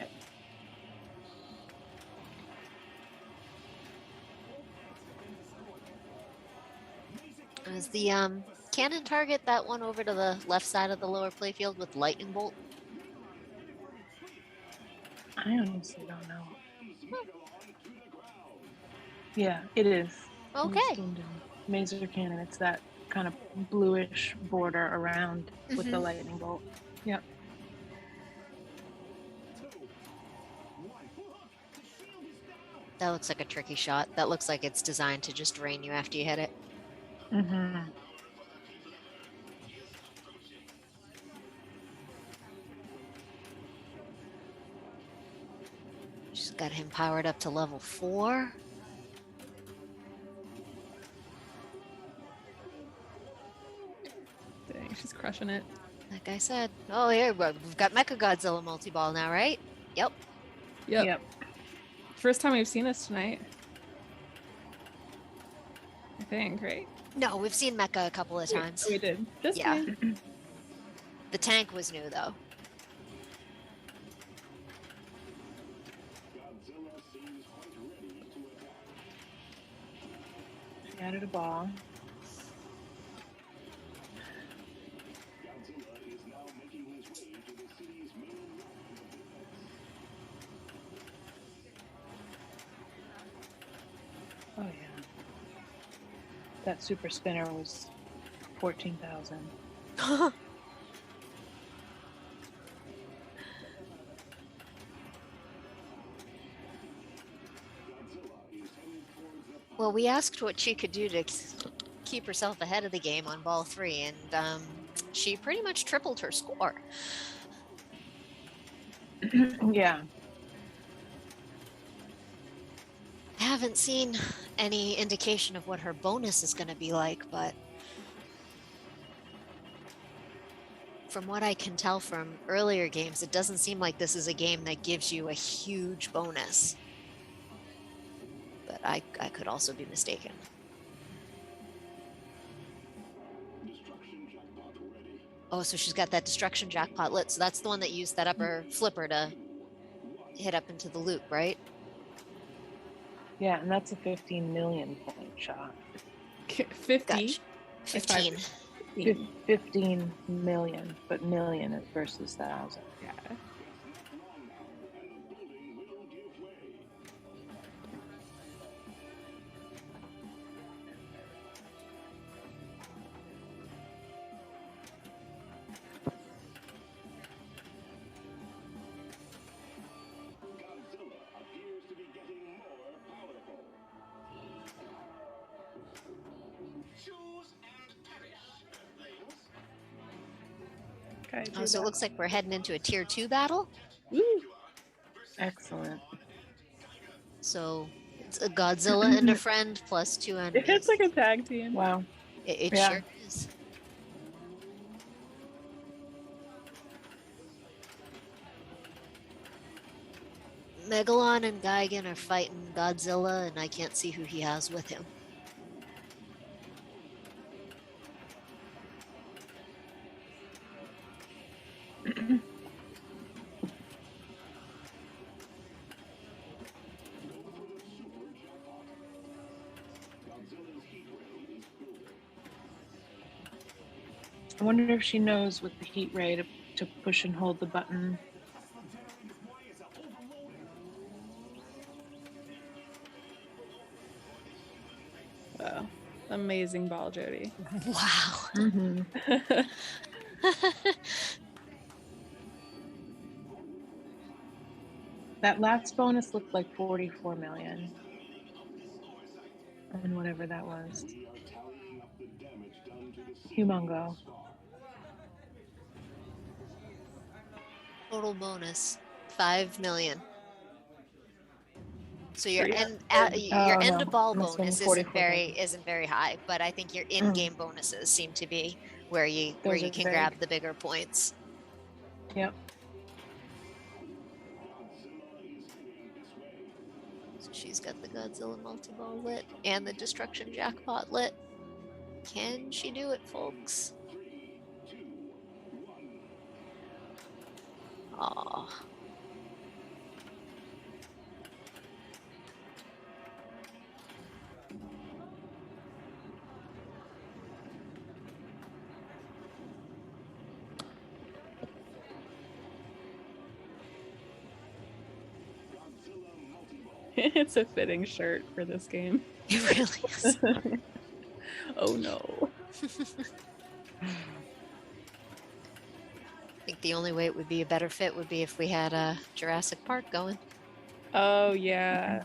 Is the cannon target that one over to the left side of the lower playfield with lightning bolt? I honestly don't know. Yeah, it is. Okay. Maser cannon. It's that kind of bluish border around with the lightning bolt. Yep. That looks like a tricky shot. That looks like it's designed to just drain you after you hit it. Mm-hmm. She's got him powered up to level 4. Dang, she's crushing it. Like I said. Oh, here, we've got Mecha Godzilla multi-ball now, right? Yep. Yep. First time we've seen this tonight. I think, right? No, we've seen Mecha a couple of times. We did. Just Yeah. kidding. The tank was new, though. Godzilla seems quite ready to attack. She added a ball. Godzilla is now making his way to the city's main line of defense. Oh yeah. That super spinner was 14,000. Well, we asked what she could do to keep herself ahead of the game on ball 3, and she pretty much tripled her score. Yeah. I haven't seen any indication of what her bonus is going to be like, but from what I can tell from earlier games, it doesn't seem like this is a game that gives you a huge bonus. But I could also be mistaken. Destruction jackpot ready. Oh, so she's got that destruction jackpot lit. So that's the one that used that upper flipper to hit up into the loop, right? Yeah, and that's a 15 million point shot. 50. Gotcha. 15. 15 million, but million is versus 1,000. Yeah. Godzilla appears to be getting more powerful. Choose and perish, Earthlings. Okay. Oh, so it looks like we're heading into a tier 2 battle. Woo! Excellent. So it's a Godzilla and a friend plus 2 enemies. It's like a tag team. Wow. It Yeah. sure is. Megalon and Gigan are fighting Godzilla, and I can't see who he has with him. I wonder if she knows with the heat ray to push and hold the button. Wow. Amazing ball, Jody. Wow. That last bonus looked like 44 million. And whatever that was. We are tallying up the damage done to the Humongo. Total bonus 5 million. So your Pretty end Oh, end no. of ball Must have been bonus 44 isn't very high, but I think your in-game bonuses seem to be where you Those are can big. grab the bigger points. Yep. So she's got the Godzilla multi-ball lit and the Destruction Jackpot lit. Can she do it, folks? 3, 2, 1. Aw. It's a fitting shirt for this game. It really is. Oh no. I think the only way it would be a better fit would be if we had a Jurassic Park going. Oh yeah.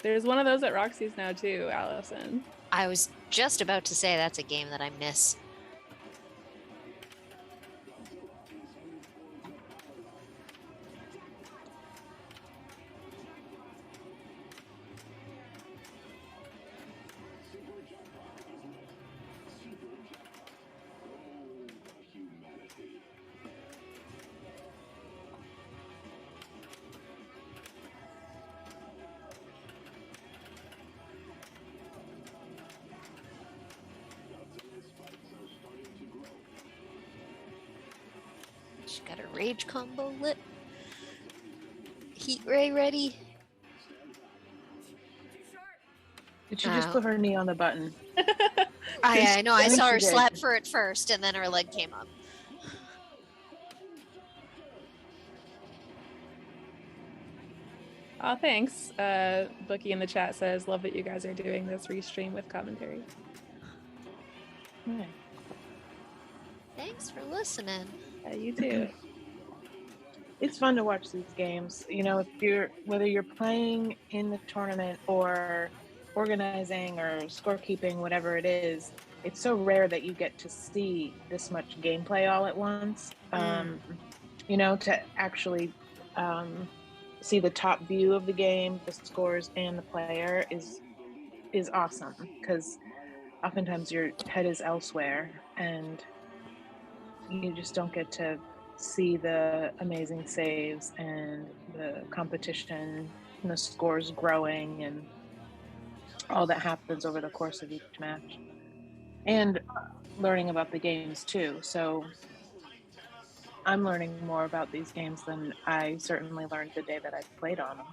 There's one of those at Roxy's now too, Allison. I was just about to say that's a game that I miss. She got her rage combo lit. Heat ray ready. Did she just put her knee on the button? I know. I think saw she her did. slap for it first, and then her leg came up. Oh, thanks. Bookie in the chat says, love that you guys are doing this restream with commentary. Yeah. Thanks for listening. Yeah, you too. It's fun to watch these games. You know, whether you're playing in the tournament or organizing or scorekeeping, whatever it is, it's so rare that you get to see this much gameplay all at once. You know, to actually see the top view of the game, the scores, and the player is awesome, because oftentimes your head is elsewhere and you just don't get to see the amazing saves and the competition and the scores growing and all that happens over the course of each match, and learning about the games too. So I'm learning more about these games than I certainly learned the day that I played on them.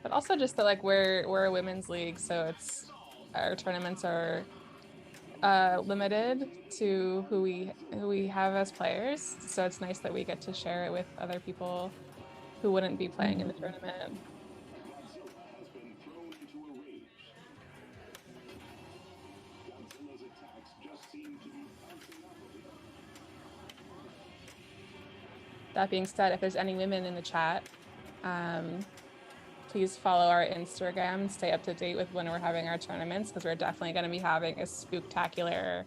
But also just that like we're a women's league, so it's our tournaments are limited to who we have as players. So it's nice that we get to share it with other people who wouldn't be playing in the tournament. Godzilla has been thrown into a rage. Godzilla's attacks just seem to be bouncing off of him. That being said, if there's any women in the chat, please follow our Instagram and stay up to date with when we're having our tournaments, because we're definitely going to be having a spooktacular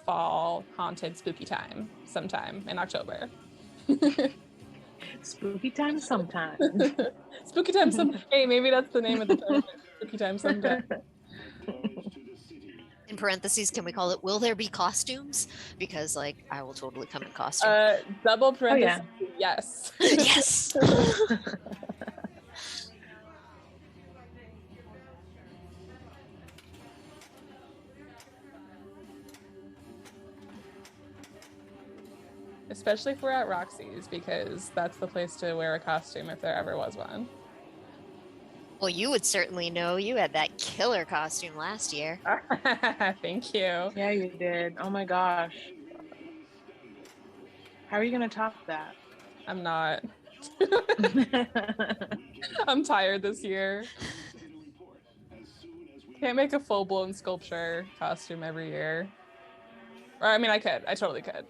fall haunted spooky time sometime in October. Spooky time sometime. Spooky time some. Hey, maybe that's the name of the tournament. Spooky time someday. In parentheses, can we call it, will there be costumes? Because like, I will totally come in costume. Double parentheses, yeah. yes. Yes. Especially if we're at Roxy's, because that's the place to wear a costume if there ever was one. Well, you would certainly know. You had that killer costume last year. Thank you. Yeah, you did. Oh my gosh. How are you going to top that? I'm not. I'm tired this year. Can't make a full-blown sculpture costume every year. Or I mean, I could. I totally could.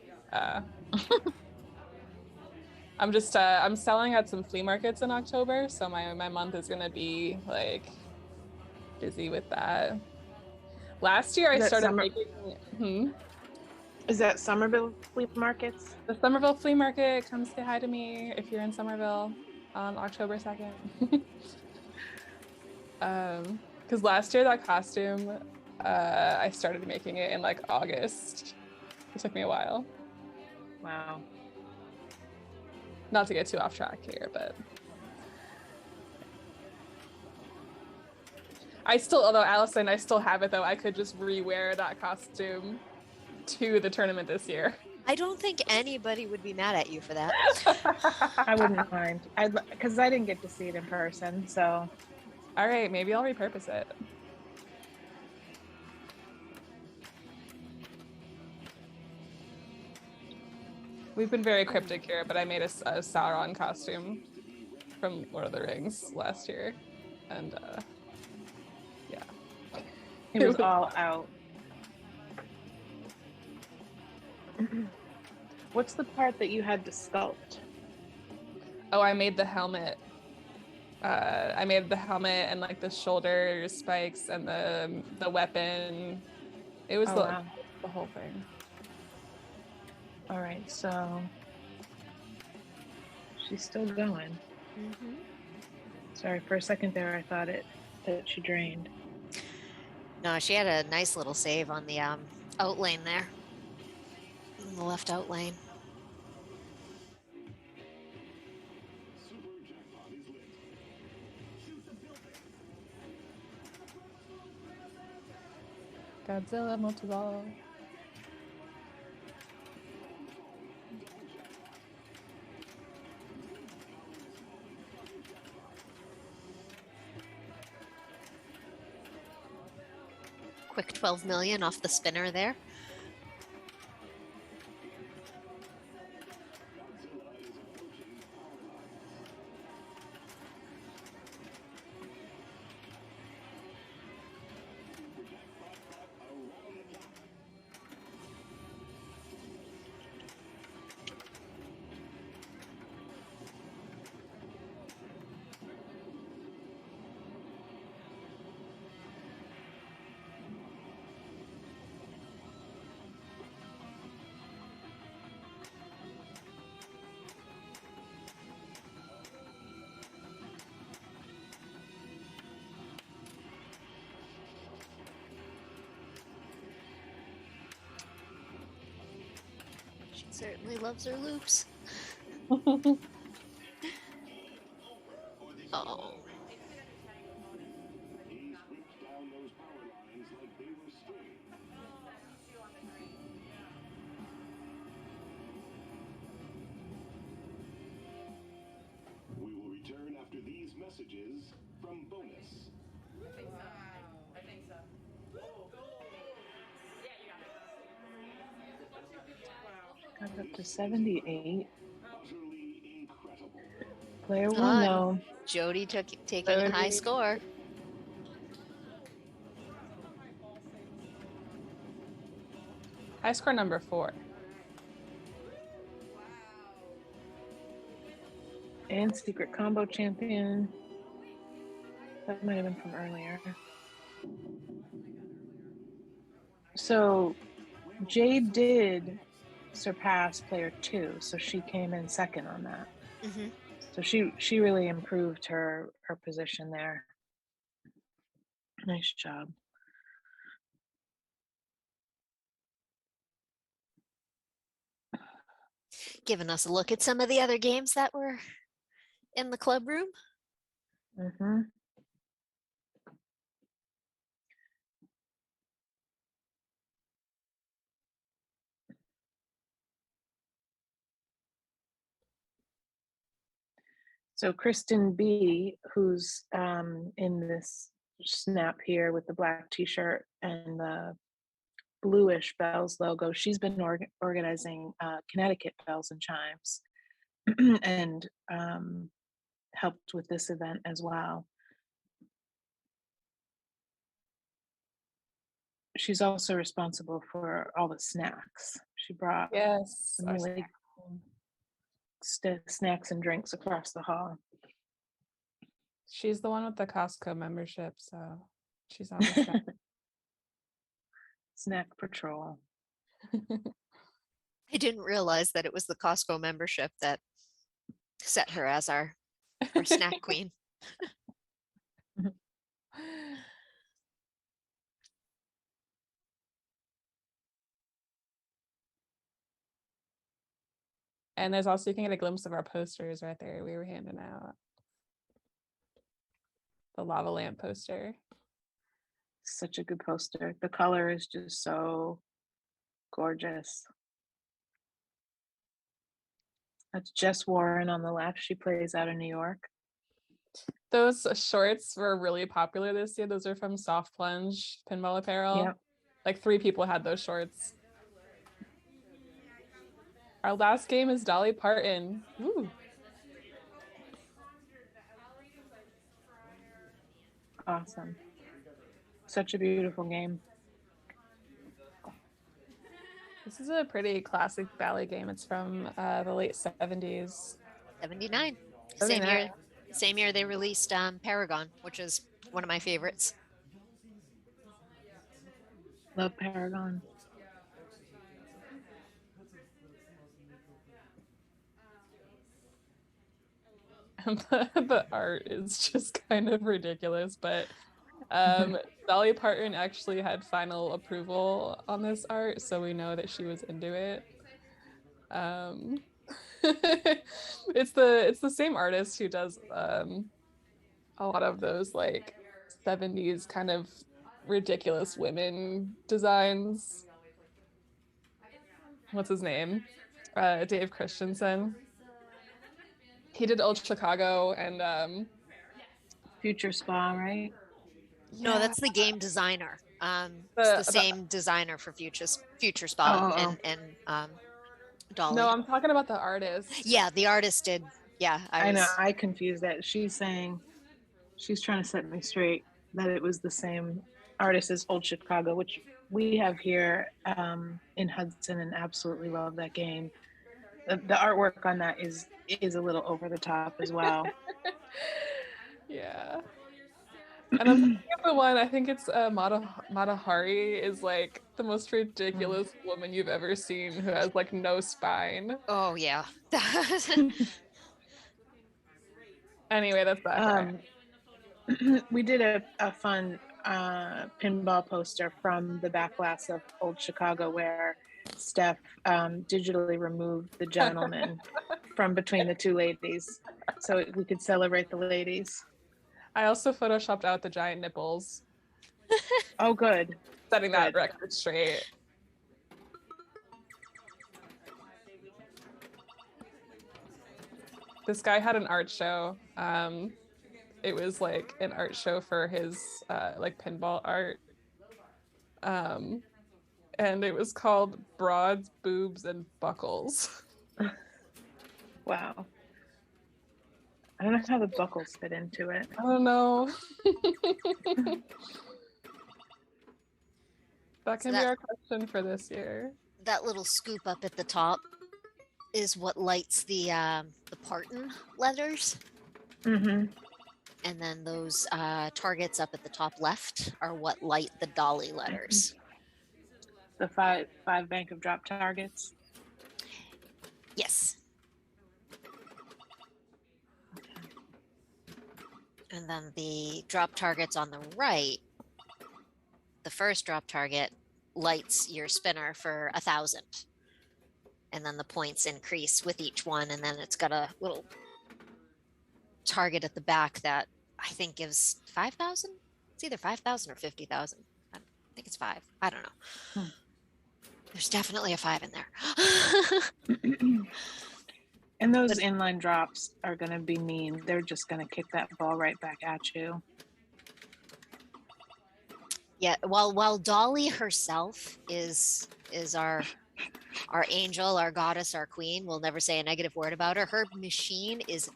I'm just I'm selling at some flea markets in October, so my month is gonna be like busy with that. Last year I started making. Is that Silverbelle flea markets? The Silverbelle flea market. Come say hi to me if you're in Silverbelle on October 2nd. Because last year that costume, I started making it in like August. It took me a while. Wow. Not to get too off track here, but although Allison, I still have it though. I could just re-wear that costume to the tournament this year. I don't think anybody would be mad at you for that. I wouldn't mind. Because I didn't get to see it in person, so. All right, maybe I'll repurpose it. We've been very cryptic here, but I made a Sauron costume from Lord of the Rings last year, and yeah, It was all out. What's the part that you had to sculpt? Oh, I made the helmet. I made the helmet and like the shoulder spikes and the weapon. It was the whole thing. All right, so she's still going. Mm-hmm. Sorry, for a second there, I thought that she drained. No, she had a nice little save on the out lane there, on the left out lane. Godzilla multi-ball. Quick 12 million off the spinner there. Certainly loves her loops. Oh. He's ripped down those power lines like they were string. We will return after these messages from both. Up to 78. Utterly incredible. Player one, though. Jody taking a high score. High score number 4. And secret combo champion. That might have been from earlier. So Jade did surpass player 2, so she came in second on that. Mm-hmm. So she really improved her position there. Nice job. Giving us a look at some of the other games that were in the club room. Mm-hmm. So Kristen B, who's in this snap here with the black t-shirt and the bluish bells logo, she's been organizing Connecticut Bells and Chimes and helped with this event as well. She's also responsible for all the snacks. She brought Yes. some really snacks and drinks across the hall. She's the one with the Costco membership, so she's on the snack. Snack patrol. I didn't realize that it was the Costco membership that set her as our snack queen. And there's also, you can get a glimpse of our posters right there we were handing out. The lava lamp poster. Such a good poster. The color is just so gorgeous. That's Jess Warren on the left. She plays out of New York. Those shorts were really popular this year. Those are from Soft Plunge Pinball Apparel. Yep. Like 3 people had those shorts. Our last game is Dolly Parton. Ooh. Awesome. Such a beautiful game. This is a pretty classic ballet game. It's from the late 70s. 79. 79. Same year they released Paragon, which is one of my favorites. Love Paragon. The art is just kind of ridiculous, but Dolly Parton actually had final approval on this art, so we know that she was into it. It's the same artist who does a lot of those like 70s kind of ridiculous women designs. What's his name? Dave Christensen. He did Old Chicago and Future Spa, right? No, that's the game designer. It's the same designer for Future Spa and Dolly. No, I'm talking about the artist. Yeah, the artist did. Yeah, I know. I confused that. She's saying she's trying to set me straight that it was the same artist as Old Chicago, which we have here in Hudson, and absolutely love that game. The artwork on that is a little over the top as well. Yeah. And I'm thinking of the one, I think it's Mata Hari is like the most ridiculous woman you've ever seen who has like no spine. Oh, yeah. Anyway, that's that. We did a fun pinball poster from the backlash of Old Chicago where Steph digitally removed the gentleman from between the two ladies so we could celebrate the ladies. I also photoshopped out the giant nipples. Oh, good. Setting that record straight. This guy had an art show. It was like an art show for his like pinball art. and it was called Broads, Boobs, and Buckles. Wow. I don't know how the buckles fit into it. I don't know. That can be our question for this year. That little scoop up at the top is what lights the Parton letters. Mm-hmm. And then those targets up at the top left are what light the dolly letters. The five bank of drop targets. Yes. And then the drop targets on the right, the first drop target lights your spinner for 1,000. And then the points increase with each one. And then it's got a little target at the back that I think gives 5,000. It's either 5,000 or 50,000. I think it's 5. I don't know. There's definitely a 5 in there. And those inline drops are going to be mean. They're just going to kick that ball right back at you. Yeah, while Dolly herself is our angel, our goddess, our queen, we'll never say a negative word about her. Her machine is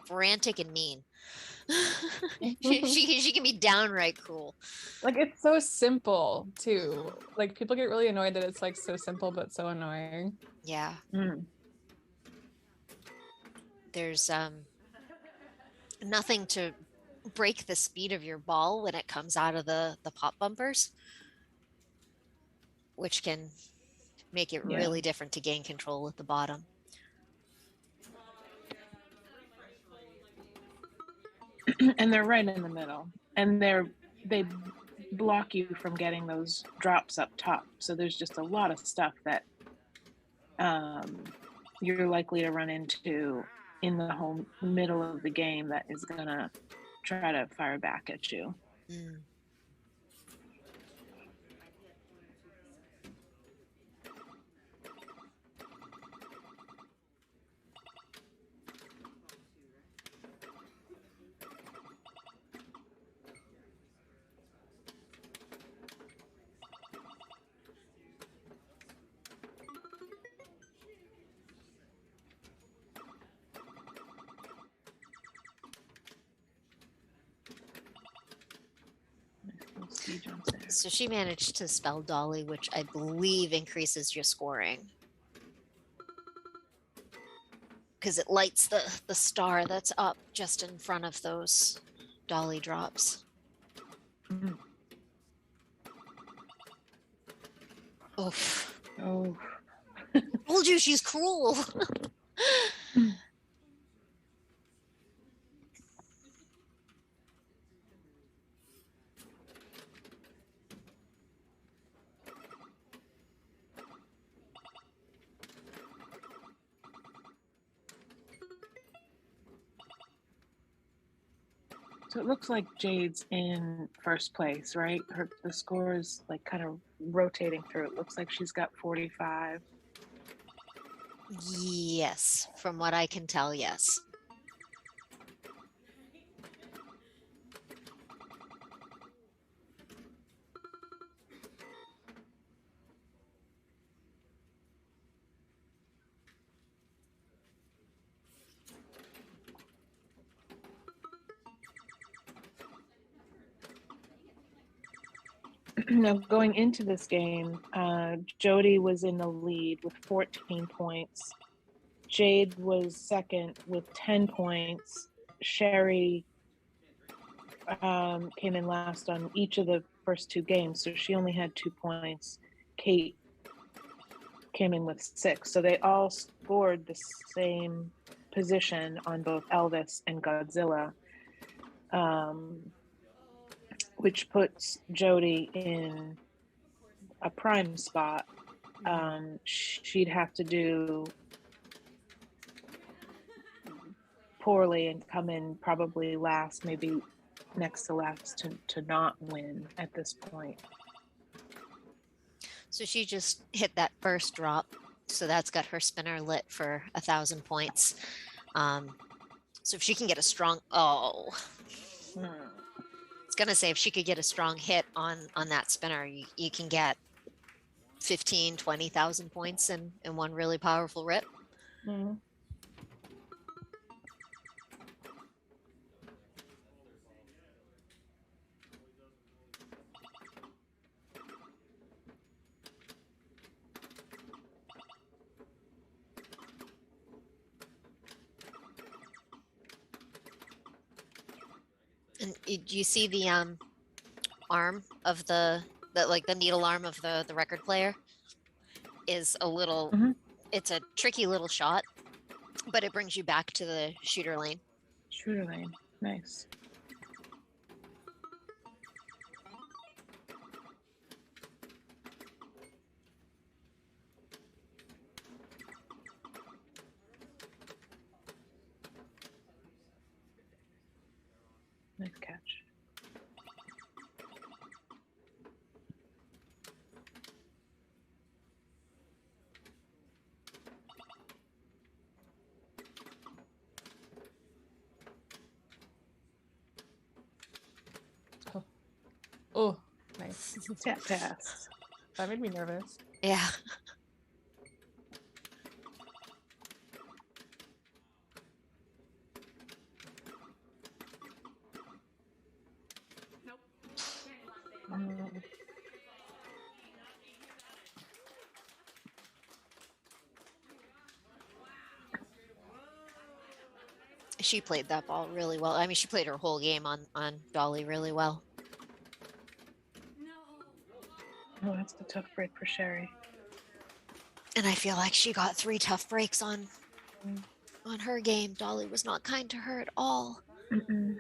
frantic and mean. she can be downright cruel. Like, it's so simple too. Like, people get really annoyed that it's like so simple but so annoying. Yeah. There's nothing to break the speed of your ball when it comes out of the pop bumpers, which can make it really different to gain control at the bottom. And they're right in the middle, and they block you from getting those drops up top. So there's just a lot of stuff that you're likely to run into in the whole middle of the game that is gonna try to fire back at you. So she managed to spell Dolly, which I believe increases your scoring. Because it lights the star that's up just in front of those Dolly drops. Oof. Oh. Told you she's cruel. So it looks like Jade's in first place, right? The score is like kind of rotating through. It looks like she's got 45. Yes, from what I can tell, yes. Now, going into this game, Jody was in the lead with 14 points. Jade was second with 10 points. Sherry came in last on each of the first 2 games, so she only had 2 points. Kate came in with 6. So they all scored the same position on both Elvis and Godzilla. Which puts Jody in a prime spot. She'd have to do poorly and come in probably last, maybe next to last to not win at this point. So she just hit that first drop. So that's got her spinner lit for 1,000 points. So if she can get a strong, gonna say if she could get a strong hit on that spinner, you can get 15, 20,000 points in one really powerful rip. Mm. And you see the arm of the needle arm of the record player is a little, it's a tricky little shot, but it brings you back to the shooter lane. Shooter lane. Nice. Nice catch. Oh, nice. Tap pass. That made me nervous. Yeah. She played that ball really well. I mean, she played her whole game on Dolly really well. Oh, that's the tough break for Sherry. And I feel like she got 3 tough breaks on her game. Dolly was not kind to her at all. Mm-mm.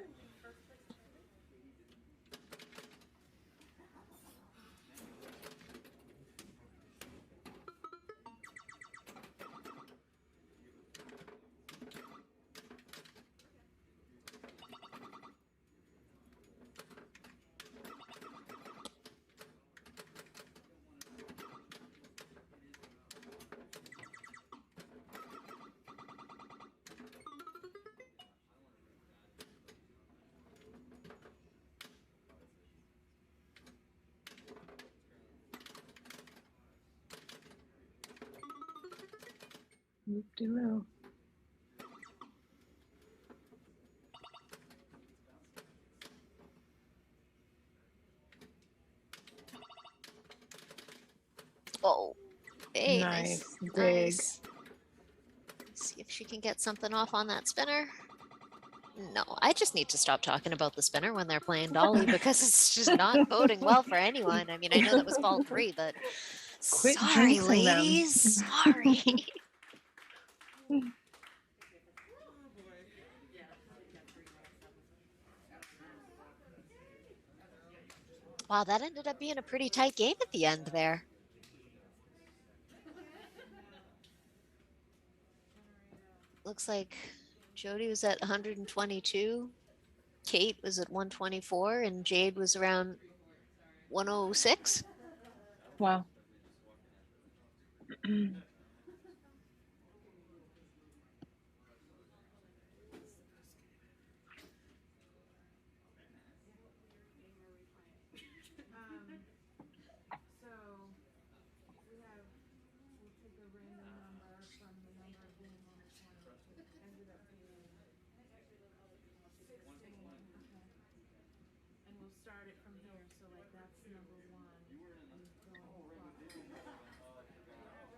Whoop-de-loo. Oh, hey, Nice. Dig. nice. See if she can get something off on that spinner. No, I just need to stop talking about the spinner when they're playing Dolly because it's just not boding well for anyone. I mean, I know that was ball 3, but Quit sorry, jinxing them. ladies. Sorry. Wow, that ended up being a pretty tight game at the end there. Looks like Jody was at 122, Kate was at 124, and Jade was around 106. Wow. Start it from here, so like that's number 1.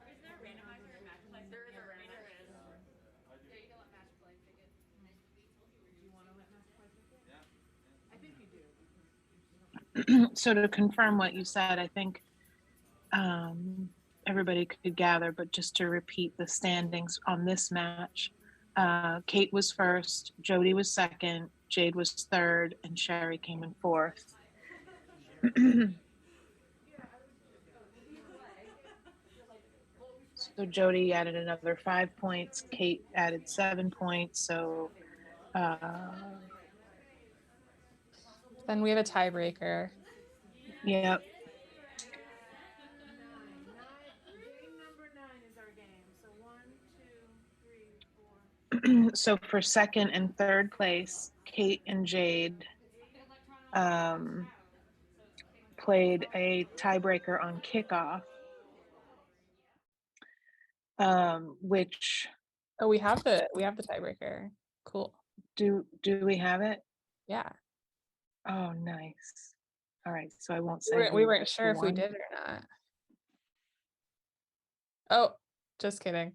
Is there a randomizer or match play? There is a randomizer. Yeah, you can let match play pick it. Do you want to let match play pick it? Yeah. I think you do. So to confirm what you said, I think everybody could gather, but just to repeat the standings on this match, Kate was first, Jody was second, Jade was third, and Sherry came in fourth. So Jody added another 5 points, Kate added 7 points, so Then we have a tiebreaker. yep. Game number 9 is our game. So 1, 2, 3, 4. So for second and third place, Kate and Jade played a tiebreaker on kickoff, Which Oh, we have the tiebreaker. Cool. do we have it? Yeah. Oh, nice. All right, so I won't say We who weren't sure if we won. did or not. Oh, just kidding.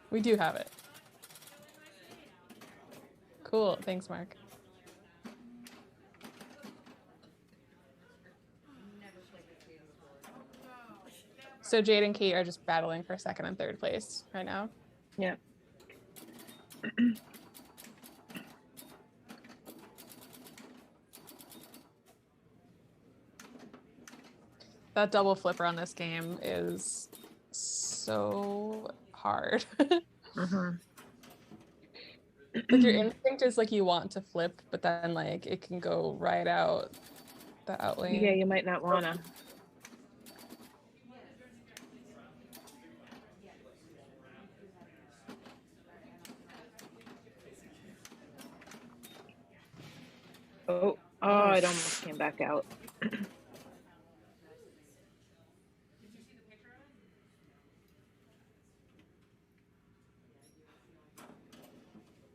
We do have it. Cool. Thanks, Mark. So Jade and Kate are just battling for second and third place right now. Yeah. That double flipper on this game is so hard. Mm-hmm. Like your instinct is like you want to flip, but then like it can go right out the out lane. Yeah, you might not wanna. Oh, it almost came back out.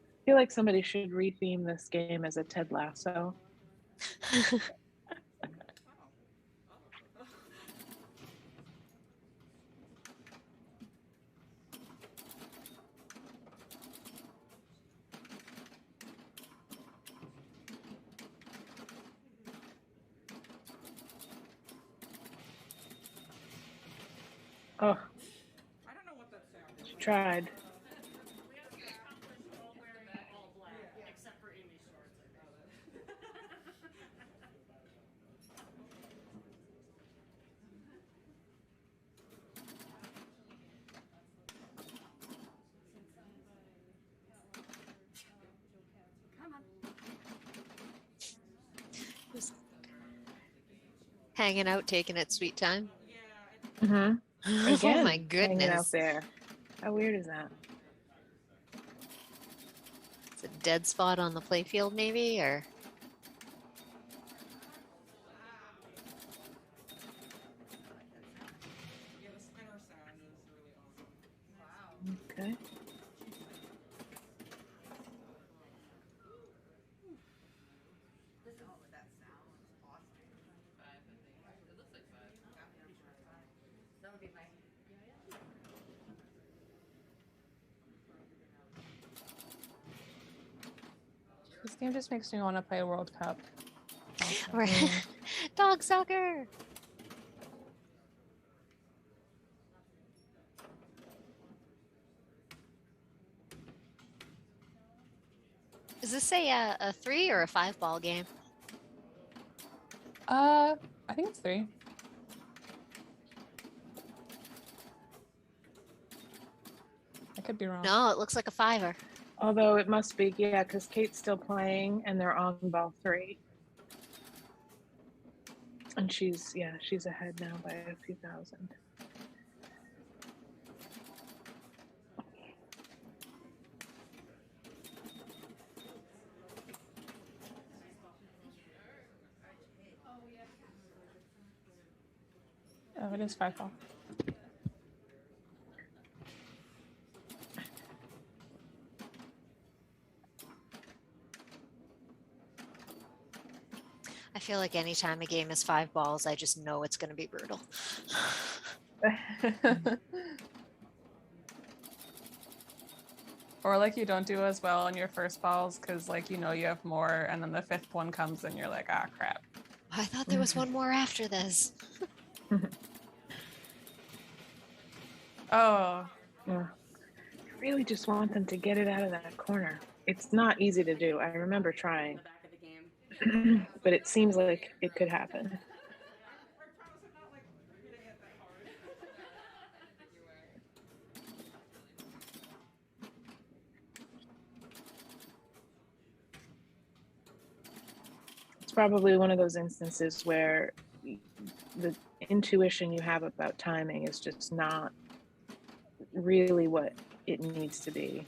I feel like somebody should retheme this game as a Ted Lasso. Oh, I don't know what that sound is. she tried. We have to accomplish all wearing all black, except for Amy Schwartz, I think. Come on. Just hanging out, taking it sweet time. Mm-hmm. Oh Again, my hanging out goodness. there. How weird is that? It's a dead spot on the playfield, maybe, or Yeah, the spinner sound is really awesome. Wow. Okay. This is that sound is awesome. 5, I think. It looks like 5. Yeah, I'm pretty sure it's 5. That would be my. This game just makes me want to play World Cup. or dog soccer. Is this a 3 or a 5 ball game? I think it's 3. I could be wrong. No, it looks like a 5er. Although it must be, yeah, because Kate's still playing and they're on ball 3. And she's ahead now by a few thousand. Oh, it is 5 ball. I feel like anytime a game is 5 balls, I just know it's going to be brutal. Or like you don't do as well on your first balls because like you know you have more, and then the 5th one comes and you're like, ah, crap. I thought there was one more after this. Oh, Yeah. I really just want them to get it out of that corner. It's not easy to do. I remember trying, The back of the game. but it seems like it could happen. Or Thomas, I'm not like hitting it that hard. You were. It's probably one of those instances where the intuition you have about timing is just not really what it needs to be.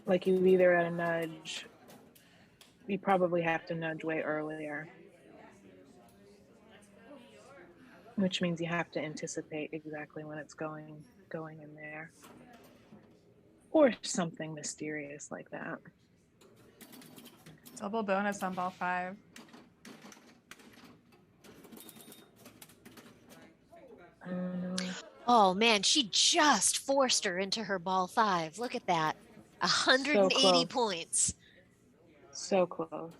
Like you either at a nudge, you probably have to nudge way earlier, which means you have to anticipate exactly when it's going in there, or something mysterious like that. Double bonus on ball 5. Oh man, she just forced her into her ball 5. Look at that. 180 points. So close.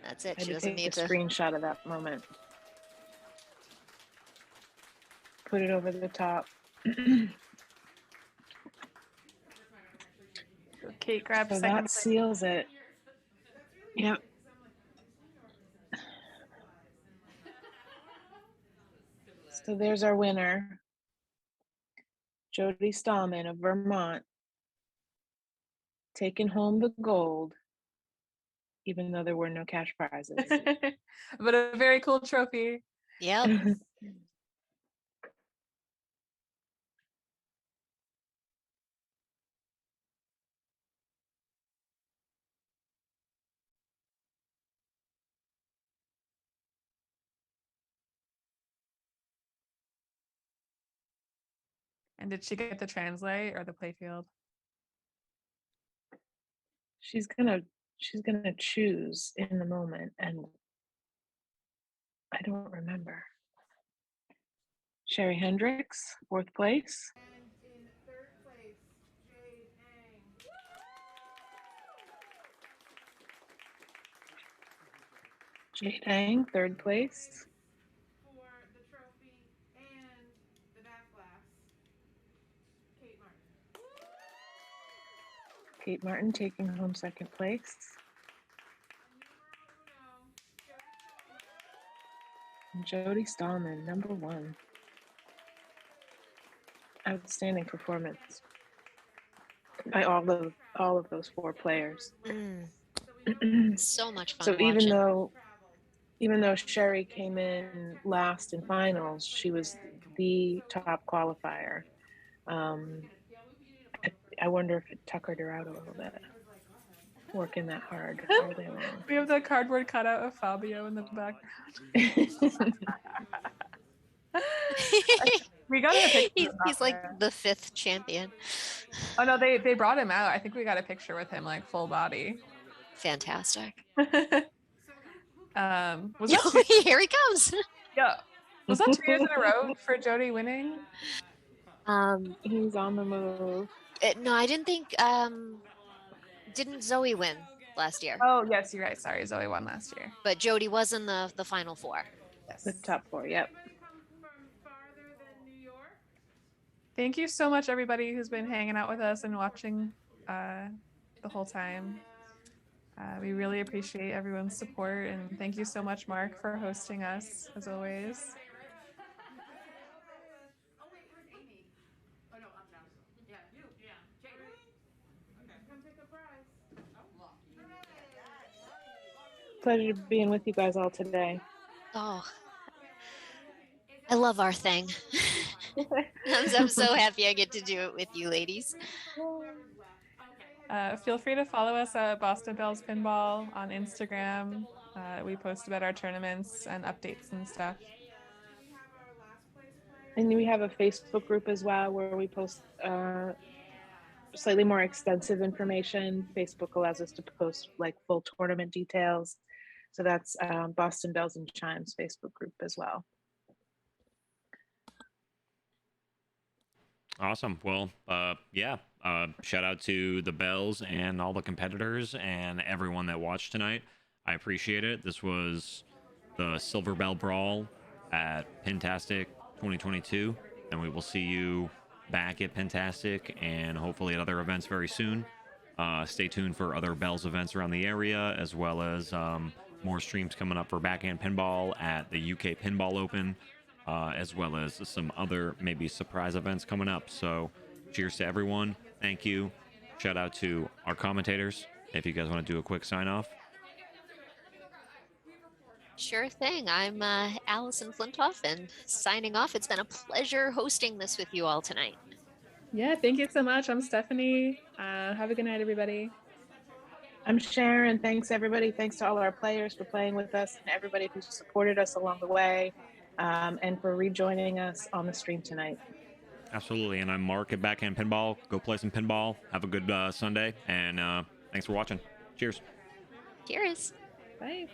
That's it. I She had to doesn't take need a to. screenshot of that moment. Put it over the top. Kate grabs So second that place. seals it. Yep. So there's our winner, Jody Stallman of Vermont, taking home the gold, even though there were no cash prizes. But a very cool trophy. Yep. And did she get the translate or the playfield? She's gonna choose in the moment, and I don't remember. Sherry Hendricks, 4th place. And in 3rd place, Jade Ang. Jade Ang, 3rd place. For the trophy and the back glass, Kate Martin. Kate Martin taking home 2nd place. And Jody Stallman, number 1. Outstanding performance by all of those 4 players. So much fun. So watching. even though Sherry came in last in finals, she was the top qualifier. I wonder if it tuckered her out a little bit, working that hard all day long. We have the cardboard cutout of Fabio in the background. We got a picture. He's like the 5th champion. Oh no, they brought him out. I think we got a picture with him like full body. Fantastic. Was that Here he comes. Yeah. Was that 2 years in a row for Jody winning? He's on the move. No, I didn't think. Didn't Zoe win last year? Oh yes, you're right. Sorry, Zoe won last year. But Jody was in the final 4. Yes. The top 4. Yep. Thank you so much, everybody who's been hanging out with us and watching the whole time. We really appreciate everyone's support, and thank you so much, Mark, for hosting us as always. Oh wait, where's Amy? Oh no, up now. Yeah, you. Yeah. Jade. Okay. Come pick a prize. Oh, Pleasure being with you guys all today. Oh, I love our thing. I'm so happy I get to do it with you, ladies. Feel free to follow us at Boston Bells Pinball on Instagram. We post about our tournaments and updates and stuff. And we have a Facebook group as well where we post slightly more extensive information. Facebook allows us to post like full tournament details. So that's Boston Bells and Chimes Facebook group as well. Awesome. Well, yeah. Shout out to the Bells and all the competitors and everyone that watched tonight. I appreciate it. This was the Silverbelle Brawl at Pintastic 2022, and we will see you back at Pintastic and hopefully at other events very soon. Stay tuned for other Bells events around the area, as well as more streams coming up for Backhand Pinball at the UK Pinball Open, as well as some other maybe surprise events coming up. So cheers to everyone. Thank you. Shout out to our commentators. If you guys want to do a quick sign off. Sure thing. I'm Allison Flintoff and signing off. It's been a pleasure hosting this with you all tonight. Yeah, thank you so much. I'm Stephanie. Have a good night, everybody. I'm Sharon. Thanks, everybody. Thanks to all our players for playing with us and everybody who supported us along the way, and for rejoining us on the stream tonight. Absolutely. And I'm Mark at Backhand Pinball. Go play some pinball. Have a good Sunday. And thanks for watching. Cheers. Cheers. Bye.